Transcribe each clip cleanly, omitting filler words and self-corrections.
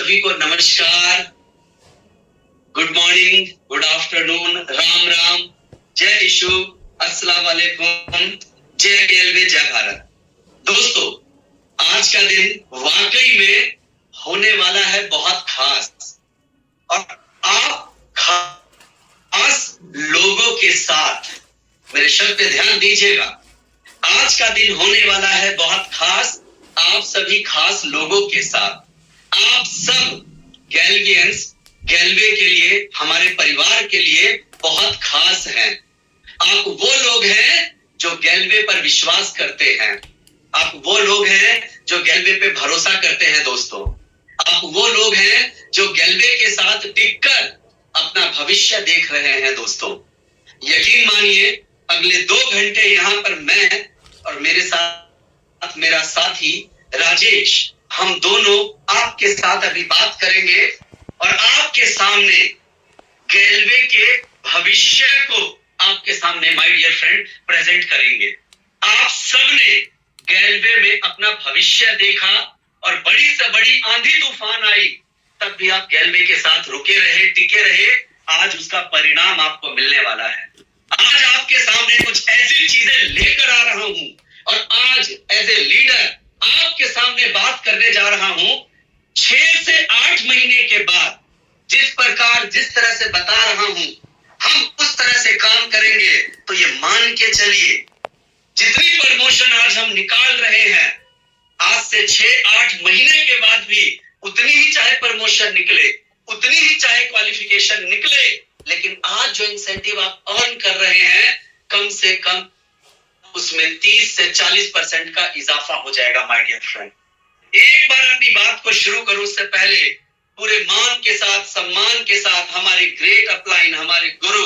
सभी को नमस्कार, good morning, good afternoon, Ram Ram, जय यीशु, अस्सलाम वालेकुम, जय गेलवे, जय भारत। दोस्तों, आज का दिन वाकई में होने वाला है बहुत खास, और आप खास लोगों के साथ, मेरे शब्द पे ध्यान दीजिएगा। आज का दिन होने वाला है बहुत खास, आप सभी खास लोगों के साथ। आप सब गैल्वियंस, गैलवे के लिए, हमारे परिवार के लिए बहुत खास हैं। आप वो लोग हैं जो गैलवे पर विश्वास करते हैं। आप वो लोग हैं जो गैलवे पे भरोसा करते हैं। दोस्तों, आप वो लोग हैं जो गैलवे के साथ टिककर अपना भविष्य देख रहे हैं। दोस्तों, यकीन मानिए, अगले 2 घंटे यहाँ पर मैं और मेरे साथ मेरा साथी राजेश, हम दोनों आपके साथ अभी बात करेंगे और आपके सामने गैलवे के भविष्य को आपके सामने, माय डियर फ्रेंड, प्रेजेंट करेंगे। आप सबने गैलवे में अपना भविष्य देखा और बड़ी से बड़ी आंधी तूफान आई, तब भी आप गैलवे के साथ रुके रहे, टिके रहे। आज उसका परिणाम आपको मिलने वाला है। आज आपके सामने कुछ ऐसी चीजें लेकर आ रहा हूं और आज एज ए लीडर आपके सामने बात करने जा रहा हूं। 6 से 8 महीने के बाद जिस प्रकार, जिस तरह से बता रहा हूं, हम उस तरह से काम करेंगे तो ये मान के चलिए, जितनी प्रमोशन आज हम निकाल रहे हैं, आज से 6-8 महीने के बाद भी उतनी ही चाहे प्रमोशन निकले, उतनी ही चाहे क्वालिफिकेशन निकले, लेकिन आज जो इंसेंटिव आप अर्न कर रहे हैं, कम से कम उसमें 30 से 40% का इजाफा हो जाएगा। माय डियर फ्रेंड, एक बार अपनी बात को शुरू करूं उससे पहले पूरे मान के साथ, सम्मान के साथ हमारे ग्रेट अपलाइन, हमारे गुरु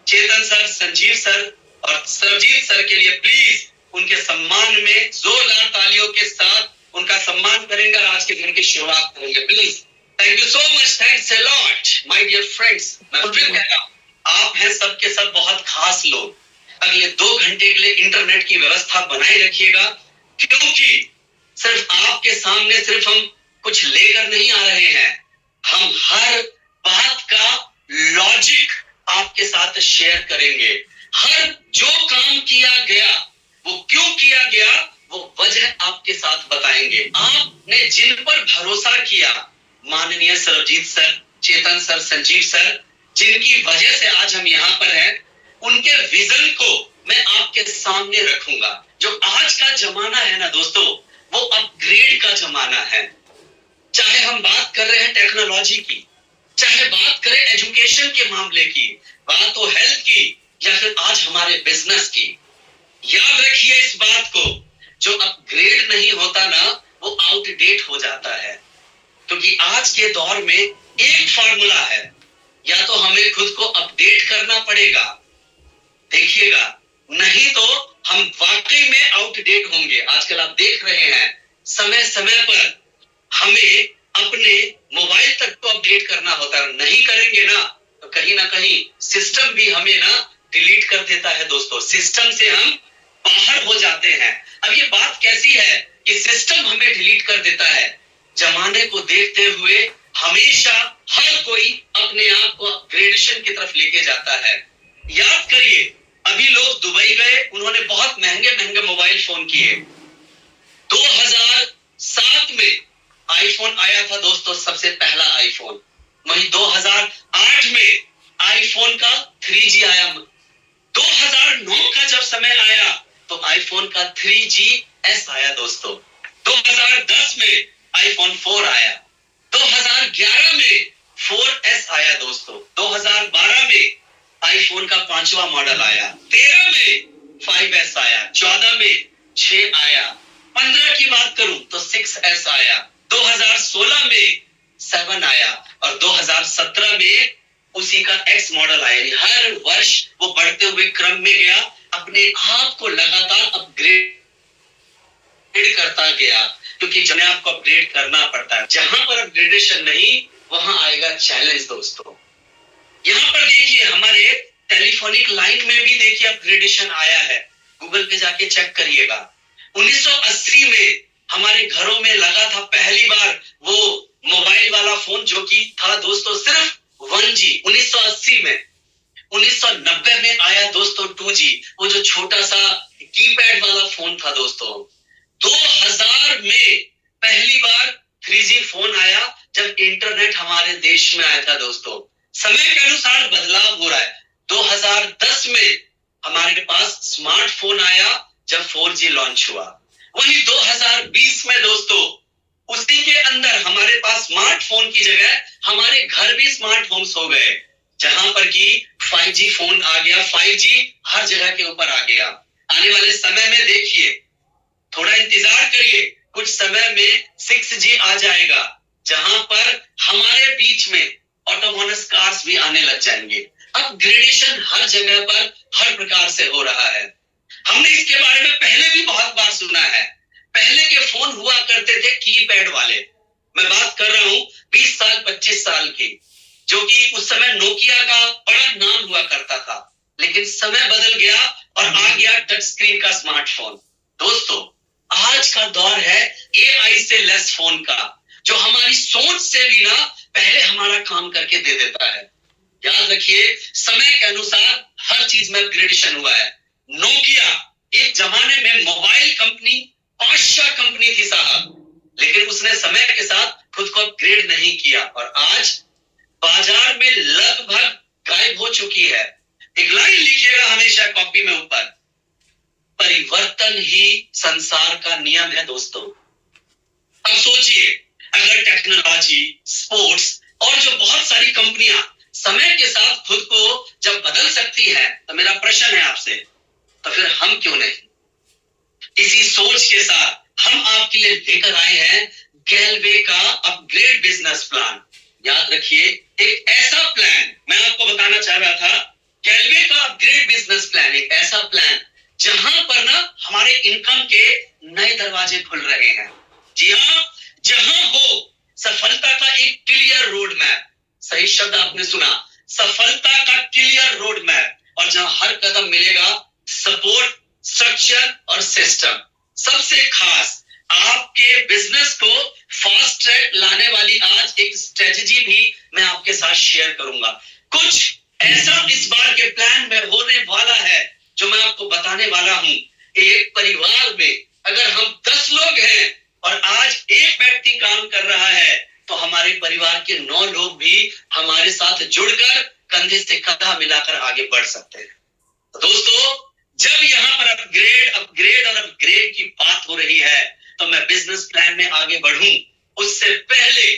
चेतन सर, संजीव सर और सरजीत सर के लिए प्लीज उनके सम्मान में जोरदार तालियों के साथ उनका सम्मान करेंगे और आज के दिन की शुरुआत करेंगे। Please, thank you so much, thanks a lot my dear friends. मैं फिर कह रहा हूं, आप हैं सबके सब बहुत खास लोग। अगले 2 घंटे के लिए इंटरनेट की व्यवस्था बनाए रखिएगा, क्योंकि सिर्फ आपके सामने सिर्फ हम कुछ लेकर नहीं आ रहे हैं, हम हर बात का लॉजिक आपके साथ शेयर करेंगे। हर जो काम किया गया, वो क्यों किया गया, वो वजह आपके साथ बताएंगे। आपने जिन पर भरोसा किया, माननीय सरजीत सर, चेतन सर, संजीव सर, जिनकी वजह से आज हम यहाँ पर हैं, उनके विजन को मैं आपके सामने रखूंगा। जो आज का जमाना है ना दोस्तों, वो अपग्रेड का जमाना है। चाहे हम बात कर रहे हैं टेक्नोलॉजी की, चाहे बात करें एजुकेशन के मामले की, बात हो हेल्थ की, या फिर आज हमारे बिजनेस की, याद रखिए इस बात को, जो अपग्रेड नहीं होता ना, वो आउटडेट हो जाता है। क्योंकि आज के दौर में एक फार्मूला है, या तो हमें खुद को अपडेट करना पड़ेगा, देखिएगा, नहीं तो हम वाकई में आउटडेट होंगे। आजकल आप देख रहे हैं, समय समय पर हमें अपने मोबाइल तक तो अपडेट करना होता है। नहीं करेंगे ना तो कहीं ना कहीं सिस्टम भी हमें ना डिलीट कर देता है। दोस्तों, सिस्टम से हम बाहर हो जाते हैं। अब ये बात कैसी है कि सिस्टम हमें डिलीट कर देता है? जमाने को देखते हुए हमेशा हर कोई अपने आप को अपग्रेडेशन की तरफ लेके जाता है। याद करिए, अभी लोग दुबई गए, उन्होंने बहुत महंगे महंगे मोबाइल फोन किए। 2007 में आईफोन आया था दोस्तों, सबसे पहला आईफोन। वहीं 2008 में आईफोन का 3G आया। 2009 का जब समय आया तो आईफोन का 3GS आया दोस्तों। 2010 में आईफोन 4 आया। 2011 में 4S आया दोस्तों। 2012 में आईफोन का 5वां मॉडल आया। 13 में 5S आया। 14 में 6 आया। 15 की बात करूं तो 6S आया। 2016 में 7 आया और 2017 में उसी का X मॉडल आया। हर वर्ष वो बढ़ते हुए क्रम में गया, अपने आप को लगातार अपग्रेड करता गया, क्योंकि जब आपको अपग्रेड करना पड़ता है। जहां पर अपग्रेडेशन नहीं, वहां आएगा चैलेंज दोस्तों। यहाँ पर देखिए, हमारे टेलीफोनिक लाइन में भी देखिए अपग्रेडेशन आया है। गूगल पे जाके चेक करिएगा। 1980 में हमारे घरों में लगा था पहली बार वो मोबाइल वाला फोन जो कि था दोस्तों सिर्फ 1G 1980 में। 1990 में आया दोस्तों 2G, वो जो छोटा सा कीपैड वाला फोन था दोस्तों। 2000 में पहली बार 3G फोन आया जब इंटरनेट हमारे देश में आया था दोस्तों। समय के अनुसार बदलाव हो रहा है। 2010 में हमारे पास स्मार्टफोन आया जब 4G लॉन्च हुआ। वही 2020 में दोस्तों उसी के अंदर हमारे पास स्मार्टफोन की जगह हमारे घर भी स्मार्ट होम्स हो गए, जहां पर कि 5G फोन आ गया। 5G हर जगह के ऊपर आ गया। आने वाले समय में देखिए, थोड़ा इंतजार करिए, कुछ समय में 6G आ जाएगा, जहां पर हमारे बीच में ऑटोनोमस कार्स भी आने लग जाएंगे। अपग्रेडेशन हर जगह पर हर प्रकार से हो रहा है। हमने इसके बारे में पहले भी बहुत बार सुना है। पहले के फोन हुआ करते थे कीपैड वाले। मैं बात कर रहा हूं 20 साल 25 साल की, जो कि उस समय नोकिया का बड़ा नाम हुआ करता था। लेकिन समय बदल गया और आ गया टच स्क्रीन का स्मार्टफोन। दोस्तों, आज का दौर है AI से लेस फोन का, जो हमारी सोच से भी ना पहले हमारा काम करके दे देता है। याद रखिए, समय के अनुसार हर चीज में अपग्रेडेशन हुआ है। नोकिया एक जमाने में मोबाइल कंपनी, बादशाह कंपनी थी साहब, लेकिन उसने समय के साथ खुद को अपग्रेड नहीं किया और आज बाजार में लगभग गायब हो चुकी है। एक लाइन लिखिएगा हमेशा कॉपी में ऊपर, परिवर्तन ही संसार का नियम है दोस्तों। अब सोचिए, अगर टेक्नोलॉजी, स्पोर्ट्स और जो बहुत सारी कंपनियां समय के साथ खुद को जब बदल सकती है, तो मेरा प्रश्न है आपसे, तो फिर हम क्यों नहीं? इसी सोच के साथ हम आपके लिए लेकर आए हैं गैलवे का अपग्रेड बिजनेस प्लान। याद रखिए, एक ऐसा प्लान मैं आपको बताना चाह रहा था, गैलवे का अपग्रेड बिजनेस प्लान, एक ऐसा प्लान जहां पर ना हमारे इनकम के नए दरवाजे खुल रहे हैं। जी हाँ, जहां हो सफलता का एक क्लियर रोड मैप, सही शब्द आपने सुना, सफलता का क्लियर रोड मैप, और जहां हर कदम मिलेगा सपोर्ट, स्ट्रक्चर और सिस्टम। सबसे खास, आपके बिजनेस को फास्ट ट्रैक लाने वाली आज एक स्ट्रेटजी भी मैं आपके साथ शेयर करूंगा। कुछ ऐसा इस बार के प्लान में होने वाला है जो मैं आपको बताने वाला हूं। एक परिवार में अगर हम 10 लोग हैं और आज एक व्यक्ति काम कर रहा है, तो हमारे परिवार के 9 लोग भी हमारे साथ जुड़कर कंधे से कंधा मिलाकर आगे बढ़ सकते हैं। तो दोस्तों, जब यहाँ पर अपग्रेड और अपग्रेड की बात हो रही है, तो मैं बिजनेस प्लान में आगे बढ़ूं उससे पहले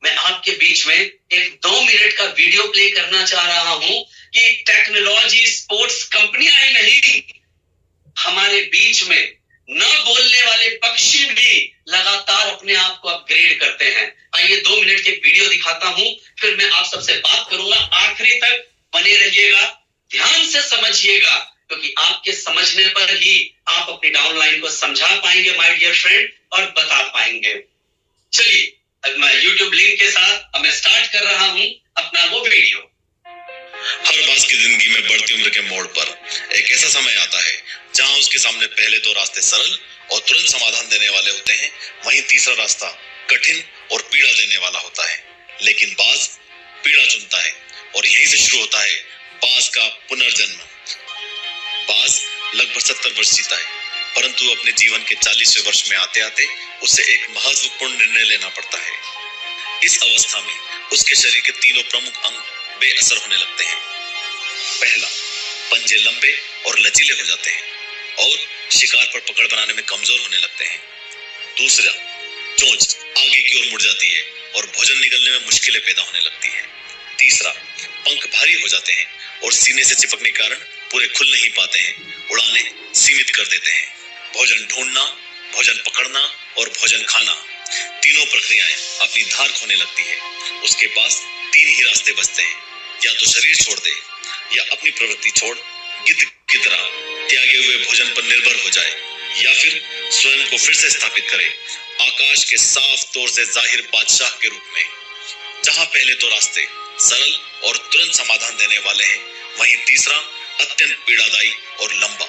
मैं आपके बीच में एक 2 मिनट का वीडियो प्ले करना चाह रहा हूं कि टेक्नोलॉजी, स्पोर्ट्स कंपनियां ही नहीं, हमारे बीच में न बोलने वाले पक्षी भी लगातार अपने आप को अपग्रेड करते हैं। आइए 2 मिनट के वीडियो दिखाता हूं, फिर मैं आप सबसे बात करूंगा। आखिरी तक बने रहिएगा, ध्यान से समझिएगा, क्योंकि आपके समझने पर ही आप अपनी डाउनलाइन को समझा पाएंगे माय डियर फ्रेंड, और बता पाएंगे। चलिए, अब मैं YouTube लिंक के साथ मैं स्टार्ट कर रहा हूं अपना वो वीडियो। हर बास की जिंदगी में बढ़ती उम्र के मोड़ पर एक ऐसा समय आता है जहां उसके सामने पहले 2 रास्ते सरल और तुरंत समाधान देने वाले होते हैं, वहीं तीसरा रास्ता कठिन और पीड़ा देने वाला होता है। लेकिन बाज पीड़ा चुनता है और यहीं से शुरू होता है बाज का पुनर्जन्म। बाज लगभग 70 वर्ष जीता है, परंतु अपने जीवन के 40वें वर्ष में आते आते उसे एक महत्वपूर्ण निर्णय लेना पड़ता है। इस अवस्था में उसके शरीर के तीनों प्रमुख अंग बेअसर होने लगते हैं। पहला, पंजे लंबे और लचीले हो जाते हैं और शिकार पर पकड़ बनाने में कमजोर होने लगते हैं। दूसरा, चोंच आगे की ओर मुड़ जाती है और भोजन निगलने में मुश्किलें पैदा होने लगती है। तीसरा, पंख भारी हो जाते हैं और सीने से चिपकने के कारण पूरे खुल नहीं पाते हैं, उड़ाने सीमित कर देते हैं। भोजन ढूंढना, भोजन पकड़ना और भोजन खाना, तीनों प्रक्रियाएं अपनी धार खोने लगती है। उसके पास 3 ही रास्ते बचते हैं, या तो शरीर छोड़ दे, या अपनी प्रवृत्ति छोड़ गिद्ध की तरह त्यागे हुए भोजन पर निर्भर हो जाए, या फिर स्वयं को फिर से स्थापित करे आकाश के साफ तौर से जाहिर बादशाह के रूप में। जहां पहले 2 रास्ते सरल और तुरंत समाधान देने वाले हैं, वहीं तीसरा अत्यंत पीड़ादायी और लंबा।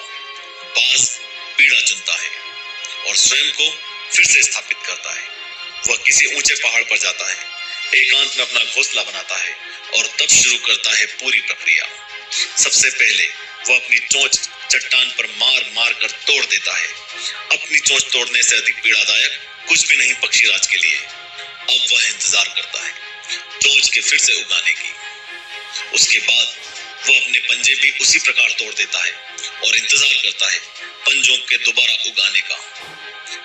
बाज पीड़ा चुनता है और स्वयं को फिर से स्थापित करता है। वह किसी ऊंचे पहाड़ पर जाता है, एकांत में अपना घोंसला बनाता है और तब शुरू करता है पूरी प्रक्रिया। सबसे पहले वह अपनी चोंच चट्टान पर मार मार कर तोड़ देता है। अपनी चोंच तोड़ने से अधिक पीड़ादायक कुछ भी नहीं पक्षीराज के लिए। अब वह इंतजार करता है चोंच के फिर से उगाने की। उसके बाद वह अपने पंजे भी उसी प्रकार तोड़ देता है और इंतजार करता है पंजों के दोबारा उगाने का।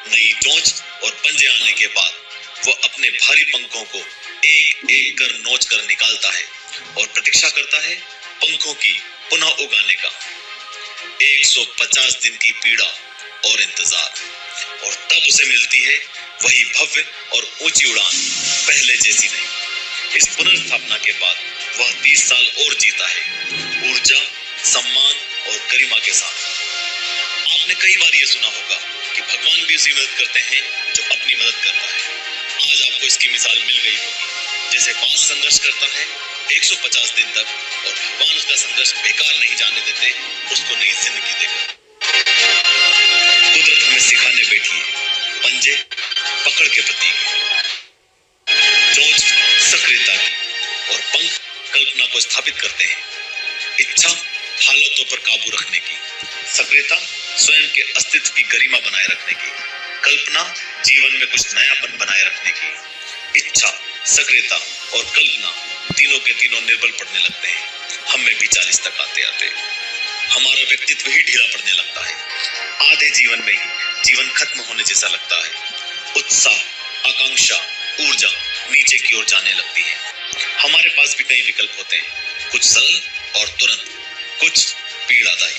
नई चोंच और पंजे आने के बाद वह अपने भारी पंखों को एक एक कर नोच कर निकालता है और प्रतीक्षा करता है पंखों की पुनः उगाने का। 150 दिन की पीड़ा और इंतजार, और तब उसे मिलती है वही भव्य और ऊंची उड़ान, पहले जैसी नहीं। इस पुनर्स्थापना के बाद वह 30 साल और जीता है, ऊर्जा, सम्मान और गरिमा के साथ। आपने कई बार यह सुना होगा कि भगवान भी उसी मदद करते हैं जो अपनी मदद करता है। आज आपको इसकी मिसाल मिल गई होगी। जैसे बांस संघर्ष करता है 150 दिन तक और भगवान उसका संघर्ष बेकार नहीं जाने देते, उसको नई जिंदगी देकर। कुदरत हमें सिखाने बैठी है, पंजे पकड़ के प्रतीक, चोंच सक्रियता की और पंख कल्पना को स्थापित करते हैं। इच्छा हालतों पर काबू रखने की, सक्रियता स्वयं के अस्तित्व की गरिमा बनाए रखने की, कल्पना जीवन में कुछ नयापन बनाए रखने की। इच्छा, सक्रियता और कल्पना तीनों के तीनों निर्बल पड़ने लगते हैं। हम में भी 40 तक आते आते हमारा व्यक्तित्व ही ढीला पड़ने लगता है। आधे जीवन में ही जीवन खत्म होने जैसा लगता है। उत्साह, आकांक्षा, ऊर्जा नीचे की ओर जाने लगती है। हमारे पास भी कई विकल्प होते हैं, कुछ सरल और तुरंत, कुछ पीड़ादायी।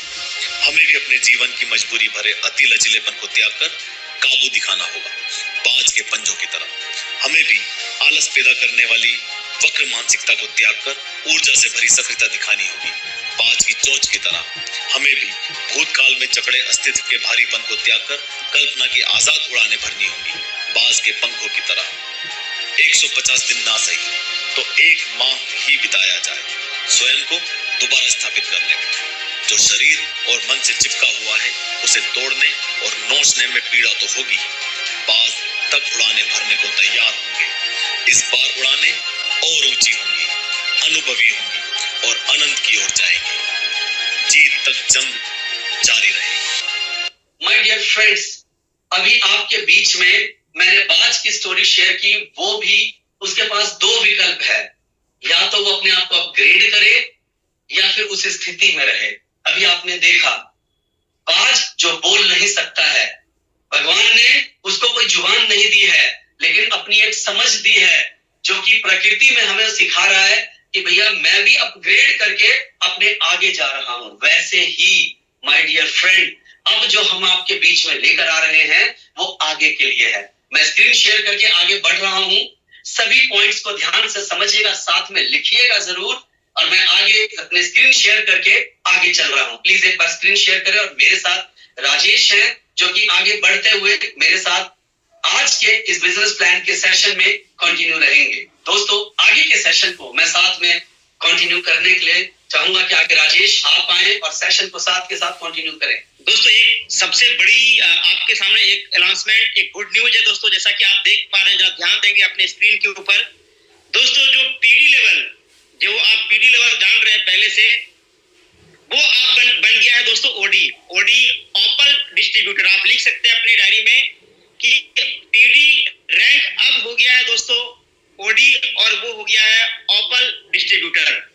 हमें भी अपने जीवन की मजबूरी भरे अति लचीलेपन को त्याग कर काबू दिखाना होगा, बाज के पंजों की तरह। हमें भी आलस पैदा करने वाली वक्र मानसिकता को त्याग कर ऊर्जा से भरी सक्रियता दिखानी होगी, बाज की चोंच की तरह। हमें भी भूतकाल में जकड़े अस्तित्व के भारीपन को त्याग कर कल्पना की आजाद उड़ानें भरनी होगी, बाज के पंखों की तरह। 150 दिन ना सही तो 1 माह ही बिताया जाए स्वयं को दोबारा स्थापित करने में। जो शरीर और मन से चिपका हुआ है उसे तोड़ने और नोचने में पीड़ा तो होगी, बाज तब उड़ाने भरने को तैयार होंगे। इस बार उड़ाने और ऊंची होंगी, अनुभवी होंगी और अनंत की ओर जाएंगी। जीत तक जंग जारी रहेगी। माय डियर फ्रेंड्स, अभी आपके बीच में मैंने बाज की स्टोरी शेयर की, वो भी उसके पास 2 विकल्प है, या तो वो अपने आप को अपग्रेड करे या फिर उस स्थिति में रहे। अभी आपने देखा बाज जो बोल नहीं सकता है, भगवान ने उसको कोई जुबान नहीं दी है, लेकिन अपनी एक समझ दी है जो कि प्रकृति में हमें सिखा रहा है कि भैया मैं भी अपग्रेड करके अपने आगे जा रहा हूं। वैसे ही माय डियर फ्रेंड, अब जो हम आपके बीच में लेकर आ रहे हैं वो आगे के लिए है। मैं स्क्रीन शेयर करके आगे बढ़ रहा हूं, सभी पॉइंट्स को ध्यान से समझिएगा, साथ में लिखिएगा जरूर, और मैं आगे अपने स्क्रीन शेयर करके आगे चल रहा हूं। प्लीज एक बार स्क्रीन शेयर करें, और मेरे साथ राजेश हैं जो कि आगे बढ़ते हुए मेरे साथ आज के इस बिजनेस प्लान के सेशन में कंटिन्यू रहेंगे। दोस्तों, आगे के सेशन को मैं साथ में कंटिन्यू करने के लिए चाहूंगा कि आगे राजेश आप आए और सेशन को साथ के साथ कंटिन्यू करें। दोस्तों, एक सबसे बड़ी आपके सामने एक अनाउंसमेंट, एक गुड न्यूज है दोस्तों। जैसा कि आप देख पा रहे हैं, जरा ध्यान देंगे अपने स्क्रीन के ऊपर दोस्तों, जो पीडी लेवल, जो आप पीडी लेवल जान रहे हैं पहले से, वो आप बन गया है दोस्तों ओडी ओपल डिस्ट्रीब्यूटर। आप लिख सकते हैं अपने डायरी में कि पीडी रैंक अब हो गया है दोस्तों ओडी, और वो हो गया है ओपल डिस्ट्रीब्यूटर।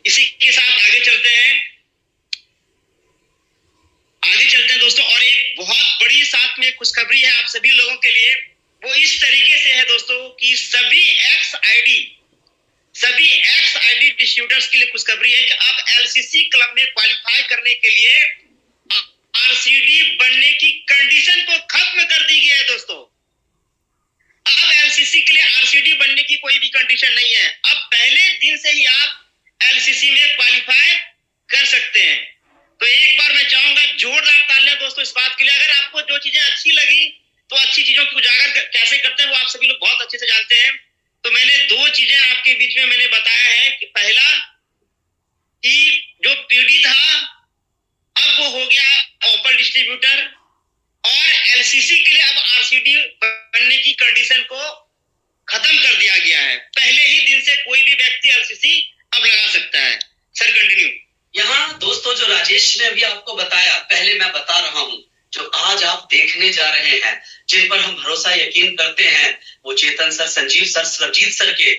इसी के साथ आगे चलते हैं दोस्तों, और एक बहुत बड़ी साथ में खुशखबरी है आप सभी लोगों के लिए। वो इस तरीके से है दोस्तों कि सभी एक्स आईडी डिस्ट्रीब्यूटर्स के लिए खुशखबरी है कि अब एलसीसी क्लब में क्वालिफाई करने के लिए आरसीडी बनने की कंडीशन को खत्म कर दी गई है दोस्तों। अब एलसीसी के लिए आरसीडी बनने की कोई भी कंडीशन नहीं है। अब पहले दिन से ही आप एलसीसी में क्वालिफाई कर सकते हैं। तो एक बार मैं चाहूंगा जोरदार तालियां दोस्तों इस बात के लिए। अगर आपको जो चीजें अच्छी लगी तो अच्छी चीजों को उजागर कैसे करते हैं वो आप सभी लोग बहुत अच्छे से जानते हैं। तो मैंने 2 चीजें आपके बीच में मैंने बताया है कि पहला कि जो पीडी था अब वो हो गया ओपल डिस्ट्रीब्यूटर, और एलसीसी के लिए अब आरसीडी बनने की कंडीशन को खत्म कर दिया गया है। पहले ही दिन से कोई भी व्यक्ति एलसीसी अब लगा सकता है। Sir continue. यहाँ दोस्तों जो राजेश ने अभी आपको बताया, पहले मैं बता रहा हूँ, जो आज आप देखने जा रहे हैं, जिन पर हम भरोसा यकीन करते हैं, वो Chetan sir, Sanjeev sir, Sarjeet sir के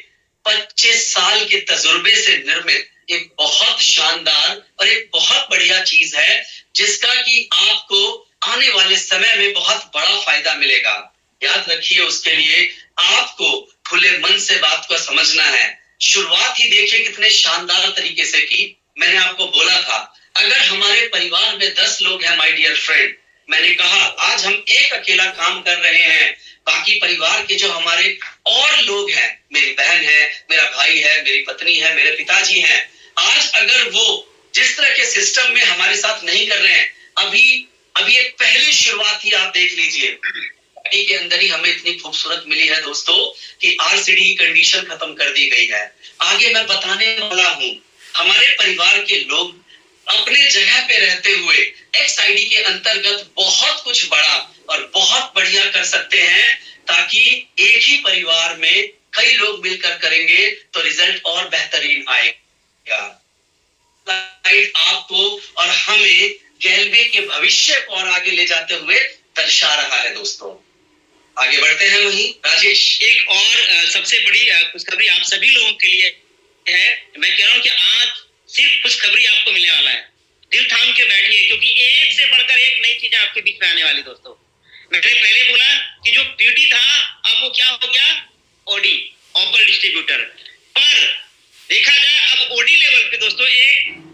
25 साल के तजुर्बे से निर्मित एक बहुत शानदार और एक बहुत बढ़िया चीज है, जिसका कि आपको आने वाले समय में बहुत बड़ा फायदा मिलेगा। याद रखिए, उसके लिए आपको खुले मन से बात को समझना है। शुरुआत ही देखिए कितने शानदार तरीके से की। मैंने आपको बोला था, अगर हमारे परिवार में 10 लोग हैं माय डियर फ्रेंड, मैंने कहा आज हम एक अकेला काम कर रहे हैं, बाकी परिवार के जो हमारे और लोग हैं, मेरी बहन है, मेरा भाई है, मेरी पत्नी है, मेरे पिताजी हैं, आज अगर वो जिस तरह के सिस्टम में हमारे साथ नहीं कर रहे हैं, अभी एक पहली शुरुआत ही आप देख लीजिए, के अंदर ही हमें इतनी खूबसूरत मिली है दोस्तों कि आरसीडी की कंडीशन खत्म कर दी गई है। आगे मैं बताने वाला हूं, हमारे परिवार के लोग अपने जगह पे रहते हुए एक्सआईडी के अंतर्गत बहुत कुछ बड़ा और बहुत बढ़िया कर सकते हैं, ताकि एक ही परिवार में कई लोग मिलकर करेंगे तो रिजल्ट और बेहतरीन आएगा। आपको और हमें गैल्वे के भविष्य को और आगे ले जाते हुए दर्शा रहा है। दोस्तों आगे बढ़ते हैं। वहीं राजेश, एक और सबसे बड़ी खुशखबरी आप सभी लोगों के लिए है। मैं कह रहा हूं कि आज सिर्फ खुशखबरी आपको मिलने वाला है। दिल थाम के बैठिए, क्योंकि एक से बढ़कर एक नई चीजें आपके बीच में आने वाली। दोस्तों मैंने पहले बोला कि जो पीडी था अब वो क्या हो गया, ओडी, ओपल डिस्ट्रीब्यूटर। पर देखा जाए अब ओडी लेवल पे दोस्तों एक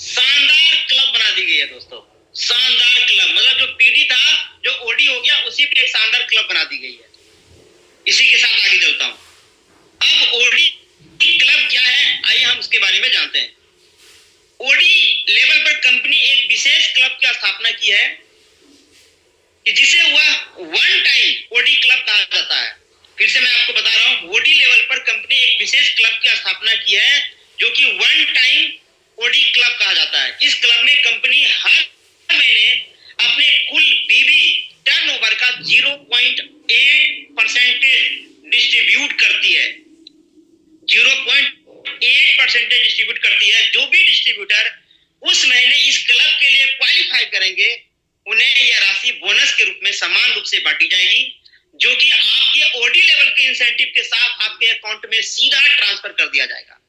शानदार क्लब बना दी गई है। दोस्तों शानदार क्लब, मतलब जो पीडी था जो ओडी हो गया, उसी पे एक शानदार क्लब बना दी गई है। इसी के साथ आगे चलता हूं। अब ओडी क्लब क्या है, आइए हम उसके बारे में जानते हैं। ओडी लेवल पर कंपनी एक विशेष क्लब की स्थापना की है कि जिसे वह वन टाइम ओडी क्लब कहा जाता है। फिर से मैं आपको बता रहा हूं, ओडी लेवल पर कंपनी एक विशेष क्लब की स्थापना की है जो कि वन टाइम ओडी क्लब कहा जाता है। इस क्लब में कंपनी हर महीने अपने कुल बीबी टर्नओवर का 0.8% डिस्ट्रीब्यूट करती है। 0.8% डिस्ट्रीब्यूट करती है। जो भी डिस्ट्रीब्यूटर उस महीने इस क्लब के लिए क्वालिफाई करेंगे, उन्हें यह राशि बोनस के रूप में समान रूप से बांटी जाएगी, जो कि आपके ओडी लेवल के इंसेंटिव के साथ आपके अकाउंट में सीधा ट्रांसफर कर दिया जाएगा।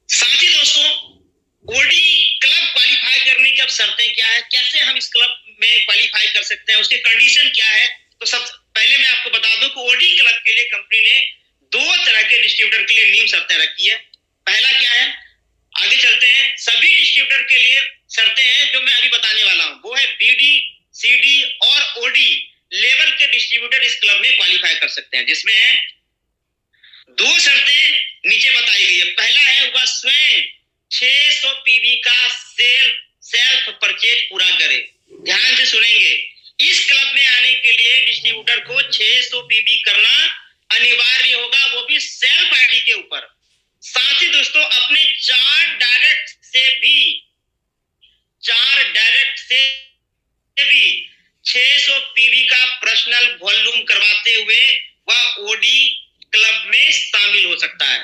साथ ही दोस्तों, ओडी क्लब क्वालिफाई करने की अब शर्तें क्या है, कैसे हम इस क्लब में क्वालिफाई कर सकते हैं, उसके कंडीशन क्या है। तो सब पहले मैं आपको बता दूं कि ओडी क्लब के लिए कंपनी ने 2 तरह के डिस्ट्रीब्यूटर के लिए नियम शर्तें रखी है। पहला क्या है, आगे चलते हैं। सभी डिस्ट्रीब्यूटर के लिए शर्तें हैं जो मैं अभी बताने वाला हूं, वो है बीडी, सीडी और ओडी लेवल के डिस्ट्रीब्यूटर इस क्लब में क्वालिफाई कर सकते हैं, जिसमें 2 शर्तें नीचे बताई गई है। पहला है वह स्वयं 600 पीवी का सेल्फ परचेज पूरा करे। ध्यान से सुनेंगे, इस क्लब में आने के लिए डिस्ट्रीब्यूटर को 600 पीवी करना अनिवार्य होगा, वो भी सेल्फ आईडी के ऊपर। साथ ही दोस्तों अपने 4 डायरेक्ट से भी 600 पीवी का पर्सनल वॉल्यूम करवाते हुए वह ओडी क्लब में शामिल हो सकता है।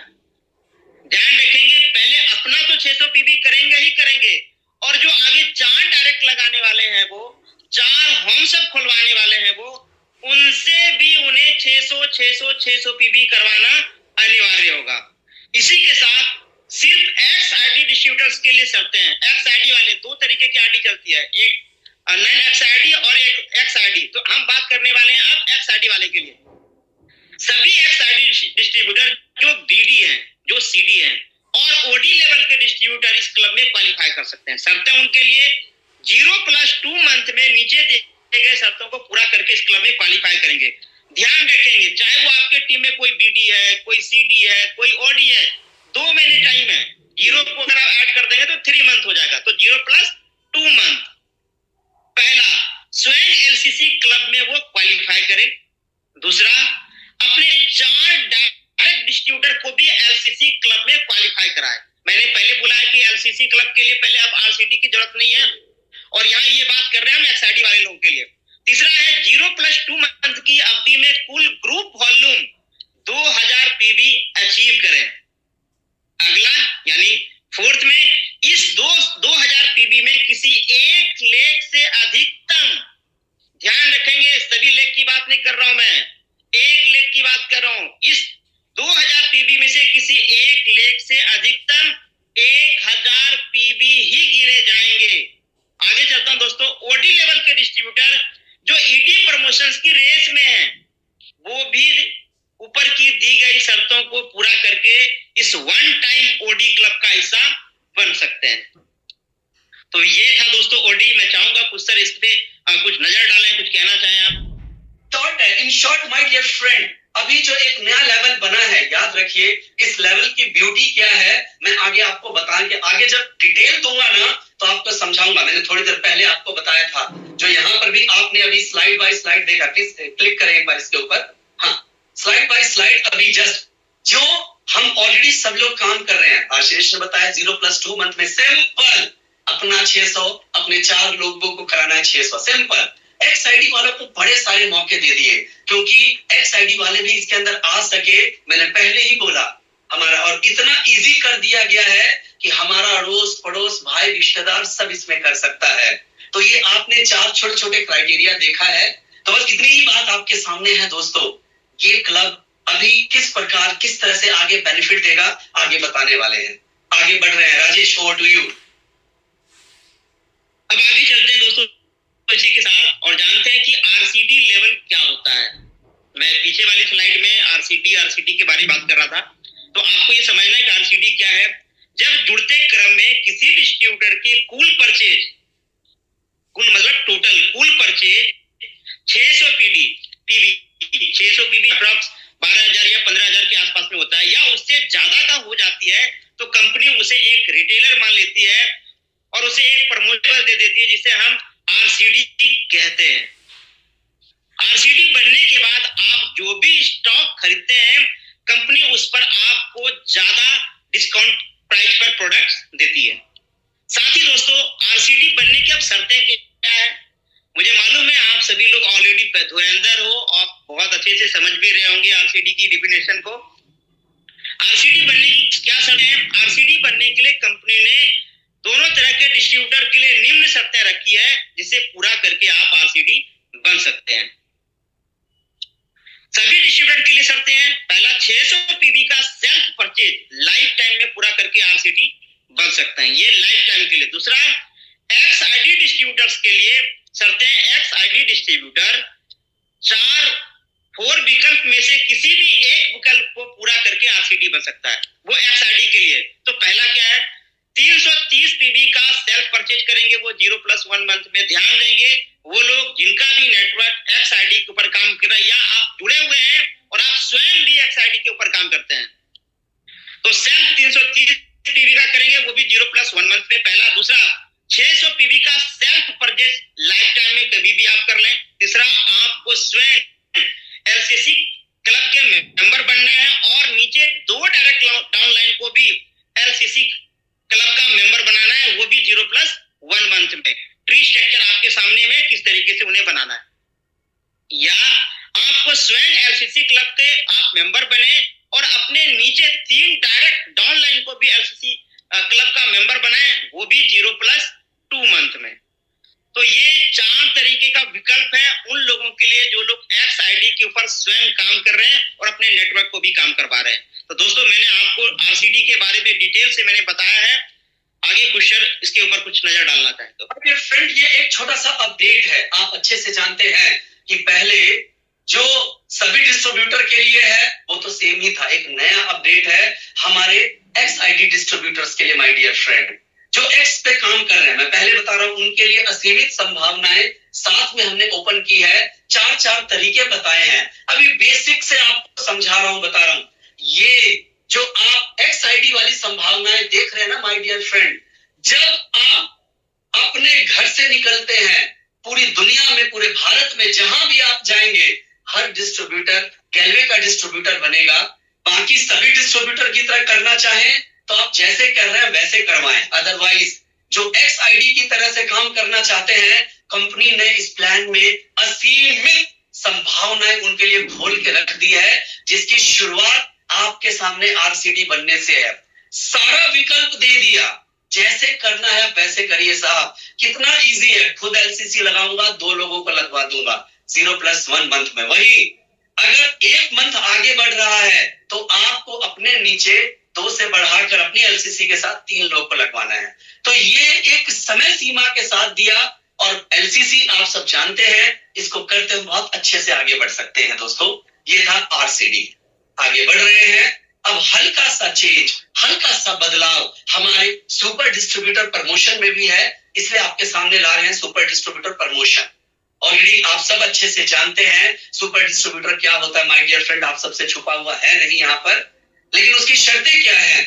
ध्यान रखेंगे, पहले अपना तो 600 पीवी करेंगे ही करेंगे, और जो आगे 4 डायरेक्ट लगाने वाले हैं, वो 4 होम सब खुलवाने वाले हैं, वो उनसे भी उन्हें 600 पीवी करवाना अनिवार्य होगा। इसी के साथ सिर्फ एक्स आईडी डिस्ट्रीब्यूटर्स के लिए शर्तें हैं। एक्स आईडी वाले 2 तरीके की आईडी चलती है, एक नॉन एक्स आईडी और एक एक्स आईडी। तो हम बात करने वाले हैं अब एक्स आईडी वाले के लिए। सभी एक्स आईडी डिस्ट्रीब्यूटर जो बीडी हैं, जो सीडी हैं और ओडी लेवल के डिस्ट्रीब्यूटर इस क्लब में क्वालिफाई कर सकते हैं। शर्तें उनके लिए 0+2 मंथ में नीचे दिए गए शर्तों को पूरा करके इस क्लब में क्वालिफाई करेंगे। ध्यान रखेंगे, चाहे वो आपके टीम में कोई बीडी है, कोई सीडी है, कोई ओडी है, 2 महीने टाइम है। 0 को अगर आप ऐड कर देंगे तो 3 मंथ हो जाएगा, तो 0+2 मंथ। पहला, स्वयं एलसीसी क्लब में वो क्वालिफाई करे। दूसरा, अपने 4 डायरेक्ट डिस्ट्रीब्यूटर को भी एलसीसी क्लब में क्वालिफाई कराए। मैंने पहले बोला है कि एलसीसी क्लब के लिए पहले अब आरसीडी की जरूरत नहीं है, और यहाँ ये बात कर रहे हैं हम एक्सआईडी वाले लोगों के लिए। तीसरा है 0+2 अधिकतम, ध्यान रखेंगे सभी लेख की बात नहीं कर रहा हूं मैं, एक लेख की बात कर रहा हूं, इस 2000 पीबी में से किसी एक लेख से अधिकतम 1000 पीबी ही गिने जाएंगे। आगे चलता हूं दोस्तों, ओडी लेवल के डिस्ट्रीब्यूटर जो ईडी प्रमोशंस की रेस में है, वो भी ऊपर की दी गई शर्तों को पूरा करके इस वन टाइम ओडी क्लब का हिस्सा बन सकते हैं। तो ये था दोस्तों ओडी। मैं चाहूंगा कुछ सर इस पे कुछ नजर डालें, कुछ कहना चाहें आप। शॉर्ट है, in short my dear friend, अभी जो एक नया लेवल बना है, याद रखिए इस लेवल की ब्यूटी क्या है मैं आगे आपको बताएंगे। आगे जब डिटेल दूंगा ना तो आपको समझाऊंगा। मैंने थोड़ी देर पहले आपको बताया था, जो यहाँ पर भी आपने अभी स्लाइड बाय स्लाइड देखा, प्लीज क्लिक करें एक बार इसके ऊपर। हाँ, स्लाइड बाय स्लाइड अभी जस्ट जो हम ऑलरेडी सब लोग काम कर रहे हैं। आशीष ने बताया 0+2 मंथ में सिंपल अपना 600 अपने 4 लोगों को कराना है 600 सिंपल। एक्सआईडी वालों को बड़े सारे मौके दे दिए क्योंकि एक्सआईडी वाले भी इसके अंदर आ सके। मैंने पहले ही बोला हमारा, और इतना इजी कर दिया गया है कि हमारा अड़ोस पड़ोस भाई रिश्तेदार सब इसमें कर सकता है। तो ये आपने 4 छोटे छोटे क्राइटेरिया देखा है, तो बस इतनी ही बात आपके सामने है दोस्तों। ये क्लब अभी किस प्रकार किस तरह से आगे बेनिफिट देगा आगे बताने वाले हैं। आगे बढ़ रहे हैं, राजेश ओवर टू यू। अब आगे चलते हैं दोस्तों इसी के साथ और जानते हैं कि आरसीडी लेवल क्या होता है। मैं पीछे वाली स्लाइड में आरसीडी के बारे में बात कर रहा था, तो आपको ये समझना है कि आरसीडी क्या है। जब जुड़ते क्रम में किसी डिस्ट्रीब्यूटर की कुल परचेज, कुल मतलब टोटल कुल परचेज 600 पीबी 600 पीबी अप्रॉक्स 12,000 या 15,000 के आसपास में होता है, या उससे ज्यादा का हो जाती है तो कंपनी उसे एक रिटेलर मान लेती है और उसे एक प्रमोटर दे देती है, जिसे हम आरसीडी कहते हैं। आरसीडी बनने के बाद आप जो भी स्टॉक खरीदते हैं, कंपनी उस पर आपको ज्यादा डिस्काउंट प्राइस पर प्रोडक्ट्स देती है। साथ ही दोस्तों आरसीडी बनने की अब शर्तें क्या है, मुझे मालूम है आप सभी लोग ऑलरेडी धुरंधर हो, आप बहुत अच्छे से समझ भी रहे होंगे आरसीडी की डिफिनेशन को। आरसीडी बनने की क्या शर्तें हैं? आरसीडी बनने के लिए कंपनी ने दोनों तरह के डिस्ट्रीब्यूटर के लिए निम्न शर्तें रखी है, जिसे पूरा करके आप आरसीडी बन सकते हैं। सभी डिस्ट्रीब्यूटर के लिए शर्तें हैं, पहला 600 पीबी का सेल्फ परचेज लाइफ टाइम में पूरा करके आरसीडी बन सकते हैं, ये लाइफ टाइम के लिए। दूसरा, एक्सआईडी डिस्ट्रीब्यूटर्स के लिए शर्तें, एक्सआईडी डिस्ट्रीब्यूटर 4 विकल्प में से किसी भी एक विकल्प को पूरा करके आरसीडी बन सकता है, वो एक्सआईडी के लिए। तो पहला क्या है, 330 पीबी का सेल्फ परचेज करेंगे वो 0+1 मंथ में। ध्यान देंगे वो लोग जिनका भी नेटवर्क एक्सआईडी के ऊपर काम कर रहा है, या आप जुड़े हुए हैं और आप स्वयं भी एक्सआईडी के ऊपर काम करते हैं, तो सेल्फ 330 पीबी का करेंगे वो भी 0+1 मंथ में, पहला। दूसरा, 600 पीबी का सेल्फ परचेज लाइफ टाइम में कभी भी आप कर लें। तीसरा, आपको स्वयं एलसीसी क्लब के मेंबर बनना है और नीचे 2 डायरेक्ट डाउनलाइन को भी एलसीसी क्लब का मेंबर बनाना है, वो भी 0+1 मंथ में। ट्री स्ट्रक्चर आपके सामने में किस तरीके से उन्हें बनाना है, या आपको स्वयं एलसीसी क्लब के आप मेंबर बने और अपने नीचे 3 डायरेक्ट डाउनलाइन को भी एलसीसी क्लब का मेंबर बनाए, वो भी 0+2 मंथ में। तो ये 4 तरीके का विकल्प है उन लोगों के लिए जो लोग एक्सआईडी के ऊपर स्वयं काम कर रहे हैं और अपने नेटवर्क को भी काम करवा रहे हैं। तो दोस्तों मैंने आपको आरसीडी के बारे में डिटेल से मैंने बताया है, आगे कुछ सर इसके ऊपर कुछ नजर डालना चाहें तो। फ्रेंड ये एक छोटा सा अपडेट है, आप अच्छे से जानते हैं कि पहले जो सभी डिस्ट्रीब्यूटर के लिए है वो तो सेम ही था, एक नया अपडेट है हमारे एक्सआईडी डिस्ट्रीब्यूटर्स के लिए। माय डियर फ्रेंड, जो एक्स पे काम कर रहे हैं, मैं पहले बता रहा हूं उनके लिए असीमित संभावनाएं साथ में हमने ओपन की है। 4 तरीके बताए हैं, अभी बेसिक से आपको समझा रहा हूं, बता रहा हूं। ये जो आप एक्सआईडी वाली संभावनाएं देख रहे हैं ना माय डियर फ्रेंड, जब आप अपने घर से निकलते हैं पूरी दुनिया में, पूरे भारत में जहां भी आप जाएंगे, हर डिस्ट्रीब्यूटर गेलवे का डिस्ट्रीब्यूटर बनेगा। बाकी सभी डिस्ट्रीब्यूटर की तरह करना चाहें तो आप जैसे कर रहे हैं वैसे करवाएं, अदरवाइज जो एक्सआईडी की तरह से काम करना चाहते हैं, कंपनी ने इस प्लान में असीमित संभावनाएं उनके लिए खोल के रख दी है, जिसकी शुरुआत आपके सामने आरसीडी बनने से है। सारा विकल्प दे दिया, जैसे करना है वैसे करिए साहब। कितना इजी है, खुद एलसीसी लगाऊंगा, 2 लोगों को लगवा दूंगा 0+1 मंथ में। वही अगर 1 मंथ आगे बढ़ रहा है तो आपको अपने नीचे 2 से बढ़ाकर अपनी एलसीसी के साथ 3 लोग को लगवाना है। तो ये एक समय सीमा के साथ दिया, और एलसीसी आप सब जानते हैं, इसको करते हुए बहुत अच्छे से आगे बढ़ सकते हैं दोस्तों। ये था आरसीडी। आगे बढ़ रहे हैं, अब हल्का सा चेंज, हल्का सा बदलाव हमारे सुपर डिस्ट्रीब्यूटर प्रमोशन में भी है, इसलिए आपके सामने ला रहे हैं सुपर डिस्ट्रीब्यूटर प्रमोशन। ऑलरेडी आप सब अच्छे से जानते हैं सुपर डिस्ट्रीब्यूटर क्या होता है माय डियर फ्रेंड, आप सबसे छुपा हुआ है नहीं यहाँ पर। लेकिन उसकी शर्तें क्या है,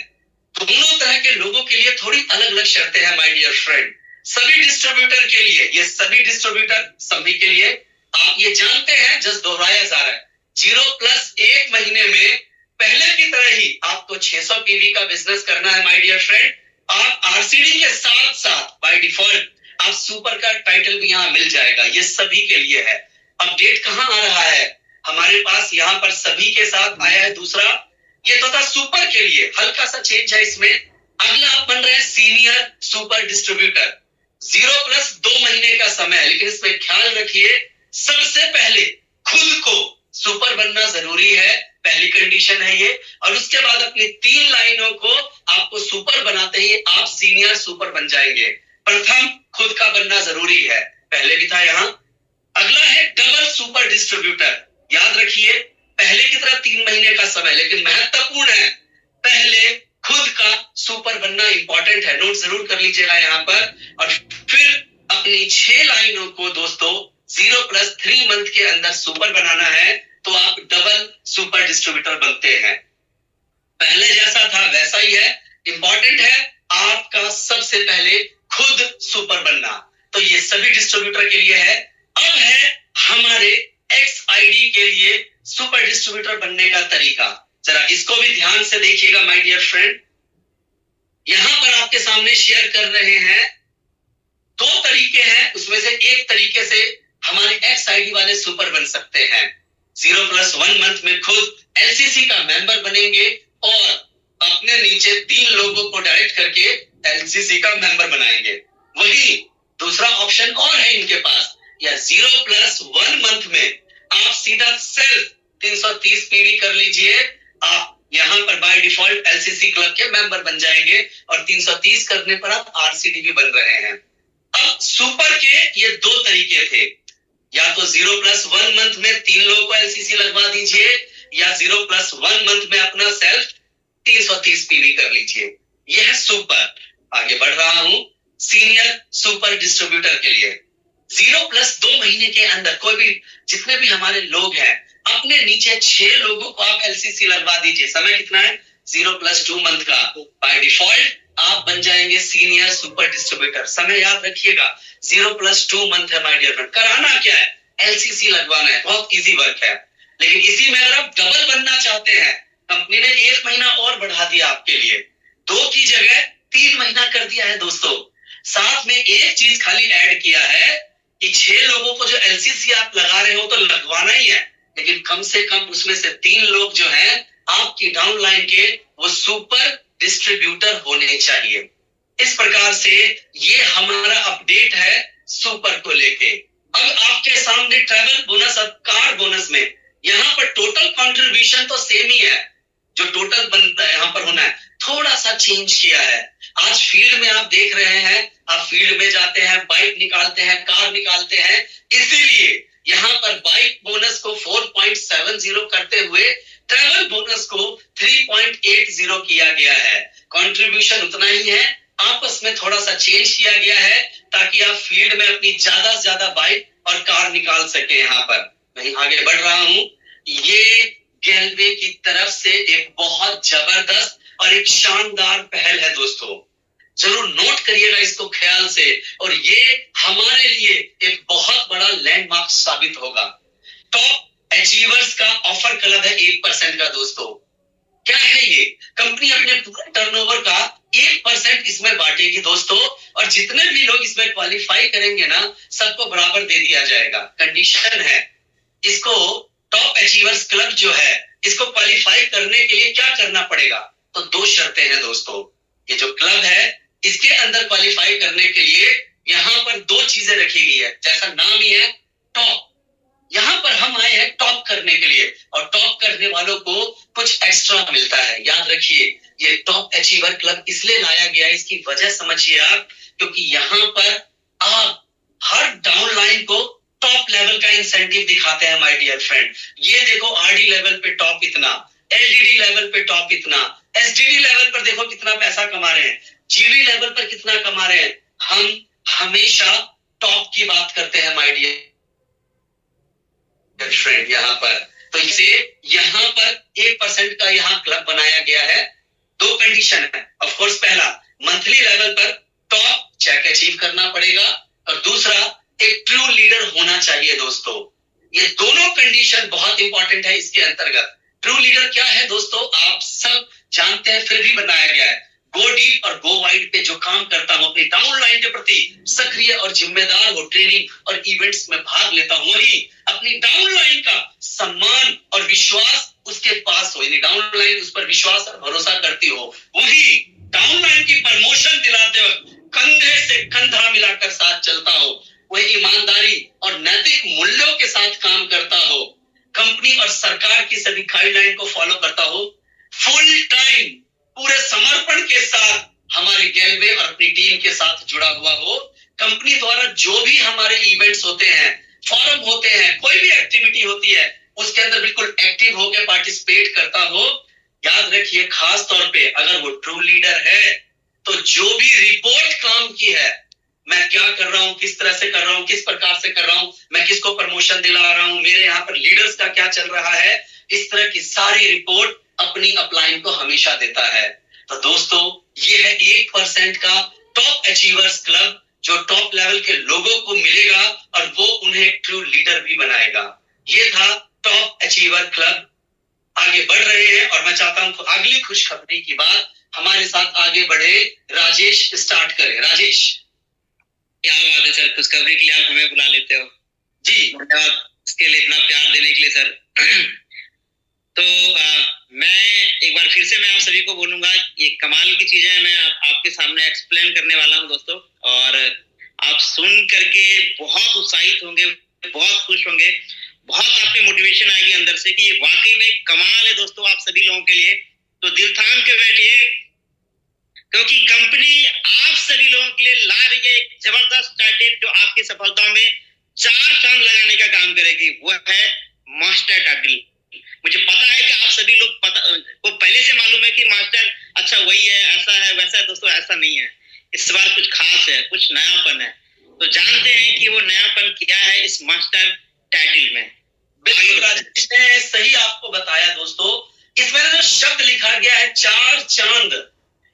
दोनों तरह के लोगों के लिए थोड़ी अलग अलग शर्तें हैं माय डियर फ्रेंड। सभी डिस्ट्रीब्यूटर के लिए, ये सभी डिस्ट्रीब्यूटर सभी के लिए, आप ये जानते हैं, जस्ट दोहराया जा रहा है, 0+1 महीने में पहले की तरह ही आपको 600 पीवी का बिजनेस करना है माय डियर फ्रेंड। आप आरसीडी के साथ साथ बाय डिफॉल्ट आप सुपर का टाइटल भी यहाँ मिल जाएगा, ये सभी के लिए है। अपडेट कहाँ आ रहा है हमारे पास, यहाँ पर सभी के साथ आया है। दूसरा ये तो था सुपर के लिए, हल्का सा चेंज है इसमें। अगला आप बन रहे हैं सीनियर सुपर डिस्ट्रीब्यूटर, 0+2 महीने का समय है, लेकिन इसमें ख्याल रखिए सबसे पहले खुद को सुपर बनना जरूरी है, पहली कंडीशन है ये। और उसके बाद अपनी 3 लाइनों को आपको सुपर बनाते ही आप सीनियर सुपर बन जाएंगे। प्रथम खुद का बनना जरूरी है, पहले भी था यहाँ। अगला है डबल सुपर डिस्ट्रीब्यूटर। याद रखिए पहले की तरह 3 महीने का समय, लेकिन महत्वपूर्ण है पहले खुद का सुपर बनना इंपॉर्टेंट है, नोट जरूर कर लीजिएगा यहाँ पर। और फिर अपनी 6 लाइनों को दोस्तों 0+3 मंथ के अंदर सुपर बनाना है, तो आप डबल सुपर डिस्ट्रीब्यूटर बनते हैं। पहले जैसा था वैसा ही है, इंपॉर्टेंट है आपका सबसे पहले खुद सुपर बनना। तो ये सभी डिस्ट्रीब्यूटर के लिए है। अब है हमारे XID के लिए सुपर डिस्ट्रीब्यूटर बनने का तरीका, जरा इसको भी ध्यान से देखिएगा माय डियर फ्रेंड। यहां पर आपके सामने शेयर कर रहे हैं 2 तरीके हैं, उसमें से एक तरीके से हमारे XID वाले सुपर बन सकते हैं। 0+1 मंथ में खुद एलसीसी का मेंबर बनेंगे और अपने नीचे 3 लोगों को डायरेक्ट करके एलसीसी का मेंबर बनाएंगे। वही दूसरा ऑप्शन और है इनके पास, या 0+1 मंथ में आप सीधा सेल्फ 330 पीवी कर लीजिए, आप यहां पर बाय डिफॉल्ट एलसीसी क्लब के मेंबर बन जाएंगे और 330 करने पर आप आरसीडी भी बन रहे हैं। अब सुपर के ये 2 तरीके थे, या तो 0+1 मंथ में 3 लोगों को एलसीसी लगवा दीजिए, या 0+1 मंथ में अपना सेल्फ 330 पीवी कर लीजिए। यह है सुपर। आगे बढ़ रहा हूं सीनियर सुपर डिस्ट्रीब्यूटर के लिए। 0+2 महीने के अंदर कोई भी, जितने भी हमारे लोग हैं, अपने नीचे 6 लोगों को आप एलसीसी लगवा दीजिए। समय कितना है 0+2 मंथ का, बाय डिफॉल्ट आप बन जाएंगे सीनियर सुपर डिस्ट्रीब्यूटर। समय याद रखिएगा 0+2 मंथ है माय डियर फ्रेंड। कराना क्या है, एलसीसी लगवाना है, बहुत इजी वर्क है। लेकिन इसी में अगर आप डबल बनना चाहते हैं, कंपनी ने 1 महीना और बढ़ा दिया आपके लिए, 2 की जगह 3 महीना कर दिया है दोस्तों। साथ में एक चीज खाली ऐड किया है कि 6 लोगों को जो एलसीसी आप लगा रहे हो तो लगवाना ही है, लेकिन कम से कम उसमें से 3 लोग जो हैं आपकी डाउनलाइन के, वो सुपर डिस्ट्रीब्यूटर होने चाहिए। इस प्रकार से ये हमारा अपडेट है सुपर को लेके। अब आपके सामने ट्रैवल बोनस और कार बोनस में यहाँ पर टोटल कंट्रीब्यूशन तो सेम ही है, जो टोटल बनता है यहाँ पर होना है, थोड़ा सा चेंज किया है। आज फील्ड में आप देख रहे हैं, आप फील्ड में जाते हैं, बाइक निकालते हैं, कार निकालते हैं, इसीलिए यहाँ पर बाइक बोनस को 4.70 करते हुए ट्रैवल बोनस को 3.80 किया गया है। कंट्रीब्यूशन उतना ही है, आपस में थोड़ा सा चेंज किया गया है ताकि आप फील्ड में अपनी ज्यादा से ज्यादा बाइक और कार निकाल सके। यहाँ पर मैं आगे बढ़ रहा हूं, ये गेलवे की तरफ से एक बहुत जबरदस्त और एक शानदार पहल है दोस्तों, जरूर नोट करिएगा इसको ख्याल से, और ये हमारे लिए एक बहुत बड़ा लैंडमार्क साबित होगा। टॉप अचीवर्स का ऑफर क्लब है 1% का दोस्तों। क्या है ये, कंपनी अपने पूरे टर्नओवर का 1% इसमें बांटेगी दोस्तों, और जितने भी लोग इसमें क्वालिफाई करेंगे ना, सबको बराबर दे दिया जाएगा। कंडीशन है, इसको टॉप अचीवर्स क्लब जो है, इसको क्वालिफाई करने के लिए क्या करना पड़ेगा, तो 2 शर्तें हैं दोस्तों। ये जो क्लब है, इसके अंदर क्वालिफाई करने के लिए यहाँ पर दो चीजें रखी गई है, जैसा नाम ही है टॉप। यहाँ पर हम आए हैं टॉप करने के लिए, और टॉप करने वालों को कुछ एक्स्ट्रा मिलता है। याद रखिए, ये टॉप अचीवर क्लब इसलिए लाया गया है, इसकी वजह समझिए आप, क्योंकि यहाँ पर आप हर डाउन लाइन को टॉप लेवल का इंसेंटिव दिखाते हैं माय डियर फ्रेंड। ये देखो, आरडी लेवल पे टॉप इतना, एलडीडी लेवल पे टॉप इतना, एसडीडी लेवल पर देखो कितना पैसा कमा रहे हैं, जीडी लेवल पर कितना कमा रहे हैं। हम हमेशा टॉप की बात करते हैं माय डियर फ्रेंड। यहाँ पर तो इसे यहाँ पर 1% का यहाँ क्लब बनाया गया है। दो कंडीशन है, ऑफ कोर्स पहला मंथली लेवल पर टॉप चेक अचीव करना पड़ेगा, और दूसरा एक ट्रू लीडर होना चाहिए दोस्तों। ये दोनों कंडीशन बहुत इंपॉर्टेंट है इसके अंतर्गत। ट्रू लीडर क्या है दोस्तों, आप सब जानते हैं, फिर भी बनाया गया है। गो डीप और गो वाइड पे जो काम करता हूं, अपनी डाउन लाइन के प्रति सक्रिय और जिम्मेदार हो, ट्रेनिंग और इवेंट्स में भाग लेता हूं, वही अपनी डाउन लाइन का सम्मान और विश्वास उसके पास हो, यानी डाउन लाइन उस पर विश्वास और भरोसा करती हो, वही डाउन लाइन की प्रमोशन दिलाते वक्त कंधे से कंधा मिलाकर साथ चलता हो, वही ईमानदारी और नैतिक मूल्यों के साथ काम करता हो, कंपनी और सरकार की सभी गाइडलाइन को फॉलो करता हो, फुल टाइम पूरे समर्पण के साथ हमारे गैलवे और अपनी टीम के साथ जुड़ा हुआ हो, कंपनी द्वारा जो भी हमारे इवेंट्स होते हैं, फोरम होते हैं, कोई भी एक्टिविटी होती है, उसके अंदर बिल्कुल एक्टिव होकर पार्टिसिपेट करता हो। याद रखिए, खास तौर पे अगर वो ट्रू लीडर है तो जो भी रिपोर्ट काम की है, मैं क्या कर रहा हूं, किस तरह से कर रहा हूं, किस प्रकार से कर रहा हूं, मैं किसको प्रमोशन दिला रहा हूं, मेरे यहाँ पर लीडर्स का क्या चल रहा है, इस तरह की सारी रिपोर्ट अपनी अपलाइन को हमेशा देता है। तो दोस्तों, ये है 1% का टॉप अचीवर्स क्लब, जो टॉप लेवल के लोगों को मिलेगा और वो उन्हें ट्रू लीडर भी बनाएगा। ये था टॉप अचीवर क्लब। आगे बढ़ रहे हैं और मैं चाहता हूं अगली खुशखबरी की बात हमारे साथ आगे बढ़े राजेश स्टार्ट करें। राजेश, क्या बात है सर, खुशखबरी के लिए आप हमें बुला लेते हो जी। धन्यवाद इसके लिए, इतना प्यार देने के लिए सर। तो मैं एक बार फिर से मैं आप सभी को बोलूंगा, ये कमाल की चीजें मैं आपके सामने एक्सप्लेन करने वाला हूं दोस्तों, और आप सुन करके बहुत उत्साहित होंगे, बहुत खुश होंगे, बहुत आपके मोटिवेशन आएगी अंदर से कि ये वाकई में कमाल है दोस्तों आप सभी लोगों के लिए। तो दिल थाम के बैठिए, क्योंकि कंपनी आप सभी लोगों के लिए ला रही है एक जबरदस्त टाइटल जो आपकी सफलताओं में 4 चांद लगाने का काम करेगी, वो है मास्टर टाइटल। मुझे पता है कि आप सभी लोग को पहले से मालूम है कि मास्टर अच्छा वही है, ऐसा है, वैसा है। दोस्तों ऐसा नहीं है, इस बार कुछ खास है, कुछ नयापन है। तो जानते हैं कि वो नयापन क्या है इस मास्टर टाइटल में। बिल्कुल राजेश ने सही आपको बताया दोस्तों। इसमें जो शब्द लिखा गया है 4 चांद,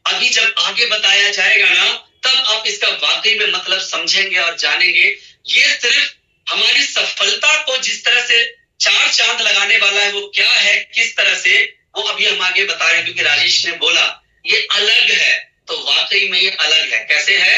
अभी जब आगे बताया जाएगा ना, तब आप इसका वाकई में मतलब समझेंगे और जानेंगे। ये सिर्फ हमारी सफलता को जिस तरह से 4 चांद लगाने वाला है, वो क्या है, किस तरह से, वो अभी हम आगे बता रहे हैं। क्योंकि राजेश ने बोला ये अलग है, तो वाकई में ये अलग है। कैसे है?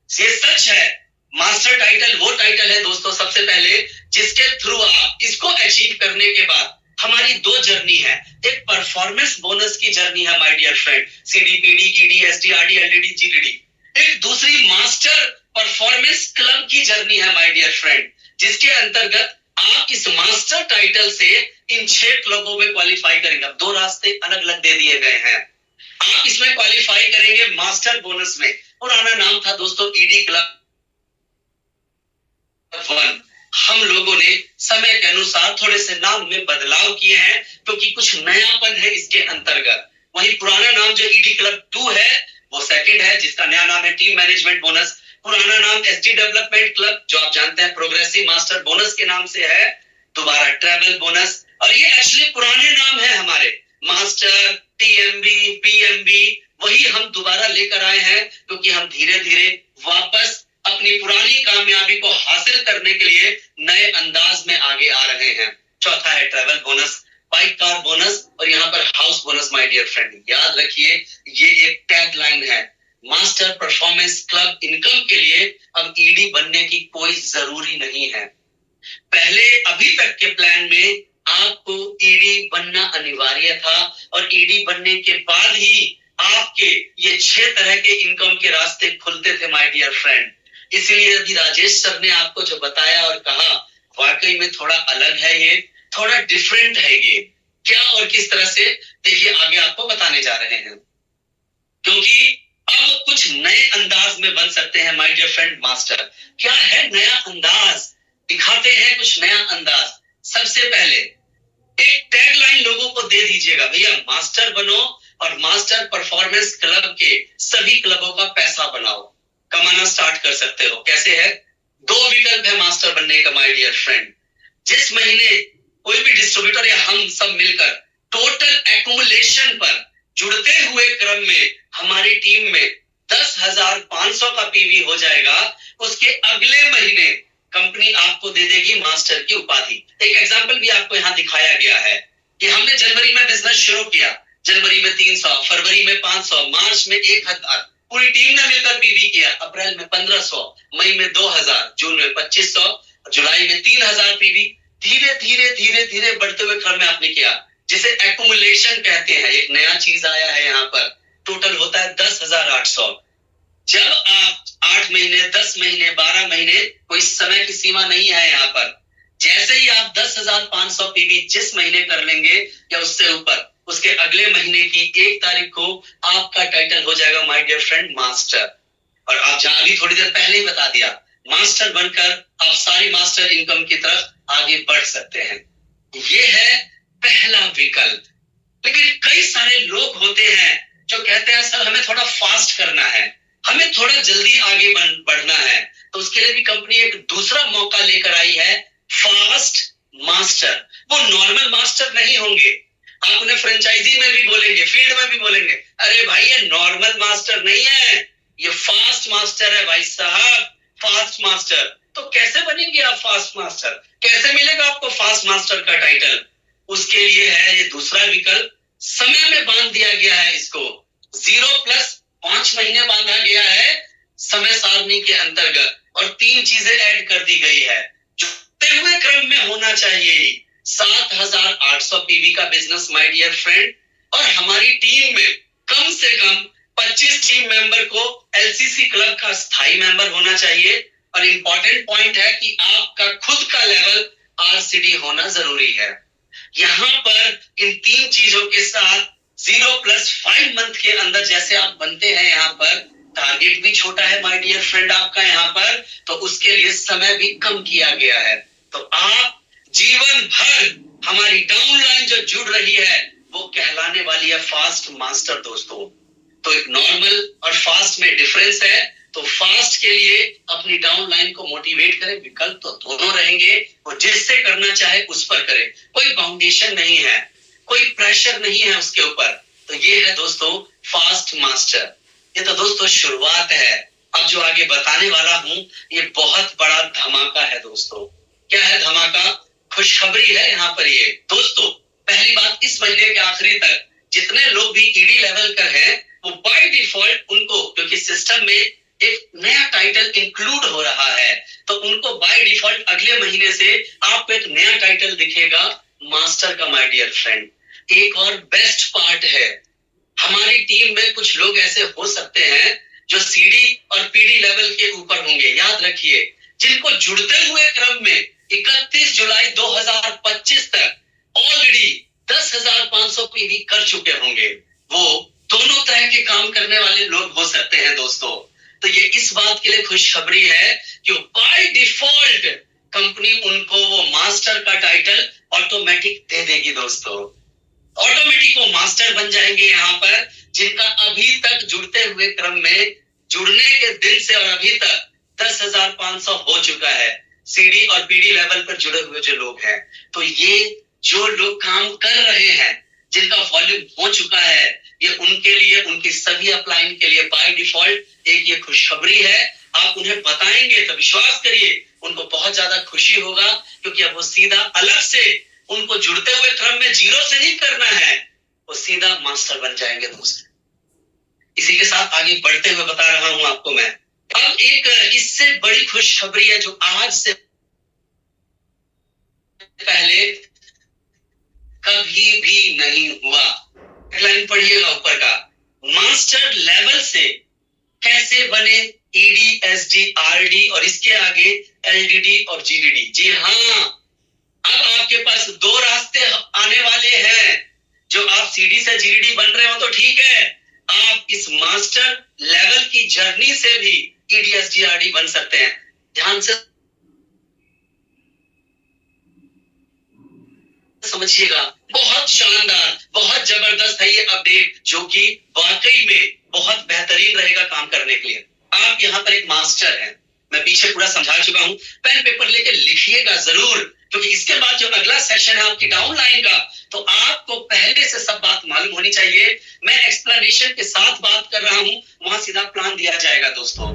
ये सच है। मास्टर टाइटल वो टाइटल है दोस्तों, सबसे पहले जिसके थ्रू आप इसको अचीव करने के बाद हमारी 2 जर्नी है। एक परफॉर्मेंस बोनस की जर्नी है माय डियर फ्रेंड, सीडीपीडी, ईडी, एसडीआरडी, एलडीडी, जीडीडी। एक दूसरी मास्टर परफॉर्मेंस क्लब की जर्नी है माय डियर फ्रेंड, जिसके अंतर्गत आप इस मास्टर टाइटल से इन 6 क्लबों में क्वालिफाई करेंगे। अब 2 रास्ते अलग अलग दे दिए गए हैं। आप इसमें क्वालिफाई करेंगे मास्टर बोनस में। पुराना नाम था दोस्तों ईडी क्लब 1। हम लोगों ने समय के अनुसार थोड़े से नाम में बदलाव किए हैं, क्योंकि कुछ नयापन है इसके अंतर्गत। वही पुराना नाम जो ईडी क्लब 2 है, वो सेकंड है, जिसका नया नाम है टीम मैनेजमेंट बोनस। पुराना नाम एसडी डेवलपमेंट क्लब, जो आप जानते हैं प्रोग्रेसिव मास्टर बोनस के नाम से है। दोबारा ट्रैवल बोनस, और ये एक्चुअली पुराने नाम है हमारे, मास्टर, टीएमबी, पीएमबी, वही हम दोबारा लेकर आए हैं, क्योंकि हम धीरे धीरे वापस अपनी पुरानी कामयाबी को हासिल करने के लिए नए अंदाज में आगे आ रहे हैं। चौथा है travel bonus, bike car bonus, और यहाँ पर house bonus. My dear friend, याद रखिए ये एक टैग लाइन है। मास्टर परफॉर्मेंस क्लब इनकम के लिए अब ईडी बनने की कोई जरूरी नहीं है। पहले अभी तक के प्लान में आपको ईडी बनना अनिवार्य था, और ईडी बनने के बाद ही आपके ये 6 तरह के इनकम के रास्ते खुलते थे माय डियर फ्रेंड। इसलिए अभी राजेश सर ने आपको जो बताया और कहा, वाकई में थोड़ा अलग है, ये थोड़ा डिफरेंट है। ये क्या और किस तरह से, देखिए आगे आपको बताने जा रहे हैं, क्योंकि अब कुछ नए अंदाज में बन सकते हैं माय डियर फ्रेंड मास्टर। क्या है नया अंदाज, दिखाते हैं कुछ नया अंदाज। सबसे पहले एक टैगलाइन लोगों को दे दीजिएगा, भैया मास्टर बनो और मास्टर परफॉर्मेंस क्लब के सभी क्लबों का पैसा बनाओ, कमाना स्टार्ट कर सकते हो। कैसे है? 2 विकल्प है मास्टर बनने का माय डियर फ्रेंड। जिस महीने कोई भी डिस्ट्रीब्यूटर या हम सब मिलकर टोटल एक्यूमुलेशन पर जुड़ते हुए क्रम में हमारी टीम में 10,500 का पीवी हो जाएगा, उसके अगले महीने कंपनी आपको दे देगी मास्टर की उपाधि। एक एग्जांपल भी आपको यहाँ दिखाया गया है कि हमने जनवरी में बिजनेस शुरू किया, जनवरी में 300, फरवरी में 500, मार्च में 1,000, पूरी टीम ने मिलकर पीवी किया, अप्रैल में 1,500, मई में 2,000, जून में 2,500, जुलाई में 3,000 पीवी। धीरे धीरे धीरे धीरे बढ़ते हुए क्रम में आपने किया, जिसे एक्यूमुलेशन कहते हैं। एक नया चीज आया है यहाँ पर, टोटल होता है 10,800। जब आप 8 महीने, 10 महीने, 12 महीने, कोई समय की सीमा नहीं है यहाँ पर। जैसे ही आप 10,500 पीवी जिस महीने कर लेंगे या उससे ऊपर, उसके अगले महीने की 1 तारीख को आपका टाइटल हो जाएगा माय डियर फ्रेंड मास्टर। और आप जहां अभी थोड़ी देर पहले ही बता दिया, मास्टर बनकर आप सारी मास्टर इनकम की तरफ आगे बढ़ सकते हैं। ये है पहला विकल्प। लेकिन कई सारे लोग होते हैं जो कहते हैं सर हमें थोड़ा फास्ट करना है, हमें थोड़ा जल्दी आगे बढ़ना है, तो उसके लिए भी कंपनी एक दूसरा मौका लेकर आई है, फास्ट मास्टर। वो नॉर्मल मास्टर नहीं होंगे, आप उन्हें फ्रेंचाइजी में भी बोलेंगे, फील्ड में भी बोलेंगे, अरे भाई ये नॉर्मल मास्टर नहीं है, ये फास्ट मास्टर है भाई साहब, फास्ट मास्टर। तो कैसे बनेंगे आप फास्ट मास्टर, कैसे मिलेगा आपको फास्ट मास्टर का टाइटल? उसके लिए है ये दूसरा विकल्प, समय में बांध दिया गया है इसको, 0+5 महीने बांधा गया है समय सारणी के अंतर्गत, और 3 चीजें ऐड कर दी गई है। जुड़ते हुए क्रम में होना चाहिए 7,800 पीवी का बिजनेस माय डियर फ्रेंड, और हमारी टीम में कम से कम 25 टीम मेंबर को एलसीसी क्लब का स्थायी मेंबर होना चाहिए, और इंपॉर्टेंट पॉइंट है कि आपका खुद का लेवल आरसीडी होना जरूरी है। यहाँ पर इन 3 चीजों के साथ 0+5 मंथ के अंदर जैसे आप बनते हैं, यहाँ पर टारगेट भी छोटा है माय डियर फ्रेंड आपका यहाँ पर, तो उसके लिए समय भी कम किया गया है। तो आप जीवन भर हमारी डाउनलाइन जो जुड़ रही है वो कहलाने वाली है फास्ट मास्टर दोस्तों। तो एक नॉर्मल और फास्ट में डिफरेंस है, तो फास्ट के लिए अपनी डाउनलाइन को मोटिवेट करें, विकल्प तो दोनों रहेंगे, वो जिससे करना चाहे उस पर करे, कोई बाउंडेशन नहीं है, कोई प्रेशर नहीं है उसके ऊपर। तो ये है दोस्तों फास्ट मास्टर। ये तो दोस्तों शुरुआत है, अब जो आगे बताने वाला हूं ये बहुत बड़ा धमाका है दोस्तों। क्या है धमाका? खुशखबरी है यहाँ पर। ये दोस्तों पहली बात, इस महीने के आखिरी तक जितने लोग भी ईडी लेवल कर हैं वो बाय डिफॉल्ट उनको, क्योंकि सिस्टम में एक नया टाइटल इंक्लूड हो रहा है, तो उनको बाय डिफॉल्ट अगले महीने से आपको एक नया टाइटल दिखेगा मास्टर का माय डियर फ्रेंड। एक और बेस्ट पार्ट है, हमारी टीम में कुछ लोग ऐसे हो सकते हैं जो सीडी और पीडी लेवल के ऊपर होंगे। याद रखिए, जिनको जुड़ते हुए क्रम में 31 जुलाई 2025 तक ऑलरेडी 10,500 पीवी कर चुके होंगे, वो दोनों तरह के काम करने वाले लोग हो सकते हैं दोस्तों। तो ये इस बात के लिए खुशखबरी है कि बाय डिफॉल्ट कंपनी उनको वो मास्टर का टाइटल ऑटोमेटिक दे देगी दोस्तों। ऑटोमेटिक वो मास्टर बन जाएंगे यहाँ पर, जिनका अभी तक जुड़ते हुए क्रम में, जुड़ने के दिन से और अभी तक 10,500 हो चुका है सीडी और पीडी लेवल पर जुड़े हुए जो लोग हैं। तो ये जो लोग काम कर रहे हैं, जिनका वॉल्यूम हो चुका है, ये उनके लिए, उनकी सभी अपलाइन के लिए बाय डिफॉल्ट एक ये खुशखबरी है। आप उन्हें बताएंगे तो विश्वास करिए उनको बहुत ज्यादा खुशी होगा, क्योंकि अब वो सीधा अलग से उनको जुड़ते हुए क्रम में 0 से नहीं करना है, वो सीधा मास्टर बन जाएंगे दोस्त। इसी के साथ आगे बढ़ते हुए बता रहा हूं आपको मैं, अब एक इससे बड़ी खुशखबरी है जो आज से पहले कभी भी नहीं हुआ। हेडलाइन पढ़िएगा ऊपर का, मास्टर लेवल से कैसे बने ईडी, एसडी, आरडी और इसके आगे एलडीडी और जीडीडी। जी हाँ, अब आपके पास दो रास्ते आने वाले हैं। जो आप सीडी से जीडीडी बन रहे हो तो ठीक है, आप इस मास्टर लेवल की जर्नी से भी ईडी, एसडी, आरडी बन सकते हैं। ध्यान से समझिएगा, बहुत शानदार, बहुत जबरदस्त है ये अपडेट, जो कि वाकई में बहुत बेहतरीन रहेगा काम करने के लिए। आप यहाँ पर एक मास्टर हैं, मैं पीछे पूरा समझा चुका हूं, पेन पेपर लेके लिखिएगा जरूर, क्योंकि इसके बाद जो अगला सेशन है आपकी डाउनलाइन का, तो आपको पहले से सब बात मालूम होनी चाहिए। मैं एक्सप्लेनेशन के साथ बात कर रहा हूं, वहां सीधा प्लान दिया जाएगा। दोस्तों,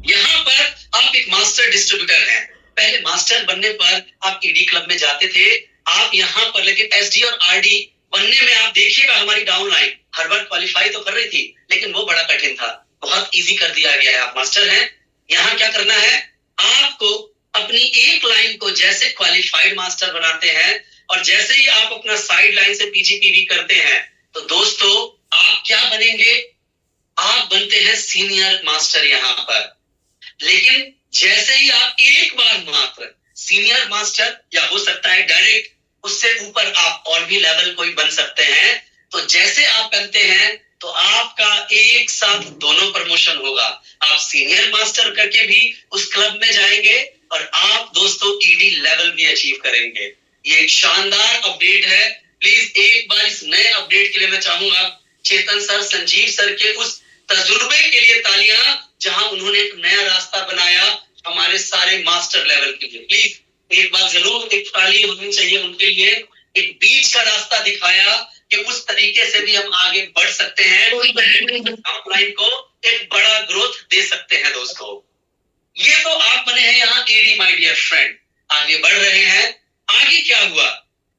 यहाँ पर आप एक मास्टर डिस्ट्रीब्यूटर हैं। पहले मास्टर बनने पर आप ईडी क्लब में जाते थे, आप यहाँ पर लेकिन एसडी और आरडी बनने में आप देखिएगा हमारी डाउनलाइन हर बार क्वालिफाई तो कर रही थी, लेकिन वो बड़ा कठिन था। बहुत इजी कर दिया गया है। आप मास्टर हैं, यहाँ क्या करना है, आपको अपनी एक लाइन को जैसे क्वालिफाइड मास्टर बनाते हैं और जैसे ही आप अपना साइड लाइन से पीजीपीवी करते हैं, तो दोस्तों आप क्या बनेंगे, आप बनते हैं सीनियर मास्टर यहाँ पर। लेकिन जैसे ही आप एक बार मात्र सीनियर मास्टर, या हो सकता है डायरेक्ट उससे ऊपर आप और भी लेवल कोई बन सकते हैं, तो जैसे आप बनते हैं तो आपका एक साथ दोनों प्रमोशन होगा। आप सीनियर मास्टर करके भी उस क्लब में जाएंगे और आप दोस्तों ईडी लेवल भी अचीव करेंगे। ये एक शानदार अपडेट है। प्लीज एक बार इस नए अपडेट के लिए मैं चाहूंगा चेतन सर, संजीव सर के उस तजुर्बे के लिए तालियां, जहां उन्होंने एक नया रास्ता बनाया हमारे सारे मास्टर लेवल के लिए। प्लीज एक बार जरूर एक ताली होनी चाहिए उनके लिए। एक बीच का रास्ता दिखाया कि उस तरीके से भी हम आगे बढ़ सकते हैं, ऑनलाइन को एक बड़ा ग्रोथ दे सकते हैं। दोस्तों, ये तो आप बने हैं यहाँ ईडी माय डियर फ्रेंड, आगे बढ़ रहे हैं। आगे क्या हुआ,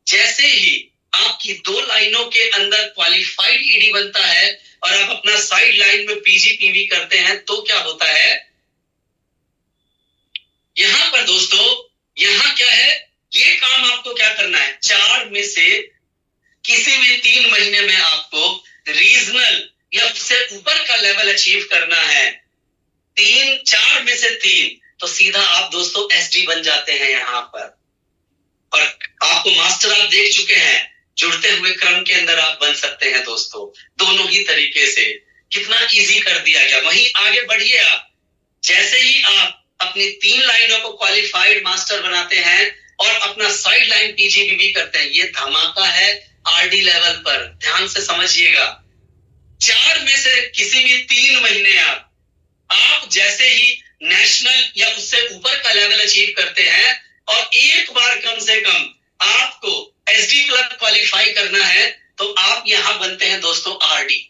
जैसे ही आपकी दो लाइनों के अंदर क्वालिफाइड ईडी बनता है और आप अपना साइड लाइन में पीजीपीवी करते हैं, तो क्या होता है यहां पर दोस्तों, यहां क्या है, ये काम आपको क्या करना है, 4 में से किसी भी 3 महीने में आपको रीजनल या उससे ऊपर का लेवल अचीव करना है। 4 में से 3, तो सीधा आप दोस्तों एसडी बन जाते हैं यहाँ पर। और आपको मास्टर आप देख चुके हैं, जुड़ते हुए क्रम के अंदर आप बन सकते हैं। दोस्तों, दोनों ही तरीके से कितना इजी कर दिया गया। वहीं आगे बढ़िए आप, जैसे ही आप अपनी 3 लाइनों को क्वालिफाइड मास्टर बनाते हैं और अपना साइड लाइन पीजीबीबी करते हैं, ये धमाका है आरडी लेवल पर। ध्यान से समझिएगा, 4 में से किसी भी 3 महीने आप जैसे ही नेशनल या उससे ऊपर का लेवल अचीव करते हैं और एक बार कम से कम आपको एसडी क्लब क्वालिफाई करना है, तो आप यहां बनते हैं दोस्तों आरडी।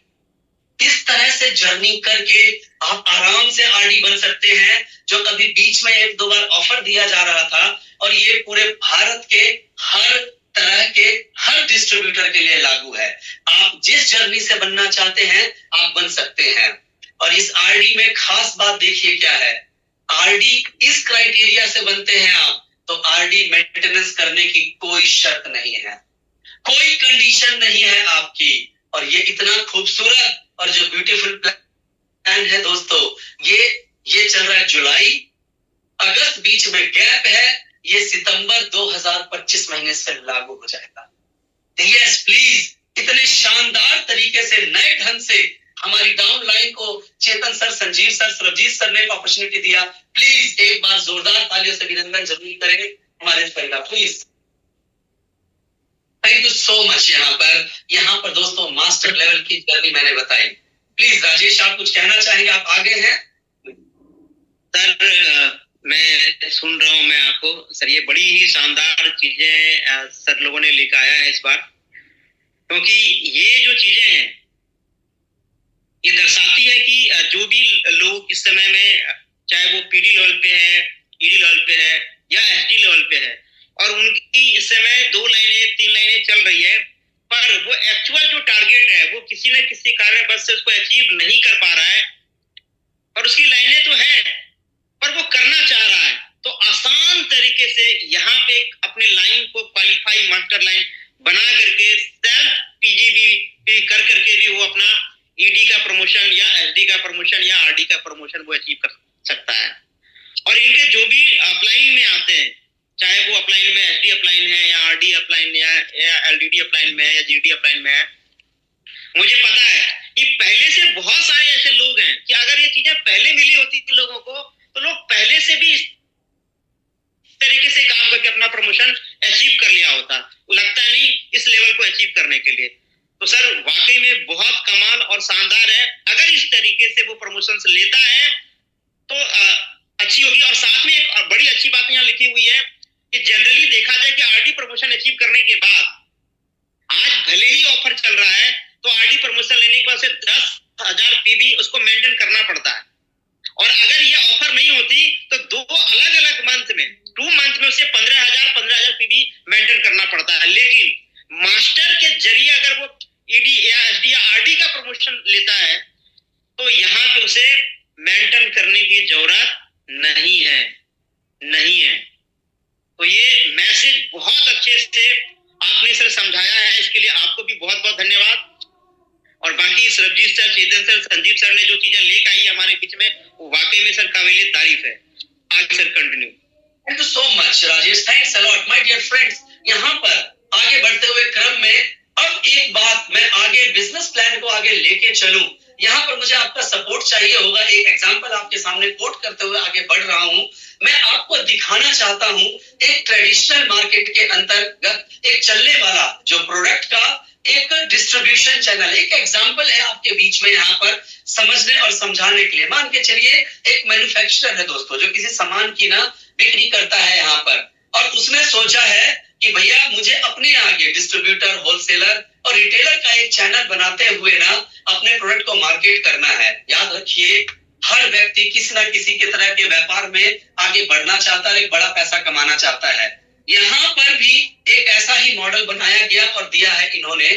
इस तरह से जर्नी करके आप आराम से आरडी बन सकते हैं, जो कभी बीच में 1-2 बार ऑफर दिया जा रहा था, और ये पूरे भारत के हर तरह के हर डिस्ट्रीब्यूटर के लिए लागू है। आप जिस जर्नी से बनना चाहते हैं आप बन सकते हैं। और इस आरडी में खास बात देखिए क्या है, आरडी इस क्राइटेरिया से बनते हैं आप, तो आरडी मेंटेनेंस करने की कोई शर्त नहीं है, कोई कंडीशन नहीं है आपकी। और ये इतना खूबसूरत और जो ब्यूटीफुल प्लान है दोस्तों, ये चल रहा है जुलाई, अगस्त बीच में गैप है, ये सितंबर 2025 महीने से लागू हो जाएगा। यस प्लीज, इतने शानदार तरीके से नए ढंग से हमारी डाउन लाइन को Chetan sir, Sanjeev sir, Sarabjeet sir ने अपॉर्चुनिटी दिया। प्लीज एक बार जोरदार तालियों से अभिनंदन जरूर करें हमारे पहला, please. Thank you so much. यहाँ पर दोस्तों मास्टर लेवल की जर्नी मैंने बताई। प्लीज राजेश, आप कुछ कहना चाहेंगे, आप आगे हैं। सर मैं सुन रहा हूं, मैं आपको सर, ये बड़ी ही शानदार चीजें सर लोगों ने लेकर आया है इस बार, क्योंकि ये जो चीजें हैं ये दर्शाती है कि जो भी लोग इस समय में, चाहे वो पीडी लेवल पे है, ईडी लेवल पे है या एसडी लेवल पे है, और उनकी इस समय 2 लाइनें 3 लाइनें चल रही है, पर वो एक्चुअल जो टारगेट है वो किसी न किसी कारणवश से उसको अचीव नहीं कर पा रहा है, और उसकी लाइनें तो है पर वो करना चाह रहा है। तो आसान तरीके से यहाँ पे अपने लाइन को क्वालिफाई मास्टर लाइन बना करके सेल्फ पीजीबी कर करके भी वो अपना ईडी का प्रमोशन या एसडी का का प्रमोशन या आरडी का प्रमोशन वो अचीव कर सकता है। और इनके जो भी अपलाइन में आते हैं, चाहे वो अपलाइन में एचडी अपलाइन है या आरडी अपलाइन या एलडीडी अपलाइन में है या जीडी अपलाइन में है, मुझे पता है कि पहले से बहुत सारे ऐसे लोग हैं कि अगर ये चीजें पहले मिली होती थी लोगों को, तो लोग पहले से भी इस तरीके से काम करके अपना प्रमोशन अचीव कर लिया होता। वो लगता नहीं इस लेवल को अचीव करने के लिए। तो सर वाकई में बहुत कमाल और शानदार है। अगर इस तरीके से वो प्रमोशन लेता है तो अच्छी होगी। और साथ में एक बड़ी अच्छी बात यहाँ लिखी हुई है कि जनरली देखा जाए कि आरडी प्रमोशन अचीव करने के बाद आज भले ही ऑफर चल रहा है तो आरडी प्रमोशन लेने के बाद से 10,000 पीबी उसको मेंटेन करना पड़ता है। और अगर ये ऑफर नहीं होती तो 2 अलग-अलग मंथ में 2 मंथ में उसे 15,000 पीबी मेंटेन करना पड़ता है। लेकिन मास्टर के जरिए अगर वो ईडी या एसडी या आरडी का प्रमोशन लेता है तो यहाँ पे उसे मेंटेन करने की जरूरत नहीं है। तो ये मैसेज बहुत अच्छे से आपने सर समझाया है, इसके लिए आपको भी बहुत बहुत धन्यवाद। और बाकी सरबजीत सर, चेतन सर, संजीव सर ने जो चीजें लेकर आई हमारे बीच में, वो वाकई में सर काबिल तारीफ है। आगे sir continue. Thank you so much Rajesh, thanks a lot my dear friends. यहाँ पर आगे बढ़ते हुए क्रम में अब एक बात, मैं आगे बिजनेस प्लान को आगे लेके चलूं, यहाँ पर मुझे आपका सपोर्ट चाहिए होगा। एक एग्जांपल आपके सामने कोट करते हुए आगे बढ़ रहा हूं। मैं आपको दिखाना चाहता हूं एक ट्रेडिशनल मार्केट के अंतर्गत एक चलने वाला जो प्रोडक्ट का एक डिस्ट्रीब्यूशन चैनल, एक एग्जांपल है आपके बीच में यहाँ पर समझने और समझाने के लिए। मान के चलिए एक मैन्युफैक्चरर है दोस्तों, जो किसी सामान की ना बिक्री करता है यहाँ पर, और उसने सोचा है कि भैया मुझे अपने आगे डिस्ट्रीब्यूटर, होलसेलर और रिटेलर का एक चैनल बनाते हुए ना अपने प्रोडक्ट को मार्केट करना है। याद रखिए, हर व्यक्ति किसी ना किसी के तरह के व्यापार में आगे बढ़ना चाहता है, एक बड़ा पैसा कमाना चाहता है। यहाँ पर भी एक ऐसा ही मॉडल बनाया गया और दिया है इन्होंने।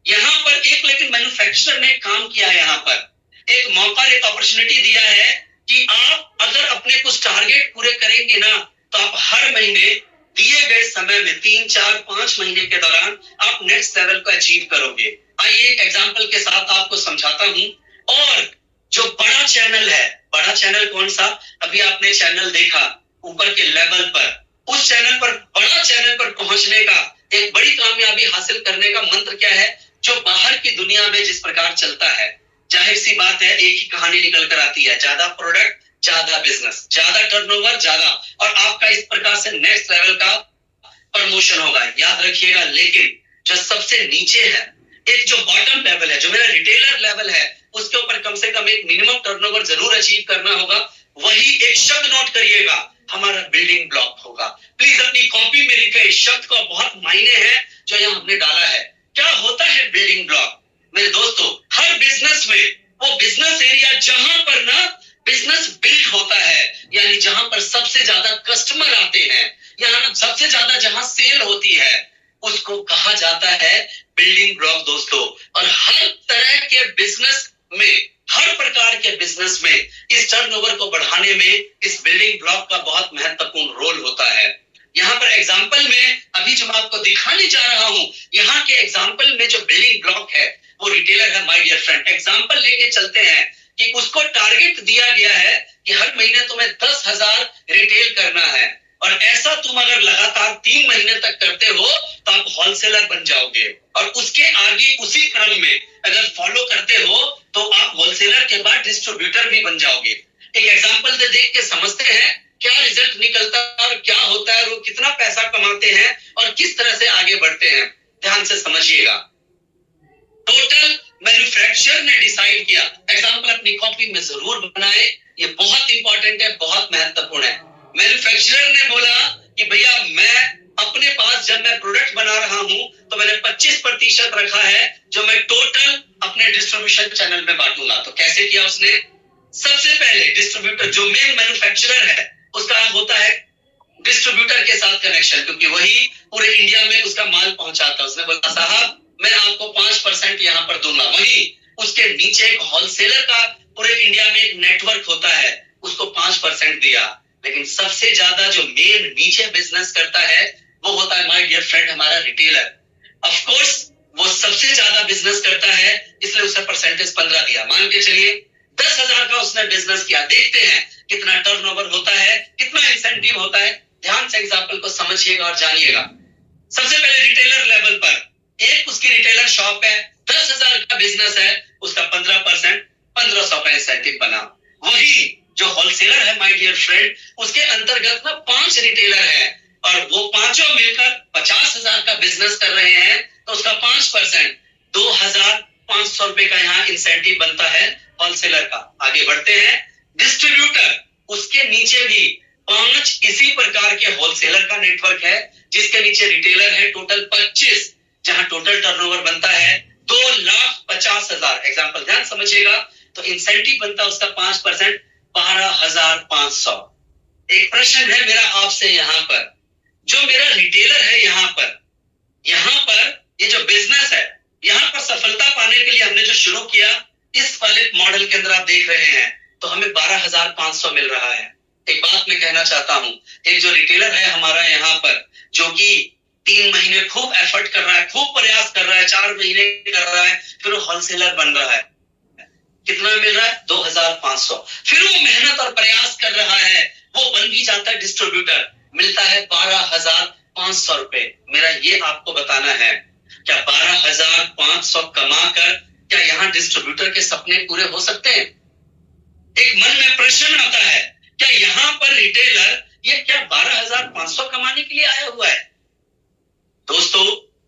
यहाँ पर एक लेकिन मैन्युफैक्चरर ने काम किया है, यहाँ पर एक मौका, एक अपॉर्चुनिटी दिया है कि आप अगर अपने कुछ टारगेट पूरे करेंगे ना तो आप हर महीने दिए गए समय में 3, 4, 5 महीने के दौरान आप नेक्स्ट लेवल को अचीव करोगे। आइए एक एग्जांपल के साथ आपको समझाता हूं। और जो बड़ा चैनल है, बड़ा चैनल कौन सा, अभी आपने चैनल देखा ऊपर के लेवल पर, उस चैनल पर, बड़ा चैनल पर पहुंचने का, एक बड़ी कामयाबी हासिल करने का मंत्र क्या है, जो बाहर की दुनिया में जिस प्रकार चलता है, जाहिर सी बात है एक ही कहानी निकल कर आती है, ज्यादा प्रोडक्ट ज्यादा बिजनेस, ज्यादा टर्नओवर ज्यादा, और आपका इस प्रकार से नेक्स्ट लेवल का प्रमोशन होगा। याद रखिएगा, लेकिन जो सबसे नीचे है, एक जो बॉटम लेवल है, जो मेरा रिटेलर लेवल है, उसके ऊपर कम से कम एक मिनिमम टर्नओवर जरूर अचीव करना होगा। वही एक शब्द नोट करिएगा, हमारा बिल्डिंग ब्लॉक होगा। प्लीज अपनी कॉपी में लिखे, इस शब्द का बहुत मायने है जो यहाँ हमने डाला है। क्या होता है बिल्डिंग ब्लॉक? मेरे दोस्तों, हर बिजनेस में वो बिजनेस एरिया जहां पर ना बिजनेस बिल्ड होता है, यानी जहां पर सबसे ज्यादा कस्टमर आते हैं, यहाँ सबसे ज्यादा जहां सेल होती है, उसको कहा जाता है बिल्डिंग ब्लॉक दोस्तों। और हर तरह के बिजनेस में, हर प्रकार के बिजनेस में इस टर्नओवर को बढ़ाने में इस बिल्डिंग ब्लॉक का बहुत महत्वपूर्ण रोल होता है। यहाँ पर एग्जाम्पल में अभी जो मैं आपको दिखाने जा रहा हूं, यहाँ के एग्जाम्पल में जो बिल्डिंग ब्लॉक है वो रिटेलर है। माय डियर फ्रेंड, एग्जाम्पल लेके चलते हैं कि उसको टारगेट दिया गया है कि हर महीने तुम्हें 10,000 रिटेल करना है, और ऐसा तुम अगर लगातार 3 महीने तक करते हो तो आप होलसेलर बन जाओगे, और उसके आगे उसी क्रम में अगर फॉलो करते हो तो आप होलसेलर के बाद डिस्ट्रीब्यूटर भी बन जाओगे। एक एग्जांपल दे देख के समझते हैं क्या रिजल्ट निकलता है और क्या होता है, वो कितना पैसा कमाते हैं और किस तरह से आगे बढ़ते हैं। ध्यान से समझिएगा। टोटल मैन्युफैक्चरर ने डिसाइड किया, एग्जांपल अपनी कॉपी में जरूर बनाए, ये बहुत इंपॉर्टेंट है, बहुत महत्वपूर्ण है। मैन्युफैक्चरर ने बोला कि भैया मैं अपने पास जब मैं प्रोडक्ट बना रहा हूं तो मैंने 25% रखा है जो मैं टोटल अपने डिस्ट्रीब्यूशन चैनल में बांटूंगा। तो कैसे किया उसने? सबसे पहले डिस्ट्रीब्यूटर, जो मेन मैन्युफैक्चरर है, उसका होता है डिस्ट्रीब्यूटर के साथ कनेक्शन, क्योंकि वही पूरे इंडिया में उसका माल पहुंचाता है। उसने बोला साहब मैं आपको 5% यहाँ पर दूंगा। वही उसके नीचे एक होलसेलर का पूरे इंडिया में एक नेटवर्क होता है, उसको 5% दिया। लेकिन सबसे ज्यादा जो मेन नीचे बिजनेस करता है वो होता है माय डियर फ्रेंड हमारा रिटेलर। ऑफ कोर्स वो सबसे ज्यादा बिजनेस करता है, इसलिए उसे परसेंटेज 15 दिया। मान के चलिए 10,000 का उसने बिजनेस किया, देखते हैं कितना टर्नओवर होता है, कितना इंसेंटिव होता है। ध्यान से एग्जाम्पल को समझिएगा और जानिएगा। सबसे पहले रिटेलर लेवल पर एक उसकी रिटेलर शॉप है, 10,000 का बिजनेस है, उसका 15% 1,500 का इंसेंटिव बना। वही जो होलसेलर है माय डियर फ्रेंड, उसके अंतर्गत ना 5 रिटेलर है और वो पांचों मिलकर 50,000 का बिजनेस कर रहे हैं, तो उसका 5% 2,500 रुपए का यहाँ इंसेंटिव बनता है होलसेलर का। आगे बढ़ते हैं, डिस्ट्रीब्यूटर, उसके नीचे भी 5 इसी प्रकार के होलसेलर का नेटवर्क है, जिसके नीचे रिटेलर है टोटल 25, जहां टोटल टर्नओवर बनता है 2,50,000। एग्जाम्पल ध्यान समझिएगा, तो इंसेंटिव बनता है उसका 5% 12,500। एक प्रश्न है मेरा आपसे यहाँ पर, जो मेरा रिटेलर है यहाँ पर ये जो बिजनेस है, यहाँ पर सफलता पाने के लिए हमने जो शुरू किया, इस वाले मॉडल के अंदर आप देख रहे हैं, तो हमें 12,500 मिल रहा है। एक बात मैं कहना चाहता हूं, एक जो रिटेलर है हमारा यहाँ पर, जो कि 3 महीने खूब एफर्ट कर रहा है, खूब प्रयास कर रहा है, 4 महीने कर रहा है, फिर वो होलसेलर बन रहा है, कितना मिल रहा है 2,500। फिर वो मेहनत और प्रयास कर रहा है, वो बन भी जाता है डिस्ट्रीब्यूटर, मिलता है 12,500 रुपए। मेरा ये आपको बताना है, क्या 12,500 कमाकर क्या यहाँ डिस्ट्रीब्यूटर के सपने पूरे हो सकते हैं? एक मन में प्रश्न आता है, क्या यहाँ पर रिटेलर ये क्या 12,500 कमाने के लिए आया हुआ है? दोस्तों,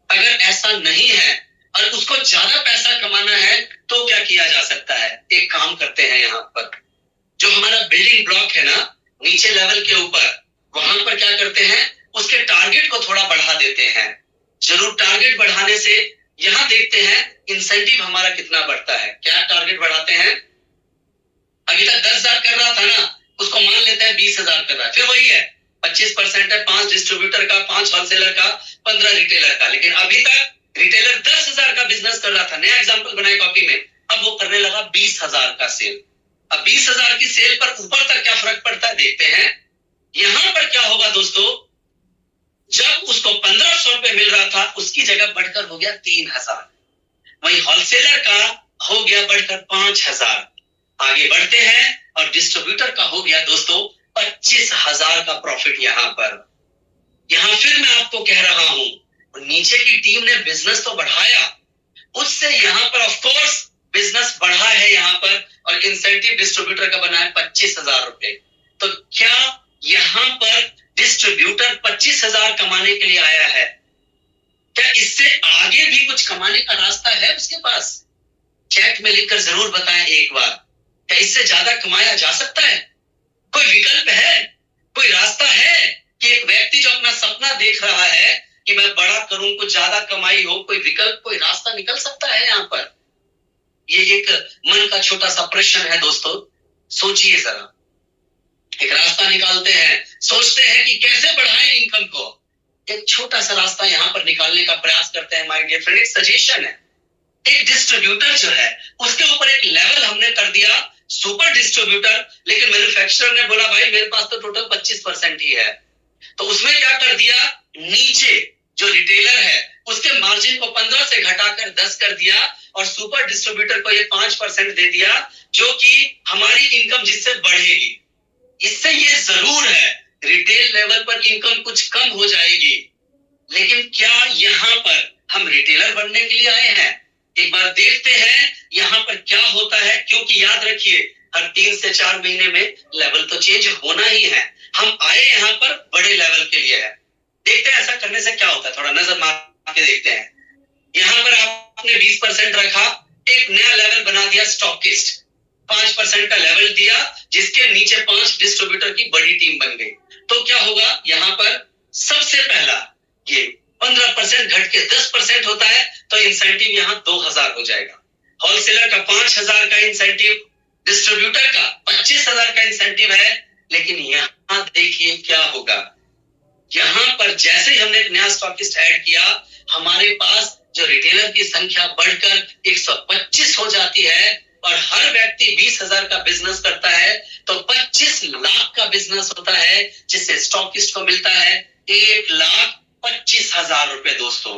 अगर ऐसा नहीं है और उसको ज्यादा पैसा कमाना है, तो क्या किया जा सकता है? एक काम करते हैं, यहाँ पर जो हमारा बिल्डिंग ब्लॉक है ना, नीचे लेवल के ऊपर, वहां पर क्या करते हैं, उसके टारगेट को थोड़ा बढ़ा देते हैं। जरूर टारगेट बढ़ाने से यहां देखते हैं इंसेंटिव हमारा कितना बढ़ता है। क्या टारगेट बढ़ाते हैं? अभी तक 10,000 कर रहा था ना, उसको मान लेते हैं 20,000 कर रहा है, फिर वही है 25% है, 5 डिस्ट्रीब्यूटर का, 5 होलसेलर का, 15 रिटेलर का। लेकिन अभी तक रिटेलर 10,000 का बिजनेस कर रहा था, नया एग्जाम्पल बनाए कॉपी में, अब वो करने लगा 20,000 का सेल। अब 20,000 की सेल पर ऊपर तक क्या फर्क पड़ता है, देखते हैं। यहां पर क्या होगा दोस्तों, जब उसको 1,500 रुपए मिल रहा था, उसकी जगह बढ़कर हो गया 3,000। वही होलसेलर का हो गया बढ़कर 5,000। आगे बढ़ते हैं और डिस्ट्रीब्यूटर का हो गया दोस्तों 25,000 का प्रॉफिट। यहां फिर मैं आपको कह रहा हूं, नीचे की टीम ने बिजनेस तो बढ़ाया, उससे यहां पर ऑफ कोर्स बिजनेस बढ़ा है यहाँ पर, और इंसेंटिव डिस्ट्रीब्यूटर का बना है 25,000 रुपए। तो क्या यहाँ पर डिस्ट्रीब्यूटर 25,000 कमाने के लिए आया है? क्या इससे आगे भी कुछ कमाने का रास्ता है उसके पास? चैट में लिखकर जरूर बताएं एक बार, क्या इससे ज्यादा कमाया जा सकता है? कोई विकल्प है, कोई रास्ता है कि एक व्यक्ति जो अपना सपना देख रहा है कि मैं बड़ा करूं, कुछ ज्यादा कमाई हो, कोई विकल्प, कोई रास्ता निकल सकता है यहाँ पर? ये एक मन का छोटा सा प्रश्न है दोस्तों, सोचिए जरा। एक रास्ता निकालते हैं, सोचते हैं कि कैसे बढ़ाएं इनकम को। एक छोटा सा रास्ता यहाँ पर निकालने का प्रयास करते हैं माय डियर फ्रेंड। एक सजेशन है, एक डिस्ट्रीब्यूटर जो है उसके ऊपर एक लेवल हमने कर दिया सुपर डिस्ट्रीब्यूटर, लेकिन मैन्युफैक्चरर ने बोला भाई मेरे पास तो टोटल 25% ही है, तो उसमें क्या कर दिया, नीचे जो रिटेलर है उसके मार्जिन को 15 से घटाकर 10 कर दिया और सुपर डिस्ट्रीब्यूटर को ये 5% दे दिया, जो कि हमारी इनकम जिससे बढ़ेगी। इससे ये जरूर है रिटेल लेवल पर इनकम कुछ कम हो जाएगी, लेकिन क्या यहाँ पर हम रिटेलर बनने के लिए आए हैं? एक बार देखते हैं यहाँ पर क्या होता है, क्योंकि याद रखिए हर 3 से 4 महीने में लेवल तो चेंज होना ही है। हम आए यहाँ पर बड़े लेवल के लिए है। देखते हैं ऐसा करने से क्या होता है, थोड़ा नजर मार के देखते हैं। यहाँ पर आपने 20% रखा, एक नया लेवल बना दिया स्टॉकिस्ट, 5% का लेवल दिया, जिसके नीचे 5 डिस्ट्रीब्यूटर की बड़ी टीम बन गई। तो क्या होगा, यहाँ पर सबसे पहला ये 15% घट के 10% होता है, तो इंसेंटिव यहाँ 2,000 हो जाएगा। होलसेलर का 5,000 का इंसेंटिव, डिस्ट्रीब्यूटर का 25,000 का इंसेंटिव है। लेकिन यहाँ देखिए क्या होगा, यहाँ पर जैसे ही हमने एक नया स्टॉकिस्ट ऐड किया, हमारे पास जो रिटेलर की संख्या बढ़कर 125 हो जाती है, और हर व्यक्ति 20,000 का बिजनेस करता है, तो 25 लाख का बिजनेस होता है, जिससे स्टॉकिस्ट को मिलता है 1,25,000 रुपए दोस्तों।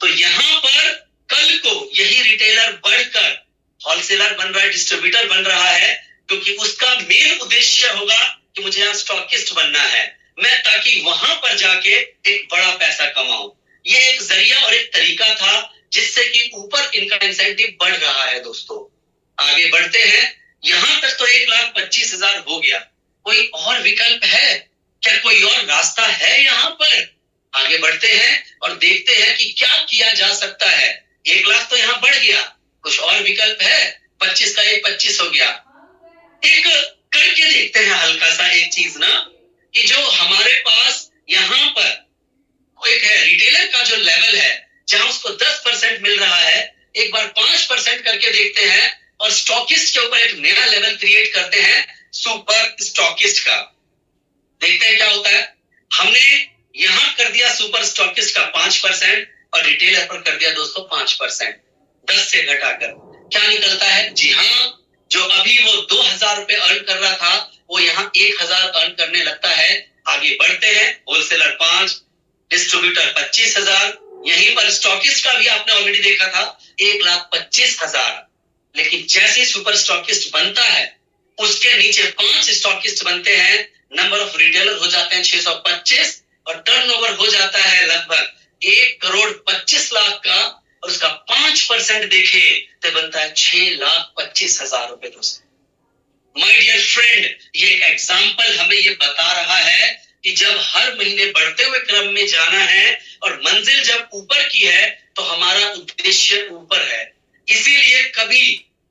तो यहाँ पर कल को यही रिटेलर बढ़कर होलसेलर बन रहा है, डिस्ट्रीब्यूटर बन रहा है, क्योंकि उसका मेन उद्देश्य होगा कि मुझे यहाँ स्टॉकिस्ट बनना है, मैं ताकि वहां पर जाके एक बड़ा पैसा कमाऊं। ये एक जरिया और एक तरीका था जिससे कि ऊपर इनका इंसेंटिव बढ़ रहा है। दोस्तों आगे बढ़ते हैं, यहां तक तो 1,25,000 हो गया। कोई और विकल्प है क्या? कोई और रास्ता है यहाँ पर? आगे बढ़ते हैं और देखते हैं कि क्या किया जा सकता है। 1 लाख तो यहाँ बढ़ गया, कुछ और विकल्प है? 25 का 1 25 हो गया। एक करके देखते हैं हल्का सा एक चीज ना, कि जो हमारे पास यहाँ पर एक है रिटेलर का जो लेवल है, जहां उसको 10% मिल रहा है, एक बार 5% करके देखते हैं और स्टॉकिस्ट के ऊपर एक नया लेवल क्रिएट करते हैं, सुपर स्टॉकिस्ट का। देखते हैं क्या होता है। हमने यहां कर दिया सुपर स्टॉकिस्ट का 5% और रिटेलर पर कर दिया दोस्तों 5%, 10 से घटाकर क्या निकलता है? जी हाँ, जो अभी वो 2,000 रुपए अर्न कर रहा था, वो यहाँ 1,000 अर्न करने लगता है। आगे बढ़ते हैं, होलसेलर 5, डिस्ट्रीब्यूटर 25,000, यहीं पर स्टॉकिस्ट का भी आपने ऑलरेडी देखा था 1,25,000। लेकिन जैसे सुपर स्टॉकिस्ट बनता है, उसके नीचे 5 स्टॉकिस्ट बनते हैं, नंबर ऑफ रिटेलर हो जाते हैं 625 और टर्नओवर हो जाता है लगभग 1,25,00,000 का, और उसका 5% देखे तो बनता है 6,25,000 रुपए। दोस्तों माय डियर फ्रेंड, ये एग्जाम्पल हमें ये बता रहा है कि जब हर महीने बढ़ते हुए क्रम में जाना है और मंजिल जब ऊपर की है, तो हमारा उद्देश्य ऊपर है। इसीलिए कभी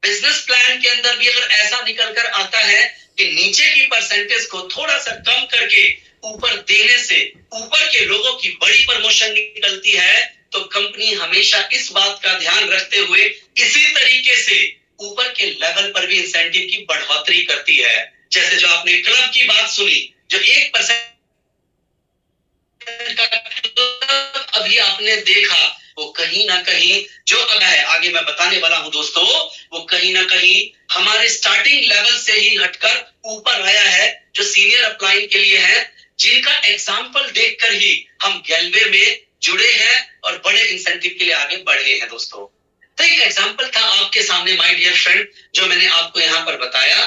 बिजनेस प्लान के अंदर भी अगर ऐसा निकल कर आता है कि नीचे की परसेंटेज को थोड़ा सा कम करके ऊपर देने से ऊपर के लोगों की बड़ी प्रमोशन निकलती है, तो कंपनी हमेशा इस बात का ध्यान रखते हुए इसी तरीके से ऊपर के लेवल पर भी इंसेंटिव की बढ़ोतरी करती है। जैसे जो आपने क्लब की बात सुनी, जो 1% का अभी आपने देखा, वो कहीं ना कहीं जो अब है, आगे मैं बताने वाला हूं दोस्तों, वो कहीं ना कहीं हमारे स्टार्टिंग लेवल से ही हटकर ऊपर आया है, जो सीनियर अपलाइन के लिए है, जिनका एग्जाम्पल देखकर ही हम गैल्वे में जुड़े हैं और बड़े इंसेंटिव के लिए आगे बढ़े हैं। दोस्तों तो एक एग्जाम्पल था आपके सामने माय डियर फ्रेंड, जो मैंने आपको यहां पर बताया।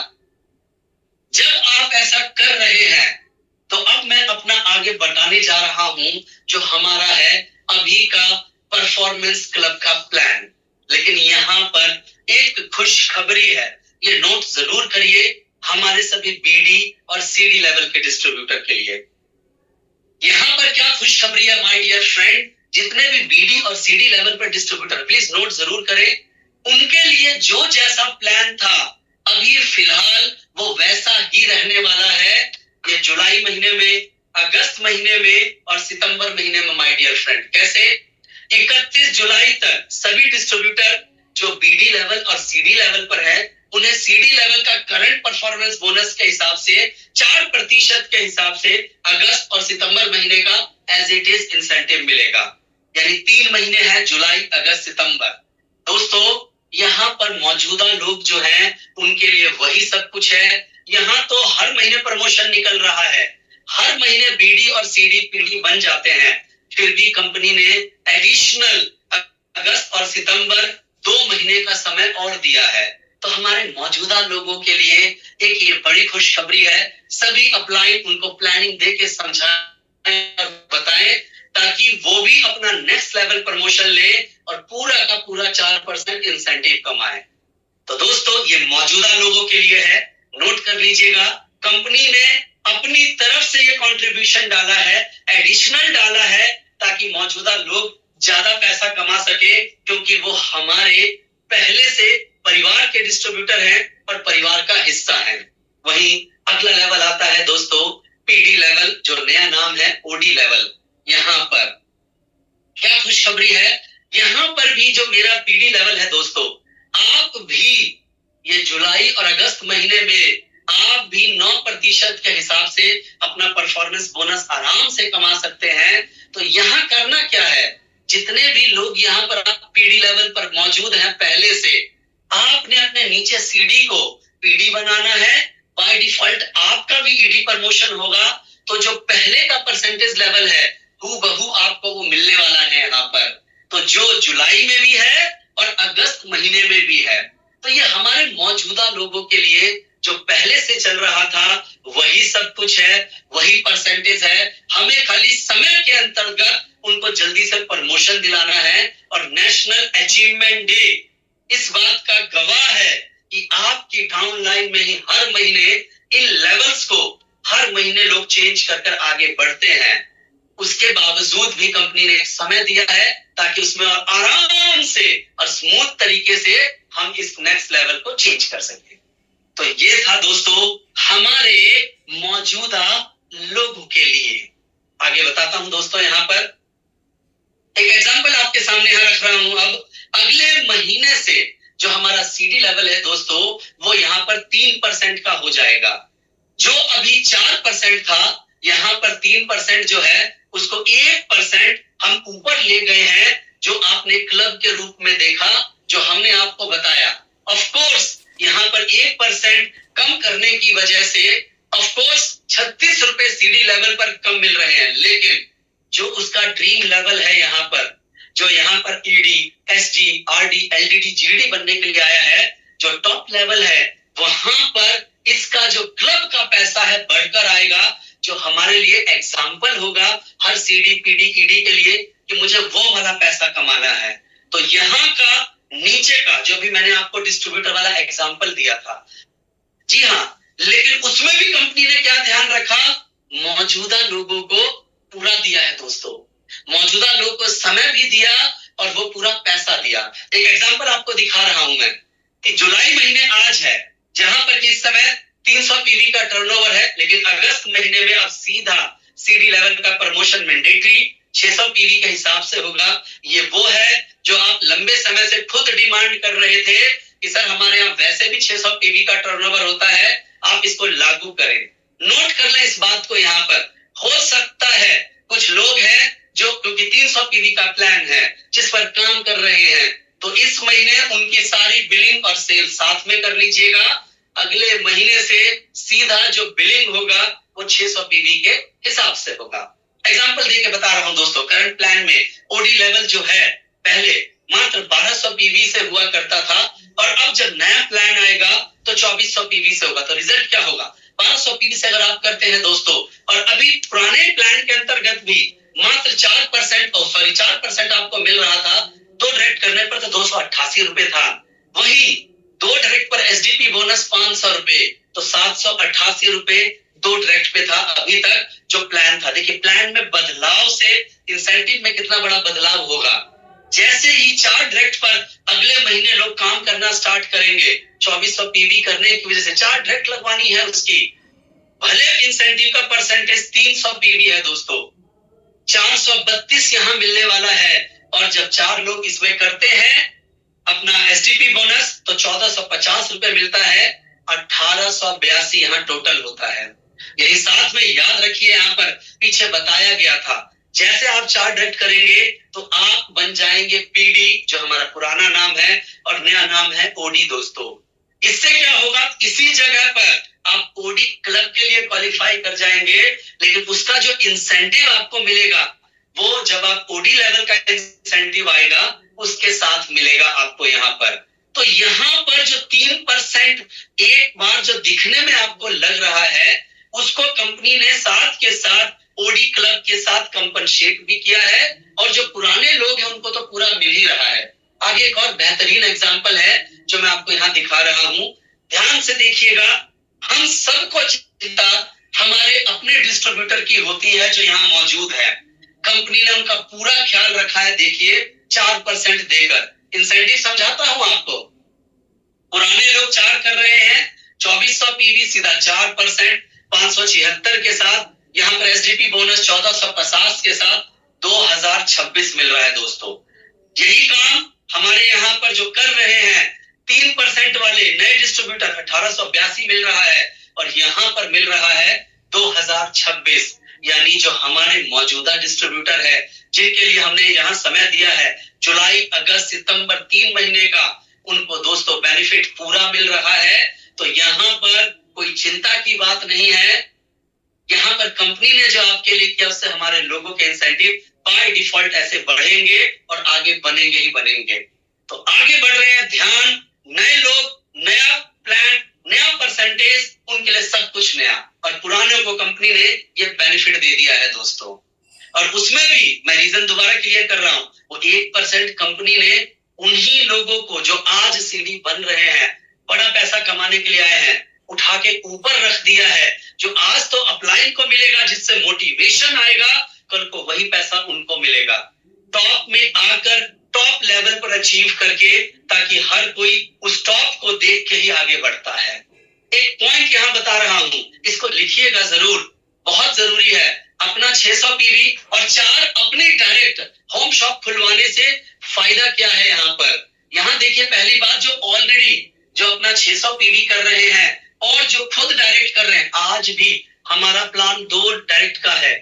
जब आप ऐसा कर रहे हैं, तो अब मैं अपना आगे बढ़ाने जा रहा हूं, जो हमारा है अभी का परफॉर्मेंस क्लब का प्लान। लेकिन यहां पर एक खुशखबरी है, ये नोट जरूर करिए हमारे सभी बीडी और सीडी लेवल के डिस्ट्रीब्यूटर के लिए। यहां पर क्या खुशखबरी है माय डियर फ्रेंड? जितने भी बीडी और सीडी लेवल पर डिस्ट्रीब्यूटर, प्लीज नोट जरूर करें, उनके लिए जो जैसा प्लान था अभी फिलहाल वो वैसा ही रहने वाला है। ये जुलाई महीने में, अगस्त महीने में और सितंबर महीने में माय डियर फ्रेंड। कैसे? 31 जुलाई तक सभी डिस्ट्रीब्यूटर जो बीडी लेवल और सीडी लेवल पर है, उन्हें सीडी लेवल का करंट परफॉर्मेंस बोनस के हिसाब से 4% के हिसाब से अगस्त और सितंबर महीने का एज इट इज इंसेंटिव मिलेगा। यानी 3 महीने हैं, जुलाई, अगस्त, सितंबर। दोस्तों यहाँ पर मौजूदा लोग जो हैं, उनके लिए वही सब कुछ है। यहाँ तो हर महीने प्रमोशन निकल रहा है, हर महीने बीडी और सीडी पीडी बन जाते हैं, फिर भी कंपनी ने एडिशनल अगस्त और सितंबर 2 महीने का समय और दिया है। तो हमारे मौजूदा लोगों के लिए एक ये बड़ी खुशखबरी है। सभी अपलाइन उनको प्लानिंग दे के समझाएं और बताएं, ताकि वो भी अपना नेक्स्ट लेवल प्रमोशन ले और पूरा का पूरा 4% इंसेंटिव कमाए। तो दोस्तों ये मौजूदा लोगों के लिए है, नोट कर लीजिएगा। कंपनी ने अपनी तरफ से ये कंट्रीब्यूशन डाला है, एडिशनल डाला है, ताकि मौजूदा लोग ज्यादा पैसा कमा सके, क्योंकि वो हमारे पहले से परिवार के डिस्ट्रीब्यूटर हैं और परिवार का हिस्सा है। वहीं अगला लेवल आता है दोस्तों पीडी लेवल, जो नया नाम है ओडी लेवल। यहाँ पर क्या खुशखबरी है? यहाँ पर भी जो मेरा पीडी लेवल है दोस्तों, आप भी ये जुलाई और अगस्त महीने में आप भी 9% के हिसाब से अपना परफॉर्मेंस बोनस आराम से कमा सकते हैं। तो यहाँ करना क्या है? जितने भी लोग यहाँ पर आप पीडी लेवल पर मौजूद हैं पहले से, आपने अपने नीचे सीडी को पीडी बनाना है। बाय डिफॉल्ट आपका भी ईडी प्रमोशन होगा, तो जो पहले का परसेंटेज लेवल है हूबहू आपको वो मिलने वाला है यहाँ पर। तो जो जुलाई में भी है और अगस्त महीने में भी है, तो ये मौजूदा लोगों के लिए जो पहले से चल रहा था वही सब कुछ है, वही परसेंटेज है। हमें खाली समय के अंतर्गत उनको जल्दी से प्रमोशन दिलाना है। और नेशनल अचीवमेंट डे इस बात का गवाह है कि आपकी डाउनलाइन में ही हर महीने इन लेवल्स को हर महीने लोग चेंज कर कर आगे बढ़ते हैं। उसके बावजूद भी कंपनी ने एक समय दिया है ताकि उसमें और आराम से और स्मूथ तरीके से हम इस नेक्स्ट लेवल को चेंज कर सके। तो ये था दोस्तों हमारे मौजूदा लोगों के लिए। आगे बताता हूं दोस्तों, यहां पर एक एग्जांपल आपके सामने यहां रख रहा हूं। अब अगले महीने से जो हमारा सीडी लेवल है दोस्तों, वो यहां पर 3% का हो जाएगा। जो अभी 4% था, यहां पर 3% जो है उसको 1% हम ऊपर ले गए हैं, जो आपने क्लब के रूप में देखा, जो हमने आपको बताया। ऑफ कोर्स यहां पर 1% कम करने की वजह से ऑफ कोर्स 36 रुपए सीडी लेवल पर कम मिल रहे हैं, लेकिन जो उसका ड्रीम लेवल है यहां पर, जो यहां पर ईडी, एसडी, आरडी, एलडीडी, जीडी बनने के लिए आया है, जो टॉप लेवल है, वहां पर इसका जो क्लब का पैसा है बढ़कर आएगा, जो हमारे लिए एग्जाम्पल होगा हर सीडी, पीडी, ईडी के लिए कि मुझे वो वाला पैसा कमाना है। तो यहाँ का नीचे का जो भी मैंने आपको डिस्ट्रीब्यूटर वाला एग्जाम्पल दिया था, जी हाँ, लेकिन उसमें भी कंपनी ने क्या ध्यान रखा, मौजूदा लोगों को पूरा दिया है दोस्तों। मौजूदा लोगों को समय भी दिया और वो पूरा पैसा दिया। एक एग्जाम्पल आपको दिखा रहा हूं मैं कि जुलाई महीने आज है, जहां पर इस समय 300 पीवी का टर्नओवर है, लेकिन अगस्त महीने में अब सीधा सीडी लेवल का प्रमोशन मैंडेटरी 600 पीवी के हिसाब से होगा। ये वो है जो आप लंबे समय से खुद डिमांड कर रहे थे कि सर हमारे यहाँ वैसे भी 600 पीवी का टर्नओवर होता है, आप इसको लागू करें। नोट कर लें इस बात को। यहाँ पर हो सकता है कुछ लोग हैं जो, क्योंकि 300 पीवी का प्लान है जिस पर काम कर रहे हैं, तो इस महीने उनकी सारी बिलिंग और सेल साथ में कर लीजिएगा। अगले महीने से सीधा जो बिलिंग होगा वो 600 पीवी के हिसाब से होगा। एग्जांपल देके बता रहा हूं दोस्तों, करंट प्लान में ओडी लेवल जो है पहले मात्र 1200 पीवी से हुआ करता था, और अब जब नया प्लान आएगा तो 2400 पीवी से होगा। तो रिजल्ट क्या होगा, 1200 पीवी से अगर आप करते हैं दोस्तों, और अभी पुराने प्लान के अंतर्गत भी मात्र 4% आपको मिल रहा था, 2 डायरेक्ट करने पर तो 288 रुपए था। वही 2 डायरेक्ट पर एसडीपी बोनस 500 रुपए, तो 788 रुपए 2 डायरेक्ट पे था अभी तक जो प्लान था। देखिए प्लान में बदलाव से इंसेंटिव में कितना बड़ा बदलाव होगा। जैसे ही 4 डायरेक्ट पर अगले महीने लोग काम करना स्टार्ट करेंगे, 2400 पीवी करने की वजह से 4 डायरेक्ट लगवानी है उसकी, भले इंसेंटिव का परसेंटेज 300 पीवी है दोस्तों, 432 यहां मिलने वाला है। और जब 4 लोग इसमें करते हैं अपना एसडीपी बोनस, तो 1450 रुपए मिलता है, 1882 यहां टोटल होता है। यही साथ में याद रखिए, यहां पर पीछे बताया गया था, जैसे आप 4 डायरेक्ट करेंगे तो आप बन जाएंगे पीडी, जो हमारा पुराना नाम है, और नया नाम है ओडी दोस्तों। इससे क्या होगा, इसी जगह पर आप ओडी क्लब के लिए क्वालिफाई कर जाएंगे, लेकिन उसका जो इंसेंटिव आपको मिलेगा वो जब आप ओडी लेवल का इंसेंटिव आएगा उसके साथ मिलेगा आपको यहाँ पर। तो यहाँ पर जो 3% एक बार जो दिखने में आपको लग रहा है, उसको कंपनी ने साथ के साथ ओडी क्लब के साथ कंपनसेट भी किया है, और जो पुराने लोग हैं उनको तो पूरा मिल ही रहा है। आगे एक और बेहतरीन एग्जांपल है जो मैं आपको यहाँ दिखा रहा हूं, ध्यान से देखिएगा। हम सबको चिंता हमारे अपने डिस्ट्रीब्यूटर की होती है जो यहाँ मौजूद है। कंपनी ने उनका पूरा ख्याल रखा है। देखिए 4% देकर इंसेंटिव समझाता हूं आपको। पुराने लोग 4 कर रहे हैं, 2400 पीवी सीधा 4%, 576 के साथ, यहाँ पर एसडीपी बोनस 1450 के साथ 2026 मिल रहा है दोस्तों। यही काम हमारे यहाँ पर जो कर रहे हैं 3% वाले नए डिस्ट्रीब्यूटर 1882 मिल रहा है, और यहाँ पर मिल रहा है 2026। यानी जो हमारे मौजूदा डिस्ट्रीब्यूटर है, जिनके लिए हमने यहाँ समय दिया है जुलाई, अगस्त, सितंबर 3 महीने का, उनको दोस्तों बेनिफिट पूरा मिल रहा है। तो यहाँ पर कोई चिंता की बात नहीं है। यहाँ पर कंपनी ने जो आपके लिए किया उससे हमारे लोगों के इंसेंटिव बाय डिफॉल्ट ऐसे बढ़ेंगे और आगे बनेंगे ही बनेंगे। तो आगे बढ़ रहे हैं, ध्यान, नए लोग, नया प्लान, नया परसेंटेज, उनके लिए सब कुछ नया, और पुराने को कंपनी ने ये बेनिफिट दे दिया है दोस्तों। और उसमें भी मैं रीजन दोबारा क्लियर कर रहा हूं, वो 1% कंपनी ने उन्हीं लोगों को जो आज सीडी बन रहे हैं, बड़ा पैसा कमाने के लिए आए हैं, उठा के ऊपर रख दिया है। जो आज तो अपलाइन को मिलेगा, जिससे मोटिवेशन आएगा, कल को वही पैसा उनको मिलेगा, टॉप में आकर टॉप लेवल पर अचीव करके, ताकि हर कोई उस टॉप को देख के ही आगे बढ़ता है। एक पॉइंट यहां बता रहा हूं, इसको लिखिएगा जरूर, बहुत जरूरी है। अपना 600 पीवी और 4 अपने डायरेक्ट होम शॉप खुलवाने से फायदा क्या है यहाँ पर। यहाँ देखिए, पहली बात, जो ऑलरेडी जो अपना 600 पीवी कर रहे हैं और जो खुद डायरेक्ट कर रहे हैं, आज भी हमारा प्लान 2 डायरेक्ट का है,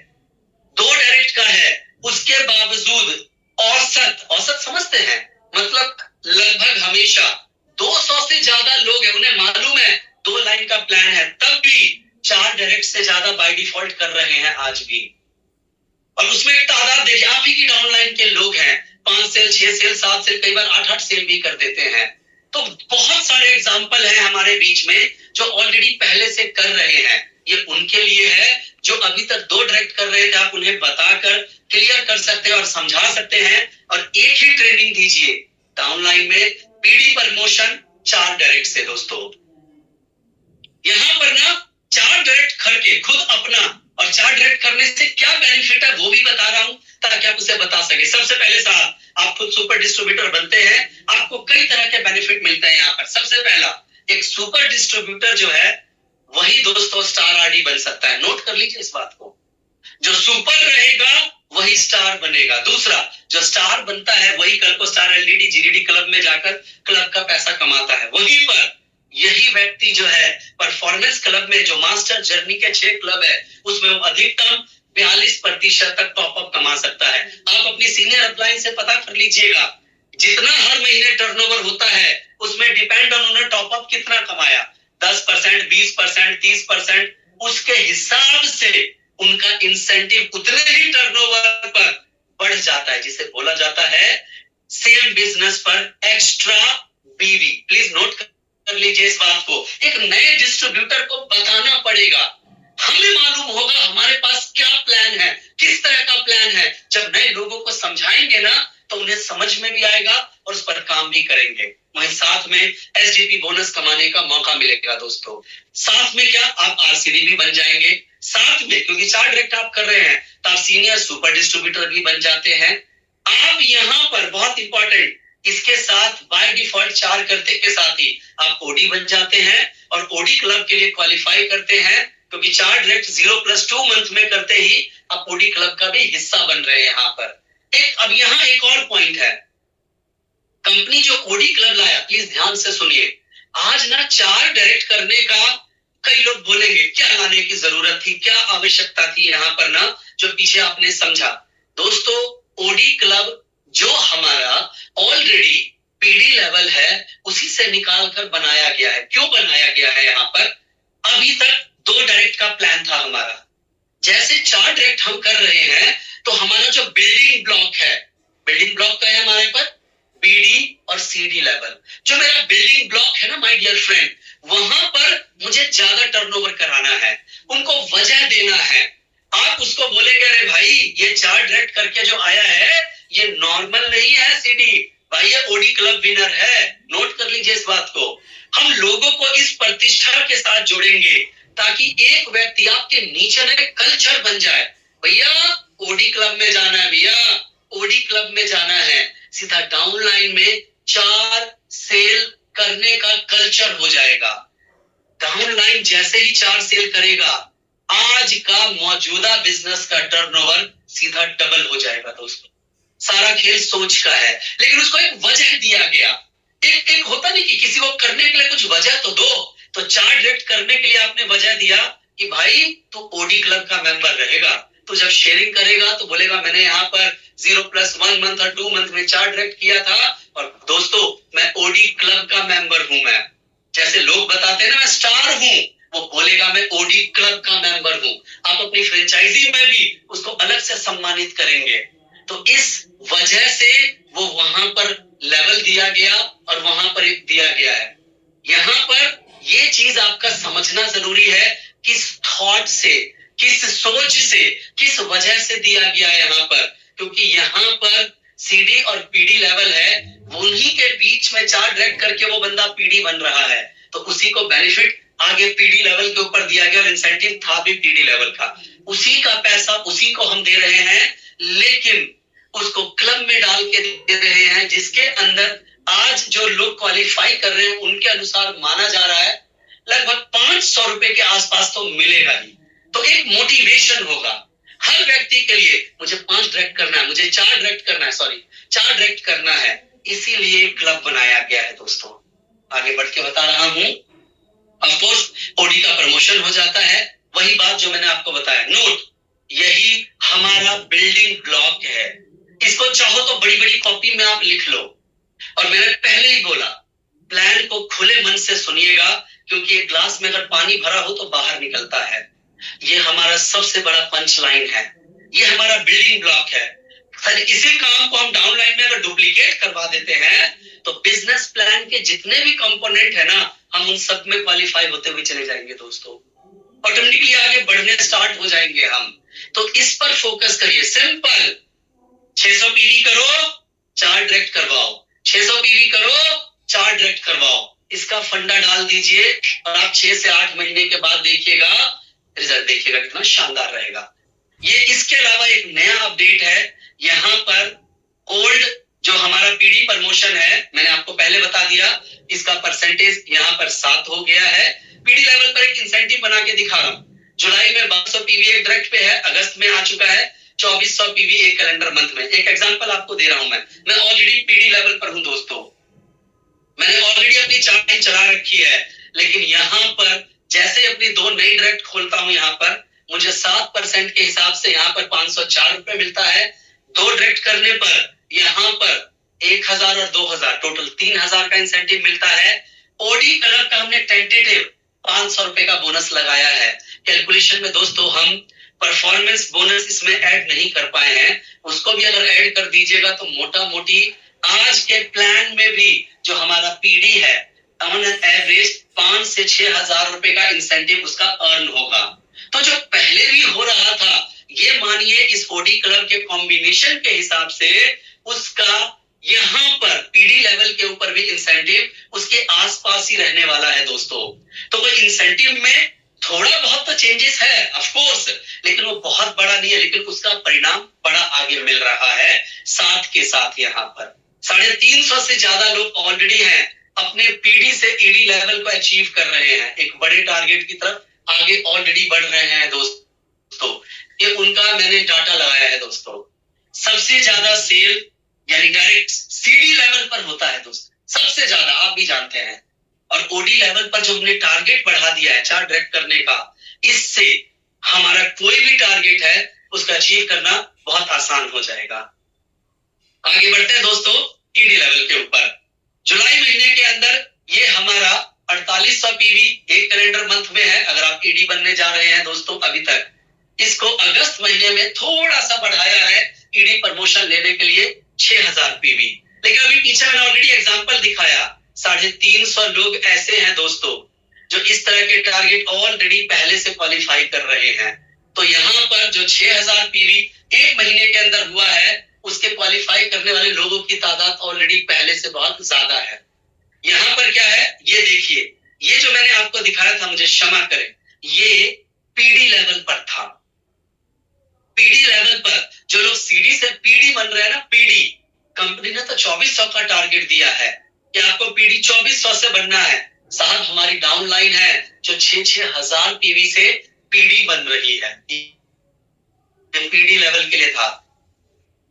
2 डायरेक्ट का है। उसके बावजूद औसत समझते हैं, मतलब लगभग हमेशा 200 से ज्यादा लोग हैं, उन्हें मालूम है 2 लाइन का प्लान है, तब भी 4 डायरेक्ट से ज्यादा बाय डिफॉल्ट कर रहे हैं आज भी। और उसमें एक तादाद देखिए, आप ही की डाउनलाइन के लोग हैं, 5 सेल, 6 सेल, 7 सेल, कई बार 8-8 सेल भी कर देते हैं। तो बहुत सारे एग्जाम्पल हैं हमारे बीच में जो ऑलरेडी पहले से कर रहे हैं। ये उनके लिए है जो अभी तक 2 डायरेक्ट कर रहे थे, आप उन्हें बताकर क्लियर कर सकते हैं और समझा सकते हैं। और एक ही ट्रेनिंग दीजिए डाउनलाइन में, पीडी प्रमोशन 4 डायरेक्ट से दोस्तों। यहां पर ना 4 डायरेक्ट करके खुद अपना, और 4 डायरेक्ट करने से क्या बेनिफिट है वो भी बता रहा हूं, ताकि आप उसे बता सके। सबसे पहले साहब, आप खुद सुपर डिस्ट्रीब्यूटर बनते हैं, आपको कई तरह के बेनिफिट मिलते हैं यहाँ पर। सबसे पहला, एक सुपर डिस्ट्रीब्यूटर जो है वही दोस्तों स्टार आरडी बन सकता है, नोट कर लीजिए इस बात को। जो सुपर रहेगा वही स्टार बनेगा। दूसरा, जो स्टार बनता है वही कल को स्टार एलडीडी जीडीडी क्लब में जाकर क्लब का पैसा कमाता है। वहीं पर यही व्यक्ति जो है परफॉर्मेंस क्लब में, जो मास्टर जर्नी के 6 क्लब है, उसमें वो अधिकतम 42% तक टॉपअप कमा सकता है। आप अपनी सीनियर अपलाइन से पता कर लीजिएगा, जितना हर महीने टर्नओवर होता है उसमें डिपेंड ऑन उन्होंने टॉपअप कितना कमाया, 10%, 20%, 30%, उसके हिसाब से उनका इंसेंटिव उतने ही टर्नओवर पर बढ़ जाता है, जिसे बोला जाता है सेम बिजनेस पर एक्स्ट्रा बीवी। प्लीज नोट कर लीजिए इस बात को। एक नए डिस्ट्रीब्यूटर को बताना पड़ेगा, हमें मालूम होगा हमारे पास क्या प्लान है, किस तरह का प्लान है। जब नए लोगों को समझाएंगे ना तो उन्हें समझ में भी आएगा और उस पर काम भी करेंगे। वहीं साथ में एसडीपी बोनस कमाने का मौका मिलेगा दोस्तों। साथ में क्या, आप आरसीडी भी बन जाएंगे। साथ में, क्योंकि 4 डायरेक्ट आप कर रहे हैं, तो आप सीनियर सुपर डिस्ट्रीब्यूटर भी बन जाते हैं। आप यहाँ पर बहुत इंपॉर्टेंट, इसके साथ बाय डिफॉल्ट 4 करते के साथ ही आप ओडी बन जाते हैं और ओडी क्लब के लिए क्वालिफाई करते हैं, क्योंकि 4 डायरेक्ट 0+2 मंथ में करते ही आप ओडी क्लब का भी हिस्सा बन रहे हैं यहाँ पर। अब यहाँ एक और पॉइंट है, कंपनी जो ओडी क्लब लाया, प्लीज ध्यान से सुनिए। आज ना 4 डायरेक्ट करने का कई लोग बोलेंगे क्या लाने की जरूरत थी, क्या आवश्यकता थी यहाँ पर ना, जो पीछे आपने समझा। दोस्तों, ओडी क्लब जो हमारा ऑलरेडी पीडी लेवल है उसी से निकाल कर बनाया गया है। क्यों बनाया गया है यहाँ पर? अभी तक 2 डायरेक्ट का प्लान था हमारा, जैसे 4 डायरेक्ट हम कर रहे हैं तो हमारा जो बिल्डिंग ब्लॉक है, बिल्डिंग ब्लॉक का है हमारे पर पीडी और सीडी लेवल। जो मेरा बिल्डिंग ब्लॉक है ना माय डियर फ्रेंड, वहां पर मुझे ज्यादा टर्नओवर कराना है, उनको वजह देना है। आप उसको बोलेंगे अरे भाई ये 4 डायरेक्ट करके जो आया है ये नॉर्मल नहीं है सीडी, भाई ये ओडी क्लब विनर है। नोट कर लीजिए इस बात को। हम लोगों को इस प्रतिष्ठा के साथ जोड़ेंगे ताकि एक व्यक्ति आपके नीचे ना कल्चर बन जाए, भैया ओडी क्लब में जाना है, भैया ओडी क्लब में जाना है। सीधा डाउनलाइन में 4 सेल करने का कल्चर हो जाएगा। डाउनलाइन जैसे ही 4 सेल करेगा, आज का मौजूदा बिजनेस का टर्नओवर सीधा डबल हो जाएगा दोस्तों। सारा खेल सोच का है, लेकिन उसको एक वजह दिया गया। एक होता नहीं कि किसी को करने के लिए कुछ वजह तो दो। तो 4 डायरेक्ट करने के लिए आपने वजह दिया कि भाई तू ओडी क्लब का मेंबर रहेगा। तो जब शेयरिंग करेगा तो बोलेगा मैंने यहाँ पर 0+1 मंथ और 2 मंथ में 4 डायरेक्ट किया था, और दोस्तों मैं ओडी क्लब का मेंबर हूं। मैं जैसे लोग बताते हैं ना मैं स्टार हूं, वो बोलेगा मैं ओडी क्लब का मेंबर हूं। आप अपनी फ्रेंचाइजी में भी उसको अलग से सम्मानित करेंगे। तो इस वजह से वो वहां पर लेवल दिया गया और वहां पर एक दिया गया है। यहाँ पर ये चीज आपका समझना जरूरी है, किस थॉट से, किस सोच से, किस वजह से दिया गया है यहाँ पर, क्योंकि यहाँ पर सीडी और पीडी लेवल है, उन्हीं के बीच में 4 डायरेक्ट करके वो बंदा पीडी बन रहा है, तो उसी को बेनिफिट आगे पीडी लेवल के ऊपर दिया गया और इंसेंटिव था भी पीडी लेवल का, उसी का पैसा उसी को हम दे रहे हैं, लेकिन उसको क्लब में डाल के दे रहे हैं, जिसके अंदर आज जो लोग क्वालिफाई कर रहे हैं उनके अनुसार माना जा रहा है लगभग 500 रुपए के आसपास तो मिलेगा ही। तो एक मोटिवेशन होगा हर व्यक्ति के लिए, मुझे 5 डायरेक्ट करना है, मुझे 4 डायरेक्ट करना है, 4 डायरेक्ट करना है, इसीलिए क्लब बनाया गया है दोस्तों। आगे बढ़ के बता रहा हूं, ऑफ कोर्स ओडी का प्रमोशन हो जाता है, वही बात जो मैंने आपको बताया। नोट, यही हमारा बिल्डिंग ब्लॉक है, इसको चाहो तो बड़ी बड़ी कॉपी में आप लिख लो, और मैंने पहले ही बोला प्लान को खुले मन से सुनिएगा, क्योंकि एक ग्लास में अगर पानी भरा हो तो बाहर निकलता है। ये हमारा सबसे बड़ा पंच लाइन है, ये हमारा बिल्डिंग ब्लॉक है। सर इसी काम को हम डाउन लाइन में अगर डुप्लीकेट करवा देते हैं तो बिजनेस प्लान के जितने भी कंपोनेंट है ना, हम उन सब में क्वालिफाई होते हुए चले जाएंगे दोस्तों, ऑटोमेटिकली आगे बढ़ने स्टार्ट हो जाएंगे हम। तो इस पर फोकस करिए, सिंपल 600 पीवी करो 4 डायरेक्ट करवाओ, 600 पीवी करो 4 डायरेक्ट करवाओ, इसका फंडा डाल दीजिए और आप 6 से 8 महीने के बाद देखिएगा रिजल्ट, देखिएगा कितना शानदार रहेगा। ये इसके अलावा एक नया अपडेट है, यहाँ पर ओल्ड जो हमारा पीडी प्रमोशन है, मैंने आपको पहले बता दिया, इसका परसेंटेज यहाँ पर 7 हो गया है। पीडी लेवल पर एक इंसेंटिव बना के दिखा रहा हूं, जुलाई में 1200 पीवी एक डायरेक्ट पे है, अगस्त में आ चुका है 2400 पीवी एक कैलेंडर मंथ में। एक एग्जांपल आपको दे रहा हूं, मैं ऑलरेडी पीडी लेवल पर हूं दोस्तों, मैंने ऑलरेडी अपनी चार्ट लाइन चला रखी है, लेकिन यहाँ पर जैसे अपनी 2 नई डायरेक्ट खोलता हूं, यहाँ पर मुझे 7% के हिसाब से यहाँ पर 504 रुपए मिलता है। 2 डायरेक्ट करने पर यहाँ पर 1000 और 2000 टोटल 3000 का इंसेंटिव मिलता है। ओडी क्लब का हमने टेंटेटिव 500 रुपए का बोनस लगाया है। कैलकुलेशन में दोस्तों हम परफॉर्मेंस बोनस इसमें ऐड नहीं कर पाए हैं, उसको भी अगर ऐड कर दीजिएगा तो मोटा मोटी आज के प्लान में भी जो हमारा पीडी है ऑन एन एवरेज 5 से 6,000 रुपए का इंसेंटिव उसका अर्न होगा। तो जो पहले भी हो रहा था, ये मानिए इस ओडी क्लब के कॉम्बिनेशन के हिसाब से उसका यहाँ पर पीडी लेवल के ऊपर भी इंसेंटिव उसके आसपास ही रहने वाला है दोस्तों। तो कोई इंसेंटिव में थोड़ा बहुत तो चेंजेस है ऑफ कोर्स, लेकिन वो बहुत बड़ा नहीं है, लेकिन उसका परिणाम बड़ा आगे मिल रहा है। साथ के साथ यहाँ पर 350 से ज्यादा लोग ऑलरेडी हैं अपने पीडी से ईडी लेवल को अचीव कर रहे हैं, एक बड़े टारगेट की तरफ आगे ऑलरेडी बढ़ रहे हैं दोस्तों। ये उनका मैंने डाटा लगाया है दोस्तों। सबसे ज्यादा सेल यानी डायरेक्ट सीडी लेवल पर होता है दोस्तों, सबसे ज्यादा, आप भी जानते हैं। और ओडी लेवल पर जो हमने टारगेट बढ़ा दिया है 4 डायरेक्ट करने का, इससे हमारा कोई भी टारगेट है उसका अचीव करना बहुत आसान हो जाएगा। आगे बढ़ते हैं दोस्तों ईडी लेवल के ऊपर। जुलाई महीने के अंदर ये हमारा 4800 पीवी एक कैलेंडर मंथ में है। अगर आप ईडी बनने जा रहे हैं दोस्तों अभी तक, इसको अगस्त महीने में थोड़ा सा बढ़ाया है ईडी प्रमोशन लेने के लिए 6000 पीवी। लेकिन अभी पीछे मैंने ऑलरेडी एग्जांपल दिखाया, 350 लोग ऐसे हैं दोस्तों जो इस तरह के टारगेट ऑलरेडी पहले से क्वालिफाई कर रहे हैं। तो यहाँ पर जो 6000 पीवी एक महीने के अंदर हुआ है, उसके क्वालिफाई करने वाले लोगों की तादाद ऑलरेडी पहले से बहुत ज्यादा है। यहाँ पर क्या है ये देखिए, ये जो मैंने आपको दिखाया था, मुझे क्षमा करें, ये पीडी लेवल पर था। पीडी लेवल पर जो लोग सीडी से पीडी बन रहे हैं ना, पीडी कंपनी ने तो 2400 का टारगेट दिया है कि आपको पीडी 2400 से बनना है। साहब हमारी डाउन लाइन है जो 6,000 पीवी से पीडी बन रही है, पीडी लेवल के लिए था।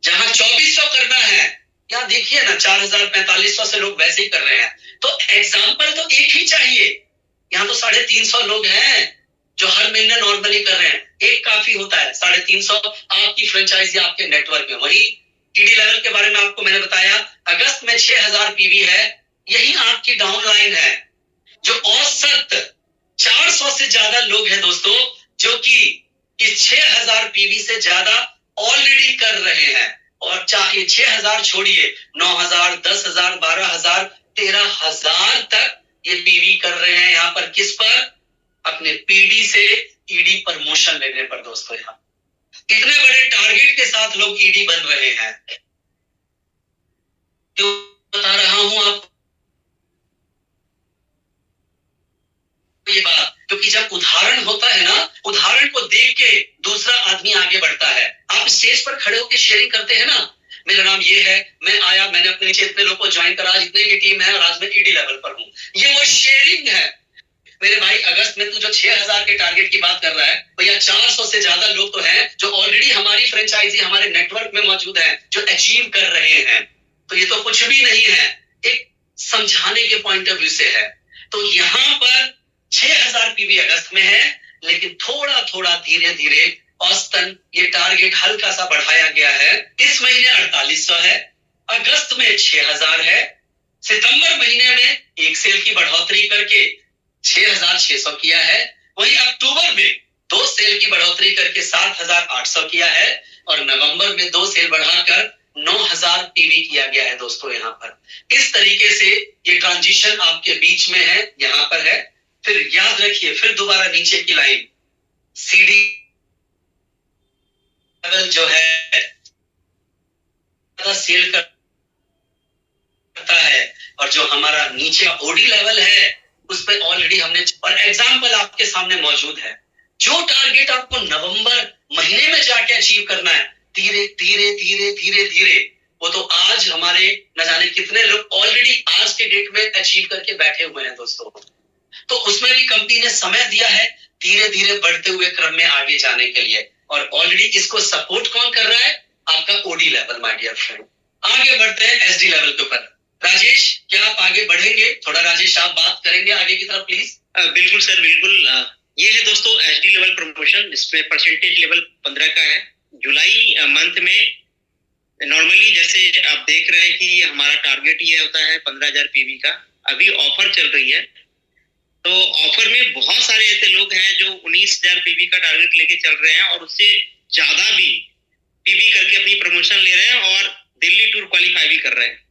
जहां 2400 करना है, यहाँ देखिए ना 4,4500 से लोग वैसे ही कर रहे हैं। तो एग्जाम्पल तो एक ही चाहिए, यहाँ तो 350 लोग हैं जो हर महीने नॉर्मली कर रहे हैं, एक काफी होता है। 350 आपकी फ्रेंचाइजी आपके नेटवर्क में। वही ईडी लेवल के बारे में आपको मैंने बताया, अगस्त में 6000 पीवी है, यही आपकी डाउन लाइन है। जो औसत 400 से ज्यादा लोग हैं दोस्तों जो कि इस 6000 पीवी से ज्यादा ऑलरेडी कर रहे हैं। और चाहे 6000 छोड़िए, 9000, 10,000, 12,000, 13,000 तक ये पीवी कर रहे हैं यहाँ पर किस पर? अपने पीडी से ईडी प्रमोशन लेने पर दोस्तों। यहाँ कितने बड़े टारगेट के साथ लोग ईडी बन रहे हैं, क्यों बता रहा हूं आप ये बात? क्योंकि जब उदाहरण होता है ना, उदाहरण को देख के दूसरा आदमी आगे बढ़ता है। आप स्टेज पर खड़े होकर शेयरिंग करते हैं ना, मेरा नाम ये है, मैं आया, मैंने अपने नीचे इतने लोग को ज्वाइन करा, आज इतने की टीम है और आज मैं ईडी लेवल पर हूं, ये वो शेयरिंग है। मेरे भाई अगस्त में तू जो 6000 के टारगेट की बात कर रहा है, भैया 400 से ज्यादा लोग तो हैं जो ऑलरेडी हमारी फ्रेंचाइजी हमारे नेटवर्क में मौजूद हैं, जो अचीव कर रहे हैं। तो ये तो कुछ भी नहीं है, एक समझाने के पॉइंट ऑफ व्यू से है। तो यहाँ पर 6000 पीवी अगस्त में है, लेकिन थोड़ा थोड़ा धीरे धीरे औसतन ये टारगेट हल्का सा बढ़ाया गया है। इस महीने 4800 है, अगस्त में 6000 है, सितंबर महीने में एक सेल की बढ़ोतरी करके 6600 किया है, वहीं अक्टूबर में 2 सेल की बढ़ोतरी करके 7800 किया है, और नवंबर में 2 सेल बढ़ाकर 9000 पीवी किया गया है दोस्तों। यहाँ पर इस तरीके से ये ट्रांजिशन आपके बीच में है, यहाँ पर है। फिर याद रखिए, फिर दोबारा नीचे की लाइन सीडी लेवल जो है सेल करता है, और जो हमारा नीचे ओडी लेवल है उस पे ऑलरेडी हमने, और एग्जाम्पल आपके सामने मौजूद है। जो टारगेट आपको नवंबर महीने में जाके अचीव करना है, धीरे धीरे धीरे धीरे धीरे, वो तो आज हमारे न जाने कितने लोग ऑलरेडी आज के डेट में अचीव करके बैठे हुए हैं दोस्तों। तो उसमें भी कंपनी ने समय दिया है धीरे धीरे बढ़ते हुए क्रम में आगे जाने के लिए, और ऑलरेडी इसको सपोर्ट कौन कर रहा है? आपका OD level, my dear friend. आगे बढ़ते हैं एसडी लेवल के ऊपर। राजेश, क्या आप आगे बढ़ेंगे? थोड़ा राजेश आप बात करेंगे आगे की तरफ प्लीज। बिल्कुल सर, बिल्कुल। ये है दोस्तों एसडी लेवल प्रमोशन, जिसमें परसेंटेज लेवल 15 का है। जुलाई मंथ में नॉर्मली जैसे आप देख रहे हैं कि हमारा टारगेट ये होता है 15000 पीवी का। अभी ऑफर चल रही है, तो ऑफर में बहुत सारे ऐसे लोग हैं जो 19000 पीवी का टारगेट लेके चल रहे हैं और उससे ज्यादा भी पीवी करके अपनी प्रमोशन ले रहे हैं और दिल्ली टूर क्वालिफाई भी कर रहे हैं।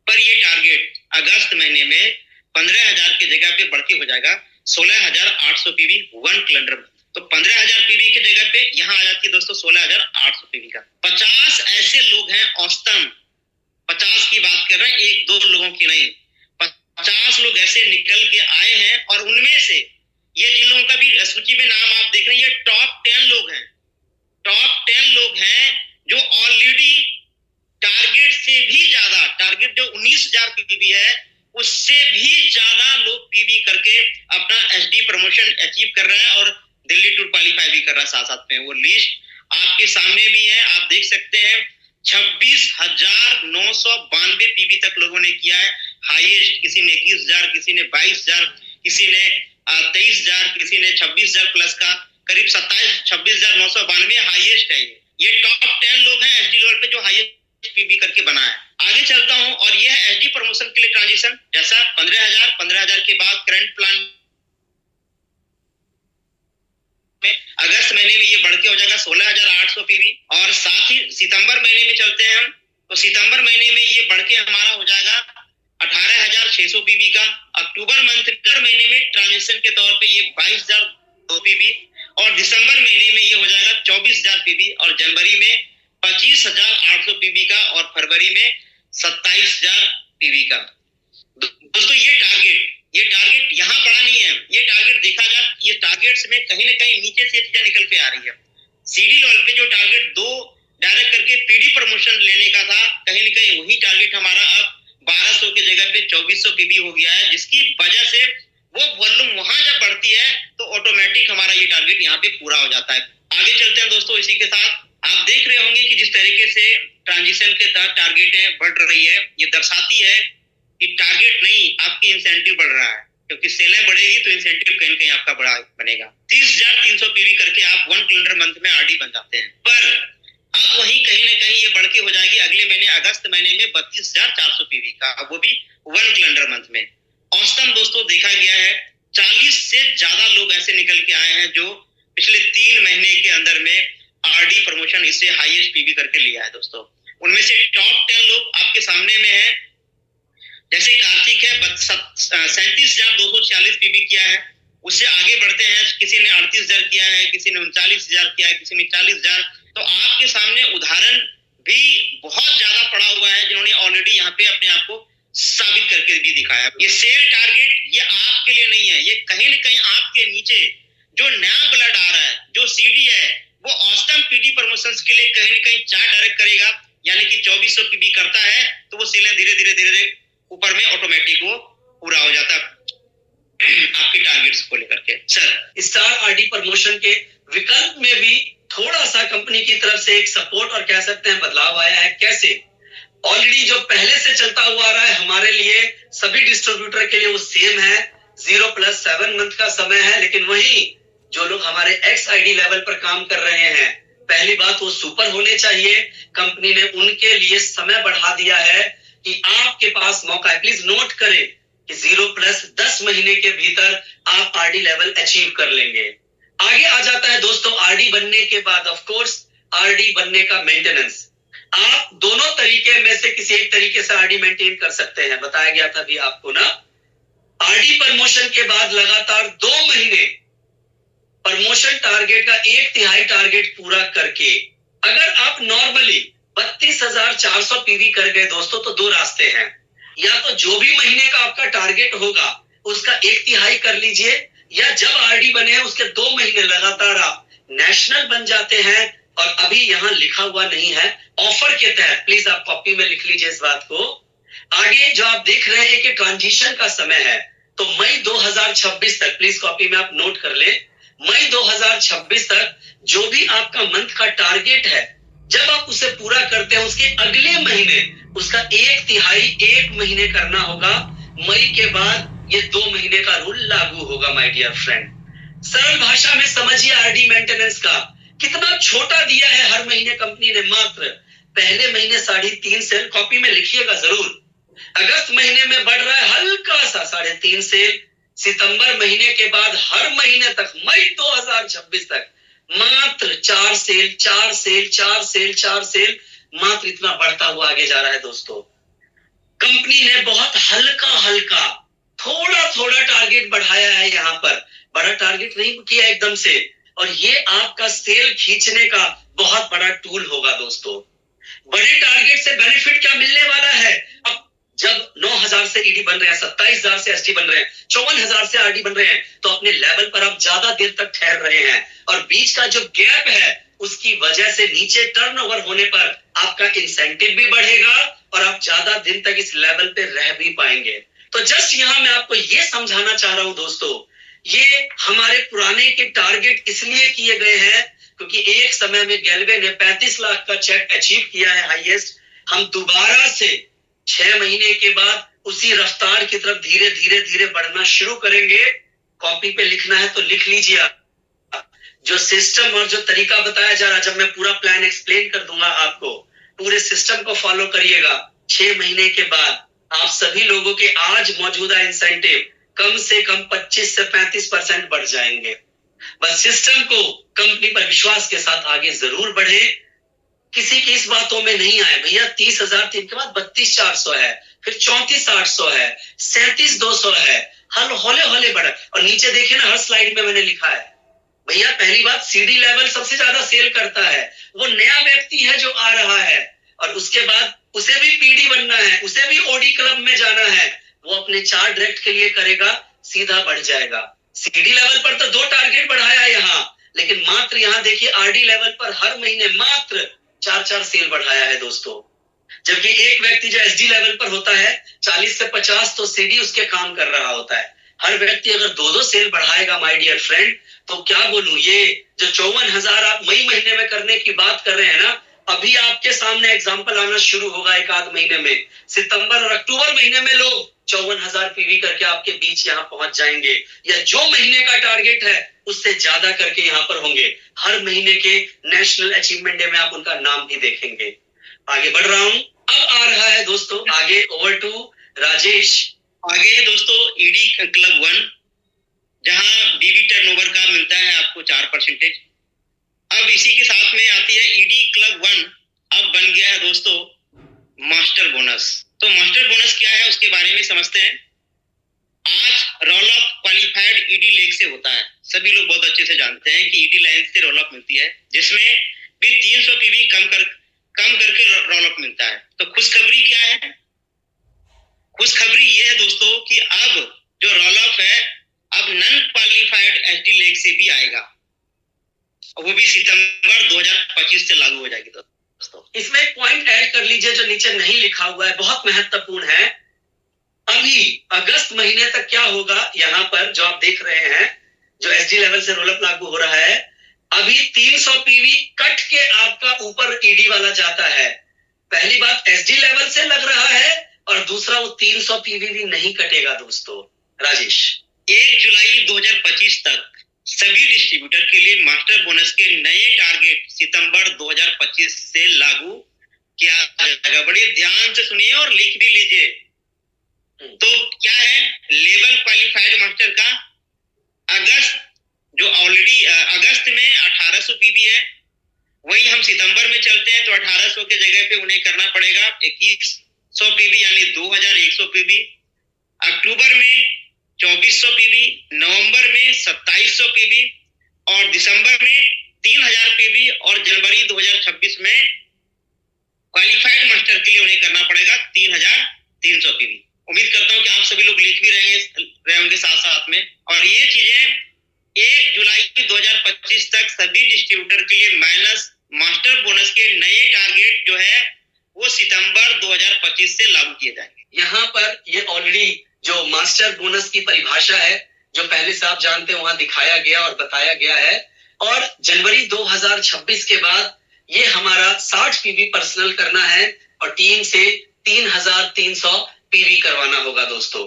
पर ये टारगेट अगस्त महीने में 15000 की जगह पे बढ़ के हो जाएगा 16800 पीवी 1 कैलेंडर। तो 15000 पीवी की जगह पे यहाँ आ जाती है दोस्तों 16800 पीवी का। 50 ऐसे लोग हैं औसतन, 50 की बात कर रहे हैं, 1-2 लोगों की नहीं, 50 लोग ऐसे निकल के आए हैं, और उनमें से ये जिन लोगों का भी सूची में नाम आप देख रहे हैं, ये टॉप 10 लोग हैं। टॉप 10 लोग हैं जो ऑलरेडी टारगेट से भी ज्यादा, टारगेट जो 19000 पीवी है उससे भी ज्यादा लोग पीवी करके अपना एसडी प्रमोशन अचीव कर रहा है और दिल्ली टूर क्वालिफाई भी कर रहा है साथ साथ में। वो लिस्ट आपके सामने भी है, आप देख सकते हैं। 26,992 पीवी तक लोगों ने किया है हाईएस्ट। किसी ने 21000, किसी ने 22000, किसी ने 23000, किसी ने 26000 प्लस का, करीब 26,992 हाईएस्ट है। ये टॉप 10 लोग हैं एसडी लेवल पे जो हाईएस्ट पीवी करके बना है। आगे चलता हूं, और ये है एसडी प्रमोशन के लिए ट्रांजिशन। जैसा 15000 के बाद करंट प्लान में अगस्त महीने में ये बढ़ के हो जाएगा 16800 पीवी, और साथ ही सितंबर महीने में चलते हैं हम, तो सितंबर महीने में ये बढ़ के हमारा हो जाएगा 18600 पीवी का। अक्टूबर महीने में ट्रांजिशन के तौर पे ये 22002 पीवी, और दिसंबर महीने में ये हो जाएगा 24000 पीवी, और जनवरी में 25800 पीवी का, और फरवरी में 27000 पीवी का। दोस्तों ये टारगेट यहाँ बड़ा नहीं है। ये टारगेट देखा जाए, ये टारगेट्स में कहीं ना कहीं नीचे से चीजें निकल के आ रही है। सीडी लेवल पे जो टारगेट 2 डायरेक्ट करके पीडी प्रमोशन लेने का था, कहीं ना कहीं वही टारगेट हमारा अब 1200 की जगह पे 2400 पीवी हो गया है, जिसकी वजह से वो वॉल्यूम वहां जब बढ़ती है तो ऑटोमेटिक हमारा ये टारगेट यहाँ पे पूरा हो जाता है। आगे चलते हैं दोस्तों। इसी के साथ आप देख रहे होंगे कि जिस तरीके से ट्रांजिशन के तहत टारगेटें बढ़ रही है, ये दर्शाती है कि टारगेट नहीं, आपकी इंसेंटिव बढ़ रहा है, क्योंकि सेलें बढ़ेगी तो इंसेंटिव कहीं ना कहीं आपका बड़ा बनेगा। 30300 पीवी करके आप 1 कैलेंडर मंथ में आरडी बन जाते हैं। पर अब वहीं कहीं ना कहीं ये बढ़ के हो जाएगी अगले महीने अगस्त महीने में 32400 पीवी का, वो भी 1 कैलेंडर मंथ में। औसतन दोस्तों देखा गया है 40 से ज्यादा लोग ऐसे निकल के आए हैं जो पिछले 3 महीने के अंदर में आरडी प्रमोशन इससे हाईएस्ट पीवी करके लिया है दोस्तों। उनमें से टॉप 10 लोग आपके सामने में है। जैसे कार्तिक है 37,246 पीबी किया है। उससे आगे बढ़ते हैं, किसी ने 38,000 किया है, किसी ने 39,000 किया है, किसी ने 40,000। तो आपके सामने उदाहरण भी बहुत ज्यादा पड़ा हुआ है जिन्होंने ऑलरेडी यहाँ पे अपने आप को साबित करके भी दिखाया। ये सेल टारगेट ये आपके लिए नहीं है, ये कहीं ना कहीं आपके नीचे जो नया ब्लड आ रहा है, जो सीडी है, वो ऑस्टम पीडी प्रमोशंस के लिए कहीं ना कहीं चार्ट डायरेक्ट करेगा, यानी कि 2400 पीबी करता है तो वो सेलें धीरे धीरे ऊपर में ऑटोमेटिक वो पूरा हो जाता है आपके टारगेट्स को लेकर के। सर, स्टार आरडी प्रमोशन के विकल्प में भी थोड़ा सा कंपनी की तरफ से एक सपोर्ट और कह सकते हैं बदलाव आया है। कैसे? ऑलरेडी जो पहले से चलता हुआ आ रहा है हमारे लिए, सभी डिस्ट्रीब्यूटर के लिए वो सेम है, 0+7 मंथ का समय है। लेकिन वही जो लोग हमारे एक्स आईडी लेवल पर काम कर रहे हैं, पहली बात वो सुपर होने चाहिए। कंपनी ने उनके लिए समय बढ़ा दिया है कि आपके पास मौका है। प्लीज नोट करें कि 0+10 महीने के भीतर आप आरडी लेवल अचीव कर लेंगे। आगे आ जाता है दोस्तों आरडी बनने के बाद ऑफ कोर्स आरडी बनने का मेंटेनेंस। आप दोनों तरीके में से किसी एक तरीके से आरडी मेंटेन कर सकते हैं, बताया गया था भी आपको ना। आरडी प्रमोशन के बाद लगातार 2 महीने प्रमोशन टारगेट का 1/3 टारगेट पूरा करके अगर आप नॉर्मली 32,400 पीवी कर गए दोस्तों, तो 2 रास्ते हैं। या तो जो भी महीने का आपका टारगेट होगा उसका 1/3 कर लीजिए, या जब आरडी बने उसके 2 महीने लगातार आप नेशनल बन जाते हैं। और अभी यहां लिखा हुआ नहीं है ऑफर के तहत, प्लीज आप कॉपी में लिख लीजिए इस बात को। आगे जो आप देख रहे हैं कि ट्रांजिशन का समय है, तो मई 2026 तक, प्लीज कॉपी में आप नोट कर ले, मई 2026 तक जो भी आपका मंथ का टारगेट है, जब आप उसे पूरा करते हैं उसके अगले महीने उसका 1/3 1 महीने करना होगा। मई के बाद ये 2 महीने का रूल लागू होगा माय डियर फ्रेंड। सरल भाषा में समझिए आरडी मेंटेनेंस का कितना छोटा दिया है हर महीने कंपनी ने। मात्र पहले महीने 3.5 सेल, कॉपी में लिखिएगा जरूर। अगस्त महीने में बढ़ रहा है हल्का सा 3.5 सेल। सितंबर महीने के बाद हर महीने तक मई 2026 तक मात्र 4 सेल, 4 सेल, 4 सेल, 4 सेल, मात्र इतना बढ़ता हुआ आगे जा रहा है दोस्तों। कंपनी ने बहुत हल्का हल्का थोड़ा थोड़ा टारगेट बढ़ाया है, यहां पर बड़ा टारगेट नहीं किया एकदम से। और ये आपका सेल खींचने का बहुत बड़ा टूल होगा दोस्तों। बड़े टारगेट से बेनिफिट क्या मिलने वाला है? अब जब 9,000 से ईडी बन रहे हैं, 27,000 से एसडी बन रहे हैं, 54,000 से आरडी बन रहे हैं, तो अपने लेवल पर आप ज्यादा देर तक ठहर रहे हैं। और बीच का जो गैप है उसकी वजह से नीचे टर्नओवर होने पर आपका इंसेंटिव भी बढ़ेगा और आप ज्यादा दिन तक इस लेवल पे रह भी पाएंगे। तो जस्ट यहां मैं आपको ये समझाना चाह रहा हूं दोस्तों, ये हमारे पुराने के टारगेट इसलिए किए गए हैं क्योंकि एक समय में गैल्वे ने 35 लाख का चेक अचीव किया है हाईएस्ट। हम दोबारा से 6 महीने के बाद उसी रफ्तार की तरफ धीरे धीरे धीरे बढ़ना शुरू करेंगे। कॉपी पे लिखना है तो लिख लीजिए। जो सिस्टम और जो तरीका बताया जा रहा है, जब मैं पूरा प्लान एक्सप्लेन कर दूंगा आपको, पूरे सिस्टम को फॉलो करिएगा। 6 महीने के बाद आप सभी लोगों के आज मौजूदा इंसेंटिव कम से कम 25 से 35% बढ़ जाएंगे। बस सिस्टम को कंपनी पर विश्वास के साथ आगे जरूर बढ़े। किसी की इस बातों में नहीं आए भैया 30,003 के बाद 32,400 है, फिर 34,800 है, 37,200 है, हल हौले हौले बढ़ा। और नीचे देखिए ना, हर स्लाइड में मैंने लिखा है भैया, पहली बात सीडी लेवल सबसे ज्यादा सेल करता है, वो नया व्यक्ति है जो आ रहा है, और उसके बाद उसे भी पीडी बनना है, उसे भी ओडी क्लब में जाना है, वो अपने चार्ट डायरेक्ट के लिए करेगा, सीधा बढ़ जाएगा। सीडी लेवल पर तो 2 टारगेट बढ़ाया यहाँ, लेकिन मात्र यहाँ देखिए आरडी लेवल पर हर महीने मात्र 4-4 सेल बढ़ाया है दोस्तों। जबकि एक व्यक्ति जो एसडी लेवल पर होता है 40 से 50 तो सीडी उसके काम कर रहा होता है। हर व्यक्ति अगर 2-2 सेल बढ़ाएगा माय डियर फ्रेंड, तो क्या बोलूं, ये जो 54,000 आप मई महीने में करने की बात कर रहे हैं ना, अभी आपके सामने एग्जाम्पल आना शुरू होगा 1-आध महीने में। सितंबर और अक्टूबर महीने में लोग 54,000 पीवी करके आपके बीच यहाँ पहुंच जाएंगे, या जो महीने का टारगेट है उससे ज्यादा करके यहाँ पर होंगे। हर महीने के नेशनल अचीवमेंट डे में आप उनका नाम भी देखेंगे। आगे बढ़ रहा हूं, अब आ रहा है दोस्तों आगे, ओवर टू राजेश। आगे दोस्तों ईडी क्लब 1, जहां बीवी टर्नओवर का मिलता है आपको 4%। अब इसी के साथ में आती है ईडी क्लब 1, अब बन गया है दोस्तों मास्टर बोनस। तो मास्टर बोनस क्या है उसके बारे में समझते हैं। आज roll up qualified ED leg से होता है। सभी लोग बहुत अच्छे से जानते हैं कि ईडी लाइन से रोल अप मिलती है, जिसमें भी 300 पीवी कम करके रोल अप मिलता है। तो खुशखबरी क्या है? खुशखबरी ये है दोस्तों कि अब जो रोल अप है अब नॉन क्वालिफाइड एसडी लेग से भी आएगा, वो भी सितंबर 2025 से लागू हो जाएगी दोस्तों। इसमें एक पॉइंट ऐड कर लीजिए जो नीचे नहीं लिखा हुआ है, बहुत महत्वपूर्ण है। अभी अगस्त महीने तक क्या होगा, यहाँ पर जो आप देख रहे हैं, जो एसडी लेवल से रोल अप लागू हो रहा है, अभी 300 पीवी कट के आपका ऊपर ईडी वाला जाता है। पहली बात एसडी लेवल से लग रहा है और दूसरा वो 300 पीवी भी नहीं कटेगा दोस्तों। राजेश, 1 जुलाई 2025 तक सभी डिस्ट्रीब्यूटर के लिए मास्टर बोनस के नए टारगेट सितंबर 2025 से लागू किया जाएगा। बड़े ध्यान से सुनिए और लिख भी लीजिए। तो क्या है लेवल क्वालिफाइड मास्टर का? अगस्त जो ऑलरेडी अगस्त में 1800 पीवी है, वही हम सितंबर में चलते हैं तो 1800 के जगह पे उन्हें करना पड़ेगा 2100 पीवी यानी 2100 पीवी। अक्टूबर में 2400 पीवी, नवंबर में 2700 पीवी और दिसंबर में 3000 पीवी और जनवरी 2026 में क्वालिफाइड मास्टर के लिए उन्हें करना पड़ेगा 3300 पीवी। उम्मीद करता हूं कि आप सभी लोग लिख भी रहे होंगे साथ साथ में। और ये चीजें 1 जुलाई 2025 तक सभी डिस्ट्रीब्यूटर के लिए माइनस मास्टर बोनस के नए टारगेट जो है वो सितंबर 2025 से लागू किए जाएंगे। यहाँ पर ये ऑलरेडी जो मास्टर बोनस की परिभाषा है जो पहले से आप जानते हैं वहां दिखाया गया और बताया गया है। और जनवरी 2026 के बाद ये हमारा 60 पीवी पर्सनल करना है और टीम से 3300 पीवी करवाना होगा दोस्तों।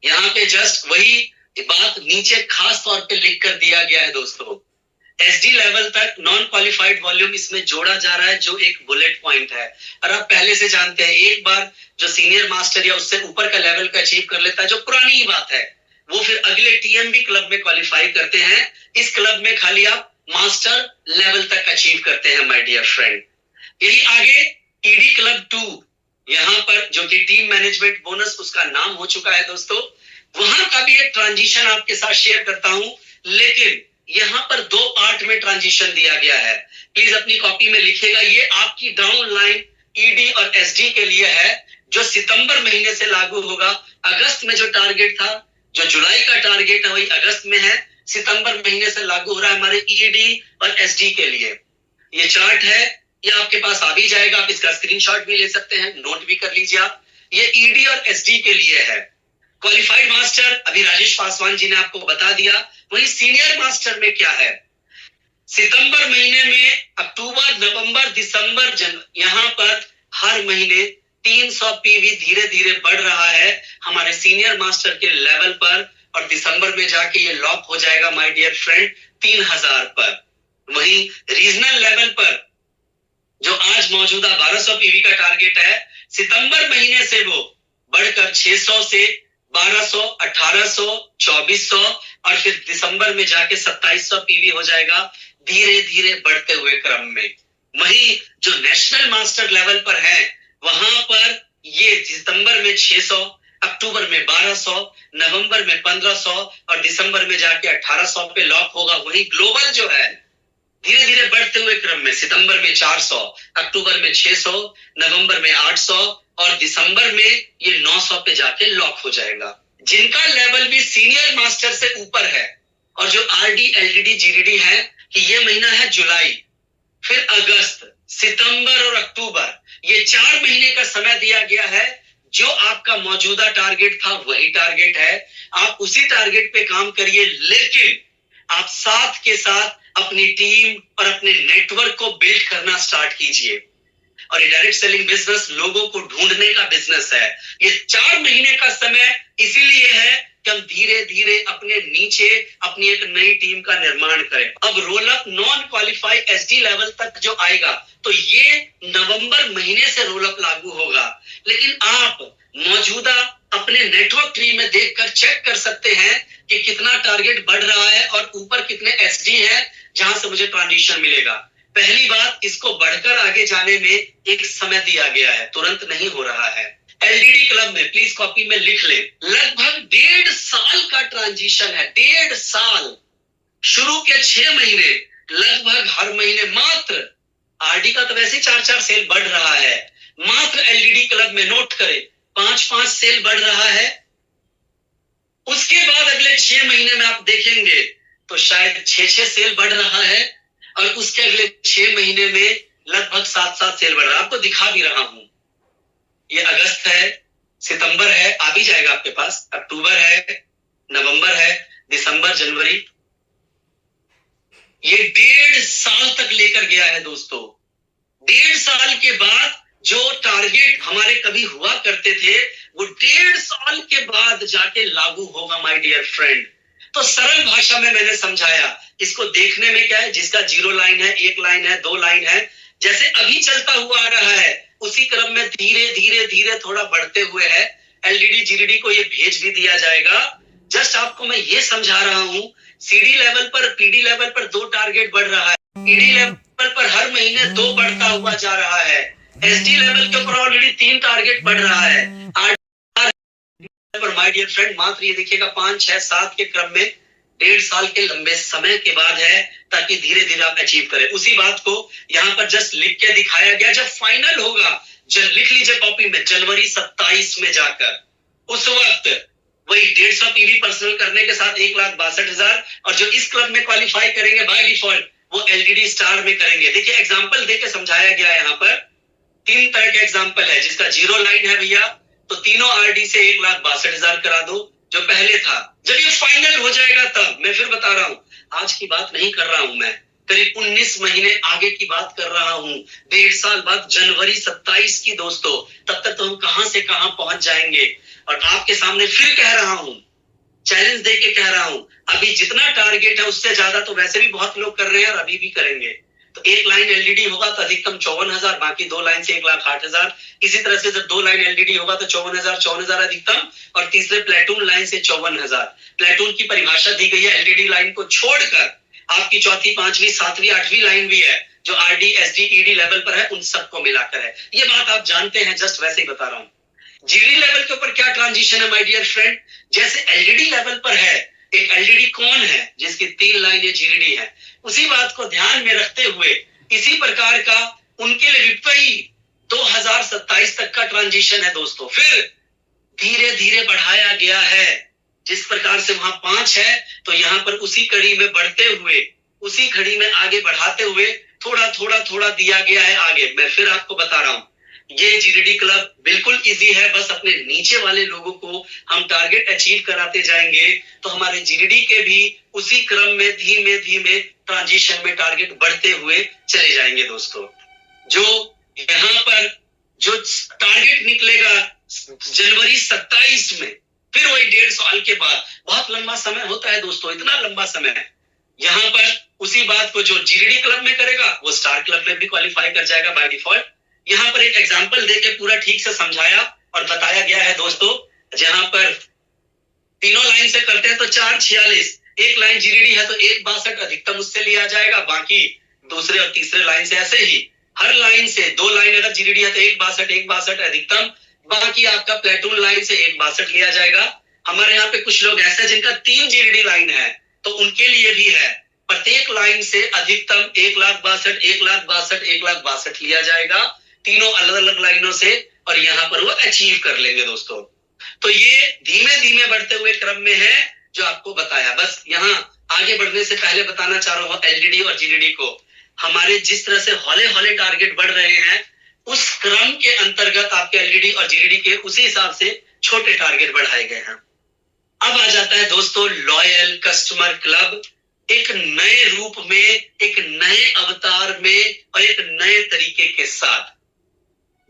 यहाँ पे जस्ट वही बात नीचे खास तौर पे लिख कर दिया गया है दोस्तों। एसडी लेवल तक नॉन क्वालिफाइड वॉल्यूम इसमें जोड़ा जा रहा है जो एक बुलेट पॉइंट है। और आप पहले से जानते हैं एक बार जो सीनियर मास्टर या उससे ऊपर का लेवल का अचीव कर लेता है, जो पुरानी ही बात है, वो फिर अगले टीएमबी क्लब में क्वालिफाई करते हैं। इस क्लब में खाली आप मास्टर लेवल तक अचीव करते हैं माय डियर फ्रेंड। यही आगे ईडी क्लब 2 यहाँ पर जो कि टीम मैनेजमेंट बोनस उसका नाम हो चुका है दोस्तों, वहां का भी एक ट्रांजिशन आपके साथ शेयर करता हूं। लेकिन यहाँ पर 2 पार्ट में ट्रांजिशन दिया गया है। प्लीज अपनी कॉपी में लिखिएगा, ये आपकी डाउन लाइन ईडी और एसडी के लिए है जो सितंबर महीने से लागू होगा। अगस्त में जो टारगेट था, जो जुलाई का टारगेट है वही अगस्त में है, सितंबर महीने से लागू हो रहा है हमारे ईडी और एसडी के लिए। ये चार्ट है, ये आपके पास आ भी जाएगा, आप इसका स्क्रीनशॉट भी ले सकते हैं, नोट भी कर लीजिए आप। ये ईडी और एसडी के लिए है। क्वालिफाइड मास्टर अभी राजेश पासवान जी ने आपको बता दिया। वही सीनियर मास्टर में क्या है, सितंबर महीने में अक्टूबर, नवंबर, दिसंबर, यहाँ पर हर महीने 300 पीवी धीरे धीरे बढ़ रहा है हमारे सीनियर मास्टर के लेवल पर और दिसंबर में जाके ये लॉक हो जाएगा माय डियर फ्रेंड 3000 पर। वहीं रीजनल लेवल पर जो आज मौजूदा 1200 पीवी का टारगेट है, सितंबर महीने से वो बढ़कर 600 से 1200, 1800, 2400 और फिर दिसंबर में जाके 2700 पीवी हो जाएगा धीरे धीरे बढ़ते हुए क्रम में। वहीं जो नेशनल मास्टर लेवल पर है वहां पर ये सितंबर में 600, अक्टूबर में 1200, नवंबर में 1500 और दिसंबर में जाके 1800 पे लॉक होगा। वहीं ग्लोबल जो है धीरे धीरे बढ़ते हुए क्रम में सितंबर में 400, अक्टूबर में 600, नवंबर में 800 और दिसंबर में ये 900 पे जाके लॉक हो जाएगा। जिनका लेवल भी सीनियर मास्टर से ऊपर है और जो आरडी, एलडीडी, जीडीडी है कि ये महीना है जुलाई, फिर अगस्त, सितंबर और अक्टूबर, ये 4 महीने का समय दिया गया है। जो आपका मौजूदा टारगेट था वही टारगेट है, आप उसी टारगेट पे काम करिए, लेकिन आप साथ के साथ अपनी टीम और अपने नेटवर्क को बिल्ड करना स्टार्ट कीजिए। और ये डायरेक्ट सेलिंग बिजनेस लोगों को ढूंढने का बिजनेस है। ये 4 महीने का समय इसीलिए है कि हम धीरे धीरे अपने नीचे अपनी एक नई टीम का निर्माण करें। अब roll up non qualify SD level तक जो आएगा तो ये नवंबर महीने से रोल अप लागू होगा। लेकिन आप मौजूदा अपने नेटवर्क ट्री में देखकर चेक कर सकते हैं कि कितना टारगेट बढ़ रहा है और ऊपर कितने एसडी है जहां से मुझे ट्रांजिशन मिलेगा। पहली बात, इसको बढ़कर आगे जाने में एक समय दिया गया है, तुरंत नहीं हो रहा है। एलडीडी क्लब में प्लीज कॉपी में लिख ले, लगभग 1.5 साल का ट्रांजिशन है, 1.5 साल। शुरू के 6 महीने लगभग हर महीने मात्र, आरडी का तो वैसे 4-4 सेल बढ़ रहा है, मात्र एलडीडी क्लब में नोट करें 5-5 सेल बढ़ रहा है। उसके बाद अगले 6 महीने में आप देखेंगे तो शायद 6-6 सेल बढ़ रहा है, और उसके अगले 6 महीने में लगभग 7-7 सेल बढ़ रहा है। आपको दिखा भी रहा हूं, ये अगस्त है, सितंबर है, आ भी जाएगा आपके पास, अक्टूबर है, नवंबर है, दिसंबर, जनवरी, ये 1.5 साल तक लेकर गया है दोस्तों। 1.5 साल के बाद जो टारगेट हमारे कभी हुआ करते थे, वो 1.5 साल के बाद जाके लागू होगा माय डियर फ्रेंड। तो सरल भाषा में मैंने समझाया, इसको देखने में क्या है, जिसका 0 लाइन है, 1 लाइन है, 2 लाइन है, जैसे अभी चलता हुआ आ रहा है, उसी क्रम में धीरे धीरे धीरे थोड़ा बढ़ते हुए है। एलडीडी जीडीडी को ये भेज भी दिया जाएगा। जस्ट आपको मैं ये समझा रहा हूं, सीडी लेवल पर, पीडी लेवल पर 2 टारगेट बढ़ रहा है, ईडी लेवल पर हर महीने 2 बढ़ता हुआ जा रहा है, एसडी लेवल के ऊपर ऑलरेडी 3 टारगेट बढ़ रहा है, पर माय डियर फ्रेंड मात्र ये देखिएगा 5, 6, 7 के क्रम में 1.5 साल के लंबे समय के बाद है, ताकि धीरे धीरे आप अचीव करें। उसी बात को यहाँ पर जस्ट लिख के दिखाया गया। जब फाइनल होगा, जब लिख लीजिए कॉपी में, जनवरी 27 में जाकर, उस वक्त वही 150 पीवी पर्सनल करने के साथ 1,62,000, और जो इस क्लब में क्वालिफाई करेंगे बाय डिफॉल्ट वो एलडीडी स्टार में करेंगे। देखिए एग्जाम्पल देके समझाया गया है। यहाँ पर 3 तरह के एग्जाम्पल है। जिसका 0 लाइन है भैया, तो तीनों आरडी से 1,62,000 करा दो, जो पहले था। जब ये फाइनल हो जाएगा तब, मैं फिर बता रहा हूं, आज की बात नहीं कर रहा हूं, मैं करीब 19 महीने आगे की बात कर रहा हूं। 1.5 साल बाद जनवरी 27 की दोस्तों, तब तक तो हम कहां से कहां पहुंच जाएंगे। और आपके सामने फिर कह रहा हूं, चैलेंज दे के कह रहा हूं, अभी जितना टारगेट है उससे ज्यादा तो वैसे भी बहुत लोग कर रहे हैं और अभी भी करेंगे। तो 1 लाइन एलडीडी होगा तो अधिकतम 54,000, बाकी 2 लाइन से 1,08,000। इसी तरह से जब 2 लाइन एलडीडी होगा तो 54,000 अधिकतम, और तीसरे प्लेटून लाइन से 54,000। प्लेटून की परिभाषा दी गई है, एलडीडी लाइन को छोड़कर आपकी 4वीं, 5वीं, 7वीं, 8वीं लाइन भी है, जो आरडी, एसडी, ईडी लेवल पर है, उन सबको मिलाकर है। ये बात आप जानते हैं, जस्ट वैसे ही बता रहा हूं। जीडी लेवल के ऊपर क्या ट्रांजिशन है माय डियर फ्रेंड, जैसे एलडीडी लेवल पर है, एक एलडीडी कौन है जिसकी 3 लाइनें जीडी है, उसी बात को ध्यान में रखते हुए इसी प्रकार का उनके लिए विपई 2027 तक का ट्रांजिशन है दोस्तों। फिर धीरे धीरे बढ़ाया गया है, जिस प्रकार से वहां 5 है तो यहाँ पर उसी कड़ी में बढ़ते हुए, उसी कड़ी में आगे बढ़ाते हुए थोड़ा थोड़ा थोड़ा दिया गया है आगे। मैं फिर आपको बता रहा हूं, ये जीडीडी क्लब बिल्कुल इजी है, बस अपने नीचे वाले लोगों को हम टारगेट अचीव कराते जाएंगे तो हमारे जीडीडी के भी उसी क्रम में धीमे धीमे ट्रांजिशन में टारगेट बढ़ते हुए चले जाएंगे दोस्तों। जो यहाँ पर जो टारगेट निकलेगा जनवरी 27 में, फिर वही 1.5 साल के बाद, बहुत लंबा समय होता है दोस्तों, इतना लंबा समय है। यहाँ पर उसी बात को जो जीडीडी क्लब में करेगा वो स्टार क्लब में भी क्वालिफाई कर जाएगा बाय डिफॉल्ट। यहाँ पर एक एग्जाम्पल देके पूरा ठीक से समझाया और बताया गया है दोस्तों। जहां पर तीनों लाइन से करते हैं तो 446, 1 लाइन जीडीडी है तो 162 अधिकतम उससे लिया जाएगा, बाकी दूसरे और तीसरे लाइन से ऐसे ही हर लाइन से 2 लाइन अगर जीडीडी है तो 162 अधिकतम, बाकी आपका प्लेटून लाइन से 162 लिया जाएगा। हमारे यहाँ पे कुछ लोग ऐसे जिनका 3 जीडीडी लाइन है तो उनके लिए भी है, प्रत्येक लाइन से अधिकतम 1,62,000, 1,62,000, 1,62,000 लिया जाएगा, तीनों अलग अलग लाइनों से, और यहाँ पर वो अचीव कर लेंगे दोस्तों। तो ये धीमे धीमे बढ़ते हुए क्रम में है जो आपको बताया। बस यहाँ आगे बढ़ने से पहले बताना चाह रहा हूँ एलडीडी और जीडीडी को, हमारे जिस तरह से हौले हौले टारगेट बढ़ रहे हैं उस क्रम के अंतर्गत आपके एलडीडी और जीडीडी के उसी हिसाब से छोटे टारगेट बढ़ाए गए हैं। अब आ जाता है दोस्तों लॉयल कस्टमर क्लब, एक नए रूप में, एक नए अवतार में और एक नए तरीके के साथ।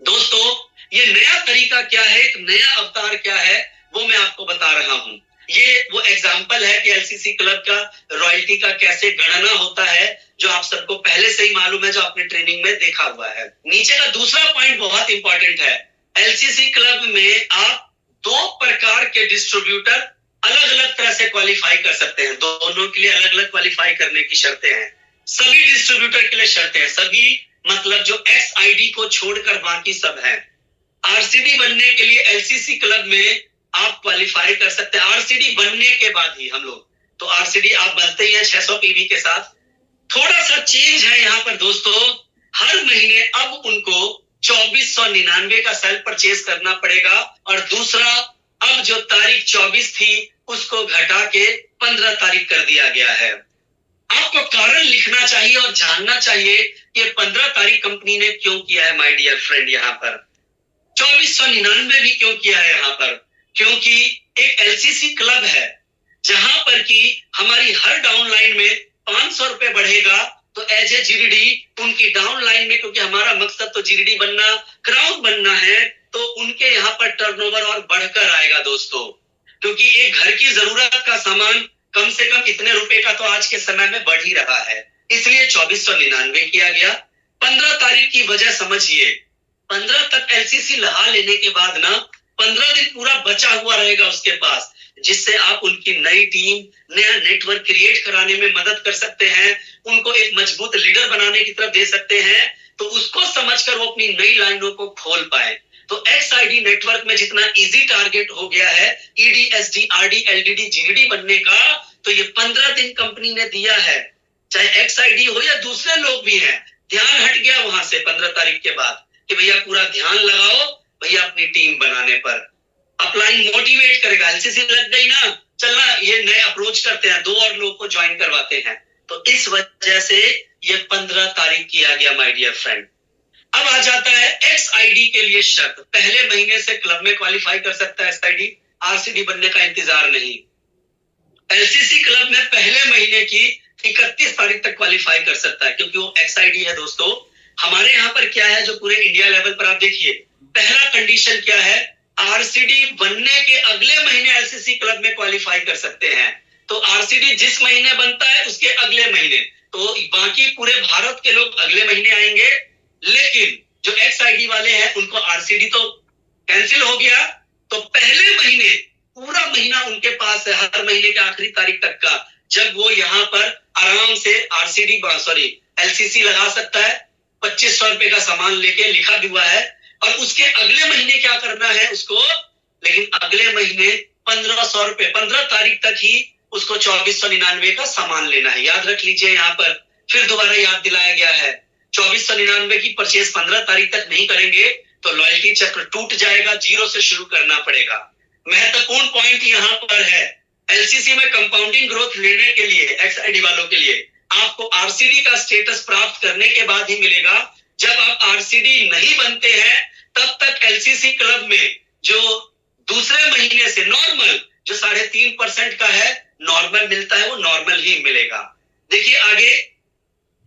दोस्तों ये नया तरीका क्या है, एक नया अवतार क्या है, वो मैं आपको बता रहा हूं। ये वो एग्जाम्पल है कि एलसीसी क्लब का रॉयल्टी का कैसे गणना होता है, जो आप सबको पहले से ही मालूम है, जो आपने ट्रेनिंग में देखा हुआ है। नीचे का दूसरा पॉइंट बहुत इंपॉर्टेंट है, एलसीसी क्लब में आप 2 प्रकार के डिस्ट्रीब्यूटर अलग अलग तरह से क्वालिफाई कर सकते हैं। दोनों के लिए अलग अलग क्वालिफाई करने की शर्तें हैं, सभी डिस्ट्रीब्यूटर के लिए शर्तें हैं, सभी मतलब जो एक्स आईडी को छोड़कर बाकी सब है। आरसीडी बनने के लिए एलसीसी क्लब में आप क्वालिफाई कर सकते हैं आरसीडी बनने के बाद ही। हम लोग तो आरसीडी आप बनते ही हैं 600 पीवी के साथ। थोड़ा सा चेंज है यहाँ पर दोस्तों, हर महीने अब उनको 2499 का सेल परचेज करना पड़ेगा, और दूसरा अब जो तारीख 24 थी उसको घटा के 15 तारीख कर दिया गया है। आपको कारण लिखना चाहिए और जानना चाहिए कि 15 तारीख कंपनी ने क्यों किया है माय डियर फ्रेंड। यहाँ पर 2499 भी क्यों किया है यहाँ पर, क्योंकि एक एलसीसी क्लब है जहां पर कि हमारी हर डाउन लाइन में 500 रुपए बढ़ेगा, तो एज ए जीडीडी उनकी डाउन लाइन में, क्योंकि हमारा मकसद तो जीडीडी बनना, क्राउन बनना है, तो उनके यहाँ पर टर्नओवर और बढ़कर आएगा दोस्तों। क्योंकि एक घर की जरूरत का सामान कम से कम इतने रुपए का तो आज के समय में बढ़ ही रहा है, इसलिए 2499 किया गया। 15 तारीख की वजह समझिए, 15 तक एलसीसी लगा लेने के बाद ना 15 दिन पूरा बचा हुआ रहेगा उसके पास, जिससे आप उनकी नई टीम, नया नेटवर्क क्रिएट कराने में मदद कर सकते हैं, उनको एक मजबूत लीडर बनाने की तरफ दे सकते हैं, तो उसको समझकर वो अपनी नई लाइनों को खोल पाए। तो एक्सआईडी नेटवर्क में जितना इजी टारगेट हो गया है ईडी, एसडी, आरडी, एलडीडी, जीडीडी बनने का, तो ये 15 दिन कंपनी ने दिया है, चाहे एक्सआईडी हो या दूसरे लोग भी हैं। ध्यान हट गया वहां से 15 तारीख के बाद कि भैया पूरा ध्यान लगाओ भैया अपनी टीम बनाने पर। अपलाइन मोटिवेट करेगा, एलसीसी लग गई ना, चलना ये नए अप्रोच करते हैं, 2 और लोग को ज्वाइन करवाते हैं। तो इस वजह से ये 15 तारीख किया गया माय डियर फ्रेंड। अब आ जाता है एक्सआईडी के लिए शर्त, पहले महीने से क्लब में क्वालिफाई कर सकता है एक्सआईडी, आरसीडी बनने का इंतजार नहीं। एलसीसी क्लब में पहले महीने की 31 तारीख तक क्वालिफाई कर सकता है, क्योंकि वो एक्सआईडी है दोस्तों। हमारे यहाँ पर क्या है, जो पूरे इंडिया लेवल पर आप देखिए, पहला कंडीशन क्या है, आरसीडी बनने के अगले महीने एलसीसी क्लब में क्वालिफाई कर सकते हैं। तो आरसीडी जिस महीने बनता है उसके अगले महीने, तो बाकी पूरे भारत के लोग अगले महीने आएंगे, लेकिन जो एक्सआईडी वाले हैं उनको आरसीडी तो कैंसिल हो गया, तो पहले महीने पूरा महीना उनके पास है, हर महीने के आखिरी तारीख तक का, जब वो यहाँ पर आराम से एलसीसी लगा सकता है। 2500 रुपए का सामान लेके लिखा भी हुआ है, और उसके अगले महीने क्या करना है उसको, लेकिन अगले महीने 1500 रुपए, 15 तारीख तक ही उसको 2499 का सामान लेना है। याद रख लीजिए, यहाँ पर फिर दोबारा याद दिलाया गया है, 2499 की परचेज 15 तारीख तक नहीं करेंगे तो लॉयल्टी चक्र टूट जाएगा, 0 से शुरू करना पड़ेगा। महत्वपूर्ण पॉइंट यहाँ पर है, एलसीसी में कंपाउंडिंग ग्रोथ लेने के लिए एक्सआईडी वालों के लिए आपको आरसीडी का स्टेटस प्राप्त करने के बाद ही मिलेगा। जब आप आरसीडी नहीं बनते हैं तब तक एलसीसी क्लब में जो दूसरे महीने से नॉर्मल जो 3.5% का है नॉर्मल मिलता है, वो नॉर्मल ही मिलेगा। देखिए आगे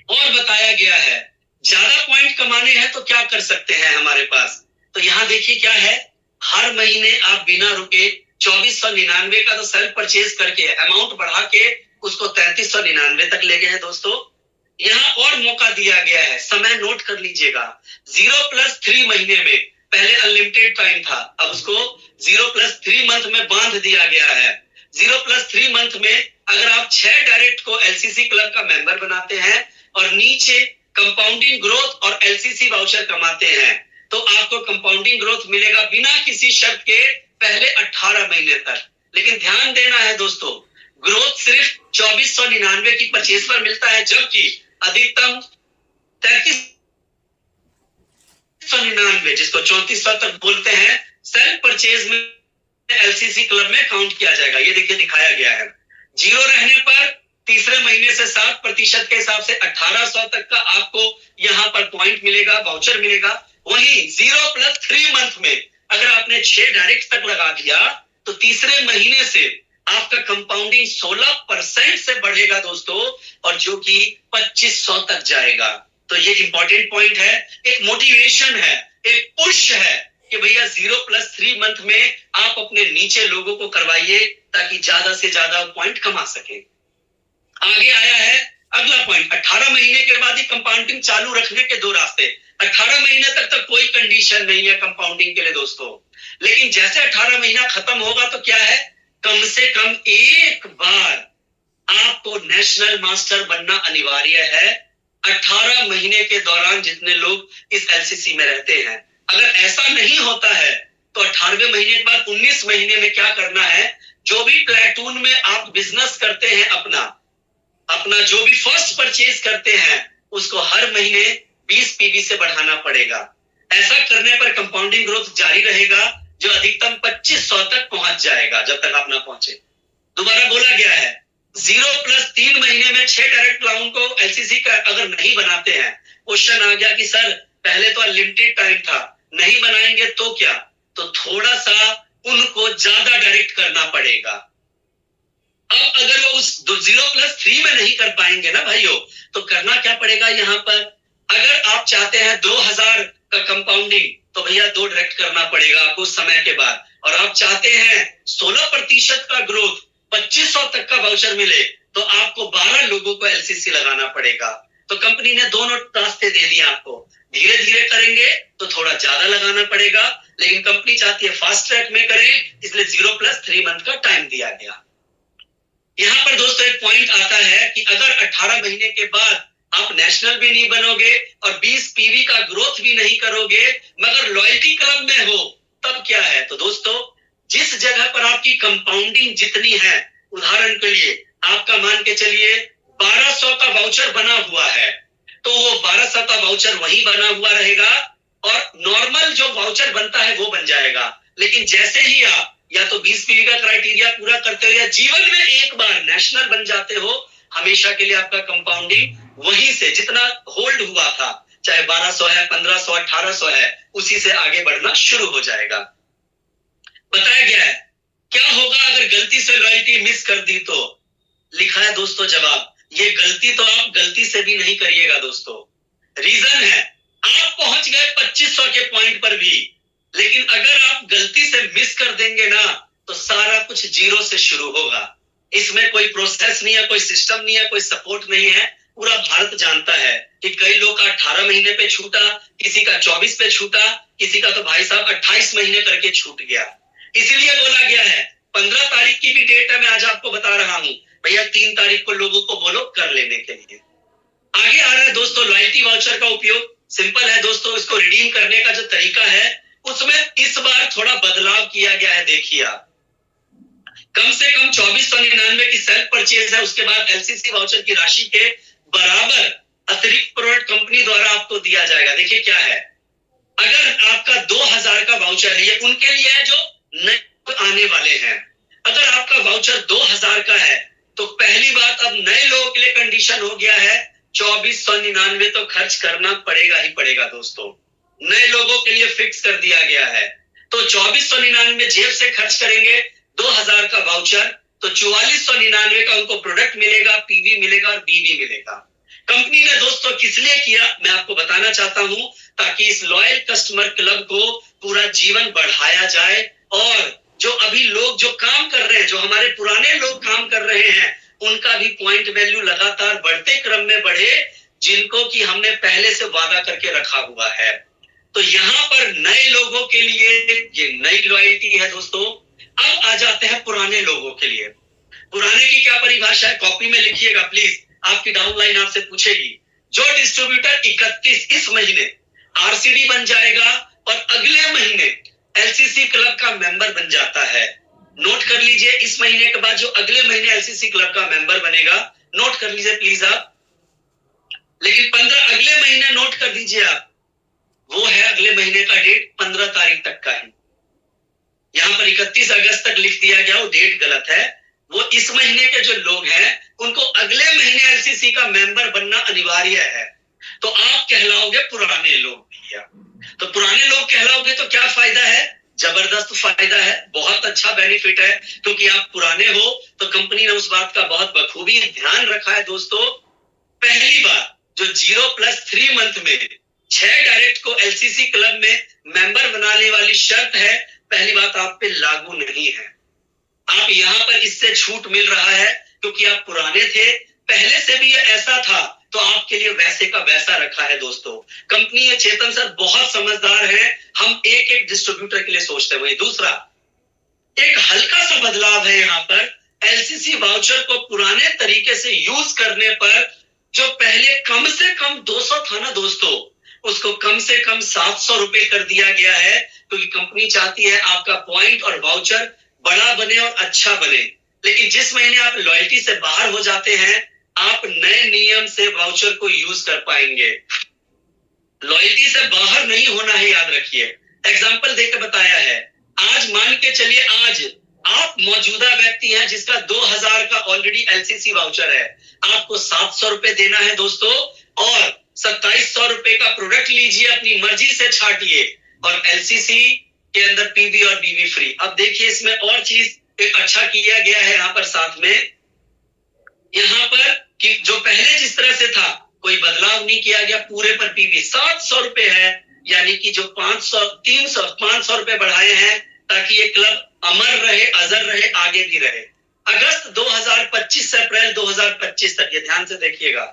और बताया गया है, ज्यादा पॉइंट कमाने हैं तो क्या कर सकते हैं हमारे पास, तो यहाँ देखिए क्या है, हर महीने आप बिना रुके 2499 का तो सेल्फ परचेज करके अमाउंट बढ़ा के उसको 3399 तक ले गए हैं दोस्तों। यहाँ और मौका दिया गया है, समय नोट कर लीजिएगा, 0+3 महीने में, पहले अनलिमिटेड टाइम था, अब उसको 0+3 मंथ में बांध दिया गया है। 0+3 मंथ में अगर आप 6 डायरेक्ट को एलसीसी क्लब का मेंबर बनाते हैं और नीचे कंपाउंडिंग ग्रोथ और एलसीसी वाउचर कमाते हैं, तो आपको कंपाउंडिंग ग्रोथ मिलेगा बिना किसी शर्त के पहले 18 महीने तक। लेकिन ध्यान देना है दोस्तों, ग्रोथ सिर्फ 2499 की परचेज पर मिलता है, जबकि अधिकतम 3399 जिसको 3400 तक बोलते हैं सेल्फ परचेज में एलसीसी क्लब में काउंट किया जाएगा। ये देखिए दिखाया गया है, 0 रहने पर तीसरे महीने से 7% के हिसाब से 1800 तक का आपको यहाँ पर पॉइंट मिलेगा, वाउचर मिलेगा। वहीं 0+3 मंथ में अगर आपने 6 डायरेक्ट तक लगा दिया तो तीसरे महीने से आपका कंपाउंडिंग 16% से बढ़ेगा दोस्तों, और जो कि 2500 तक जाएगा। तो ये इंपॉर्टेंट पॉइंट है, एक मोटिवेशन है, एक पुश है कि भैया 0+3 मंथ में आप अपने नीचे लोगों को करवाइए ताकि ज्यादा से ज्यादा पॉइंट कमा सके। आगे आया है अगला पॉइंट, 18 महीने के बाद ही कंपाउंडिंग चालू रखने के 2 रास्ते। 18 महीने तक तो कोई कंडीशन नहीं है कंपाउंडिंग के लिए दोस्तों, लेकिन जैसे 18 महीना खत्म होगा तो क्या है, कम से कम एक बार आपको नेशनल मास्टर बनना अनिवार्य है 18 महीने के दौरान जितने लोग इस एलसीसी में रहते हैं। अगर ऐसा नहीं होता है तो 18 18वें महीने के बाद 19 महीने में क्या करना है, जो भी प्लेटून में आप बिजनेस करते हैं, अपना जो भी फर्स्ट परचेज करते हैं, उसको हर महीने 20 पीवी से बढ़ाना पड़ेगा। ऐसा करने पर कंपाउंडिंग ग्रोथ जारी रहेगा, जो अधिकतम 2500 तक पहुंच जाएगा, जब तक आप ना पहुंचे। दोबारा बोला गया है 0+3 महीने में 6 डायरेक्ट प्लान को एलसीसी का अगर नहीं बनाते हैं, क्वेश्चन आ गया कि सर पहले तो अनलिमिटेड टाइम था, नहीं बनाएंगे तो क्या, तो थोड़ा सा उनको ज्यादा डायरेक्ट करना पड़ेगा। अब अगर वो उस 0+3 में नहीं कर पाएंगे ना भाइयों, तो करना क्या पड़ेगा यहाँ पर, अगर आप चाहते हैं 2000 का कंपाउंडिंग, तो भैया 2 डायरेक्ट करना पड़ेगा कुछ समय के बाद। और आप चाहते हैं 16% का ग्रोथ, 2500 तक का वाउचर मिले, तो आपको 12 लोगों को एलसीसी लगाना पड़ेगा। तो कंपनी ने दोनों रास्ते दे दिए आपको, धीरे धीरे करेंगे तो थोड़ा ज्यादा लगाना पड़ेगा, लेकिन कंपनी चाहती है फास्ट ट्रैक में करें, इसलिए 0+3 मंथ का टाइम दिया गया। यहां पर दोस्तों एक पॉइंट आता है कि अगर 18 महीने के बाद आप नेशनल भी नहीं बनोगे और 20 पीवी का ग्रोथ भी नहीं करोगे, मगर लॉयल्टी क्लब में हो, तब क्या है। तो दोस्तों जिस जगह पर आपकी कंपाउंडिंग जितनी है, उदाहरण के लिए आपका मान के चलिए 1200 का वाउचर बना हुआ है, तो वो 1200 का वाउचर वही बना हुआ रहेगा और नॉर्मल जो वाउचर बनता है वो बन जाएगा। लेकिन जैसे ही आप या तो 20 पीवी का क्राइटेरिया पूरा करते हो या जीवन में एक बार नेशनल बन जाते हो, हमेशा के लिए आपका कंपाउंडिंग वहीं से जितना होल्ड हुआ था, चाहे 1200 है, 1500, 1800 है, उसी से आगे बढ़ना शुरू हो जाएगा। बताया गया है क्या होगा अगर गलती से लॉयल्टी मिस कर दी तो, लिखा है दोस्तों जवाब, ये गलती तो आप गलती से भी नहीं करिएगा दोस्तों। रीजन है आप पहुंच गए 2500 के पॉइंट पर भी, लेकिन अगर आप गलती से मिस कर देंगे ना, तो सारा कुछ जीरो से शुरू होगा। इसमें कोई प्रोसेस नहीं है, कोई सिस्टम नहीं है, कोई सपोर्ट नहीं है। पूरा भारत जानता है कि कई लोग का 18 महीने पे छूटा, किसी का 24 पे छूटा, किसी का तो भाई साहब 28 महीने करके छूट गया। इसीलिए बोला गया है 15 तारीख की भी डेट है, मैं आज आपको बता रहा हूं भैया 3 तारीख को लोगों को बोलो कर लेने के लिए। आगे आ रहा है दोस्तों लॉयल्टी वाउचर का उपयोग। सिंपल है दोस्तों, इसको रिडीम करने का जो तरीका है उसमें इस बार थोड़ा बदलाव किया गया है। देखिए आप, कम से कम 2499 की सेल्फ परचेज है, उसके बाद एलसीसी वाउचर की राशि के बराबर अतिरिक्त प्रोडक्ट कंपनी द्वारा आपको दिया जाएगा। देखिए क्या है, अगर आपका 2000 का वाउचर है, ये उनके लिए है जो नए आने वाले हैं। अगर आपका वाउचर 2000 का है, तो पहली बात अब नए लोगों के लिए कंडीशन हो गया है 2499 तो खर्च करना पड़ेगा ही पड़ेगा दोस्तों। नए लोगों के लिए फिक्स कर दिया गया है, तो 2499 जेब से खर्च करेंगे, 2000 का वाउचर, तो 4499 का उनको प्रोडक्ट मिलेगा, पीवी मिलेगा और बीवी मिलेगा। कंपनी ने दोस्तों किस लिए किया मैं आपको बताना चाहता हूं, ताकि इस लॉयल कस्टमर क्लब को पूरा जीवन बढ़ाया जाए और जो अभी लोग जो काम कर रहे हैं, जो हमारे पुराने लोग काम कर रहे हैं, उनका भी पॉइंट वैल्यू लगातार बढ़ते क्रम में बढ़े, जिनको कि हमने पहले से वादा करके रखा हुआ है। तो यहाँ पर नए लोगों के लिए ये नई लॉयल्टी है दोस्तों। अब आ जाते हैं पुराने लोगों के लिए। पुराने की क्या परिभाषा है, कॉपी में लिखिएगा प्लीज, आपकी डाउनलाइन आपसे पूछेगी। जो डिस्ट्रीब्यूटर 31 इस महीने आरसीडी बन जाएगा और अगले महीने एलसीसी क्लब का मेंबर बन जाता है, नोट कर लीजिए, इस महीने के बाद जो अगले महीने एलसीसी क्लब का मेंबर बनेगा, नोट कर लीजिए प्लीज आप। लेकिन 15 अगले महीने नोट कर दीजिए आप, वो है अगले महीने का डेट 15 तारीख तक का है। यहां पर 31 अगस्त तक लिख दिया गया, वो डेट गलत है। वो इस महीने के जो लोग हैं उनको अगले महीने एलसीसी का मेंबर बनना अनिवार्य है। तो आप कहलाओगे पुराने लोग भैया। तो पुराने लोग कहलाओगे तो क्या फायदा है, जबरदस्त फायदा है, बहुत अच्छा बेनिफिट है, क्योंकि आप पुराने हो। तो कंपनी ने उस बात का बहुत बखूबी ध्यान रखा है दोस्तों। पहली बार जो 0+3 मंथ में 6 डायरेक्ट को एलसीसी क्लब में मेंबर बनाने वाली शर्त है, पहली बात आप पे लागू नहीं है। आप यहां पर इससे छूट मिल रहा है क्योंकि आप पुराने थे, पहले से भी ये ऐसा था, तो आपके लिए वैसे का वैसा रखा है दोस्तों। कंपनी ये चेतन सर बहुत समझदार है, हम एक एक डिस्ट्रीब्यूटर के लिए सोचते हुए। दूसरा एक हल्का सा बदलाव है यहाँ पर, एलसीसी वाउचर को पुराने तरीके से यूज करने पर जो पहले कम से कम 200 था ना दोस्तों, उसको कम से कम 700 रुपए कर दिया गया है, क्योंकि कंपनी चाहती है आपका पॉइंट और वाउचर बड़ा बने और अच्छा बने। लेकिन जिस महीने आप लॉयल्टी से बाहर हो जाते हैं, आप नए नियम से वाउचर को यूज कर पाएंगे। लॉयल्टी से बाहर नहीं होना है, याद रखिए। एग्जाम्पल देकर बताया है। आज मान के चलिए, आज आप मौजूदा व्यक्ति हैं जिसका 2000 का ऑलरेडी एलसीसी वाउचर है। आपको 700 रुपए देना है दोस्तों, और 2700 रुपए का प्रोडक्ट लीजिए, अपनी मर्जी से छाटिए, और एलसीसी के अंदर पीबी और बीबी फ्री। अब देखिए, इसमें और चीज एक अच्छा किया गया है यहाँ पर साथ में, यहाँ पर कि जो पहले जिस तरह से था कोई बदलाव नहीं किया गया, पूरे पर पीबी 700 रुपए है, यानी कि जो 500 रुपए बढ़ाए हैं ताकि ये क्लब अमर रहे, अजर रहे, आगे भी रहे। अगस्त 2025 से अप्रैल 2025 तक, ये ध्यान से देखिएगा,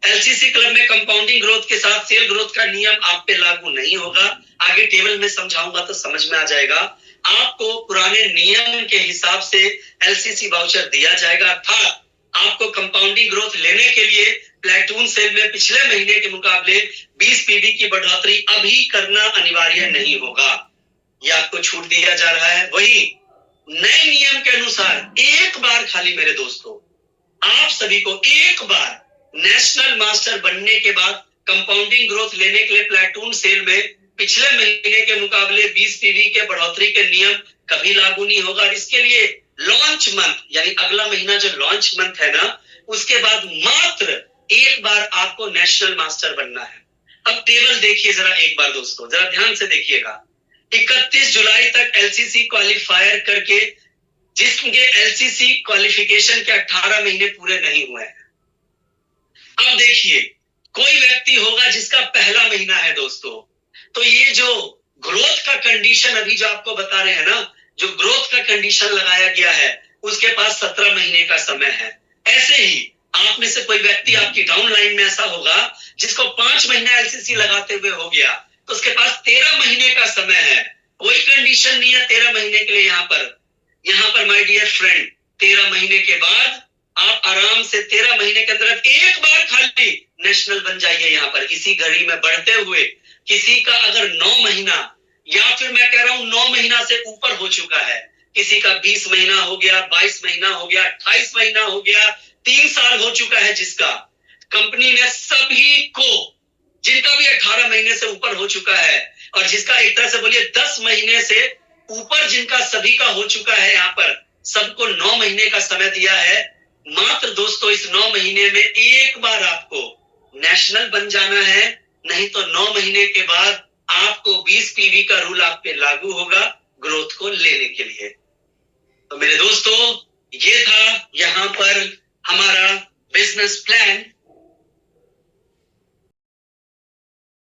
एलसीसी क्लब में कंपाउंडिंग ग्रोथ के साथ सेल ग्रोथ का नियम आप पे लागू नहीं होगा। आगे टेबल में समझाऊंगा तो समझ में आ जाएगा। आपको पुराने नियम के हिसाब से एलसीसी वाउचर दिया जाएगा, अर्थात आपको कंपाउंडिंग ग्रोथ लेने के लिए प्लेटून सेल में पिछले महीने के मुकाबले 20 पीबी की बढ़ोतरी अभी करना अनिवार्य नहीं होगा। यह आपको छूट दिया जा रहा है। वही नए नियम के अनुसार एक बार खाली मेरे दोस्तों, आप सभी को एक बार नेशनल मास्टर बनने के बाद कंपाउंडिंग ग्रोथ लेने के लिए प्लेटून सेल में पिछले महीने के मुकाबले 20 पीवी के बढ़ोतरी के नियम कभी लागू नहीं होगा। इसके लिए लॉन्च मंथ, यानी अगला महीना जो लॉन्च मंथ है ना, उसके बाद मात्र एक बार आपको नेशनल मास्टर बनना है। अब टेबल देखिए जरा एक बार दोस्तों, जरा ध्यान से देखिएगा। 31 जुलाई तक एलसीसी क्वालिफायर करके, जिसके एलसीसी क्वालिफिकेशन के 18 महीने पूरे नहीं हुए हैं। अब देखिए, कोई व्यक्ति होगा जिसका पहला महीना है दोस्तों, तो ये जो ग्रोथ का कंडीशन अभी जो आपको बता रहे हैं ना, जो ग्रोथ का कंडीशन लगाया गया है, उसके पास 17 महीने का समय है। ऐसे ही आप में से कोई व्यक्ति आपकी डाउन लाइन में ऐसा होगा जिसको 5 महीना एलसीसी लगाते हुए हो गया, तो उसके पास 13 महीने का समय है। कोई कंडीशन नहीं है 13 महीने के लिए। यहाँ पर माय डियर फ्रेंड, 13 महीने के बाद आप आराम से 13 महीने के अंदर एक बार खाली नेशनल बन जाइए। यहाँ पर इसी घड़ी में बढ़ते हुए किसी का अगर 9 महीना, या फिर मैं कह रहा हूं 9 महीना से ऊपर हो चुका है, किसी का 20 महीना हो गया, 22 महीना हो गया, 28 महीना हो गया, 3 साल हो चुका है, जिसका कंपनी ने सभी को, जिनका भी 18 महीने से ऊपर हो चुका है, और जिसका एक तरह से बोलिए 10 महीने से ऊपर जिनका सभी का हो चुका है, यहाँ पर सबको 9 महीने का समय दिया है। मात्र दोस्तों इस 9 महीने में एक बार आपको नेशनल बन जाना है, नहीं तो 9 महीने के बाद आपको 20 पीवी का रूल आप पे लागू होगा ग्रोथ को लेने के लिए। तो मेरे दोस्तों, ये था यहाँ पर हमारा बिजनेस प्लान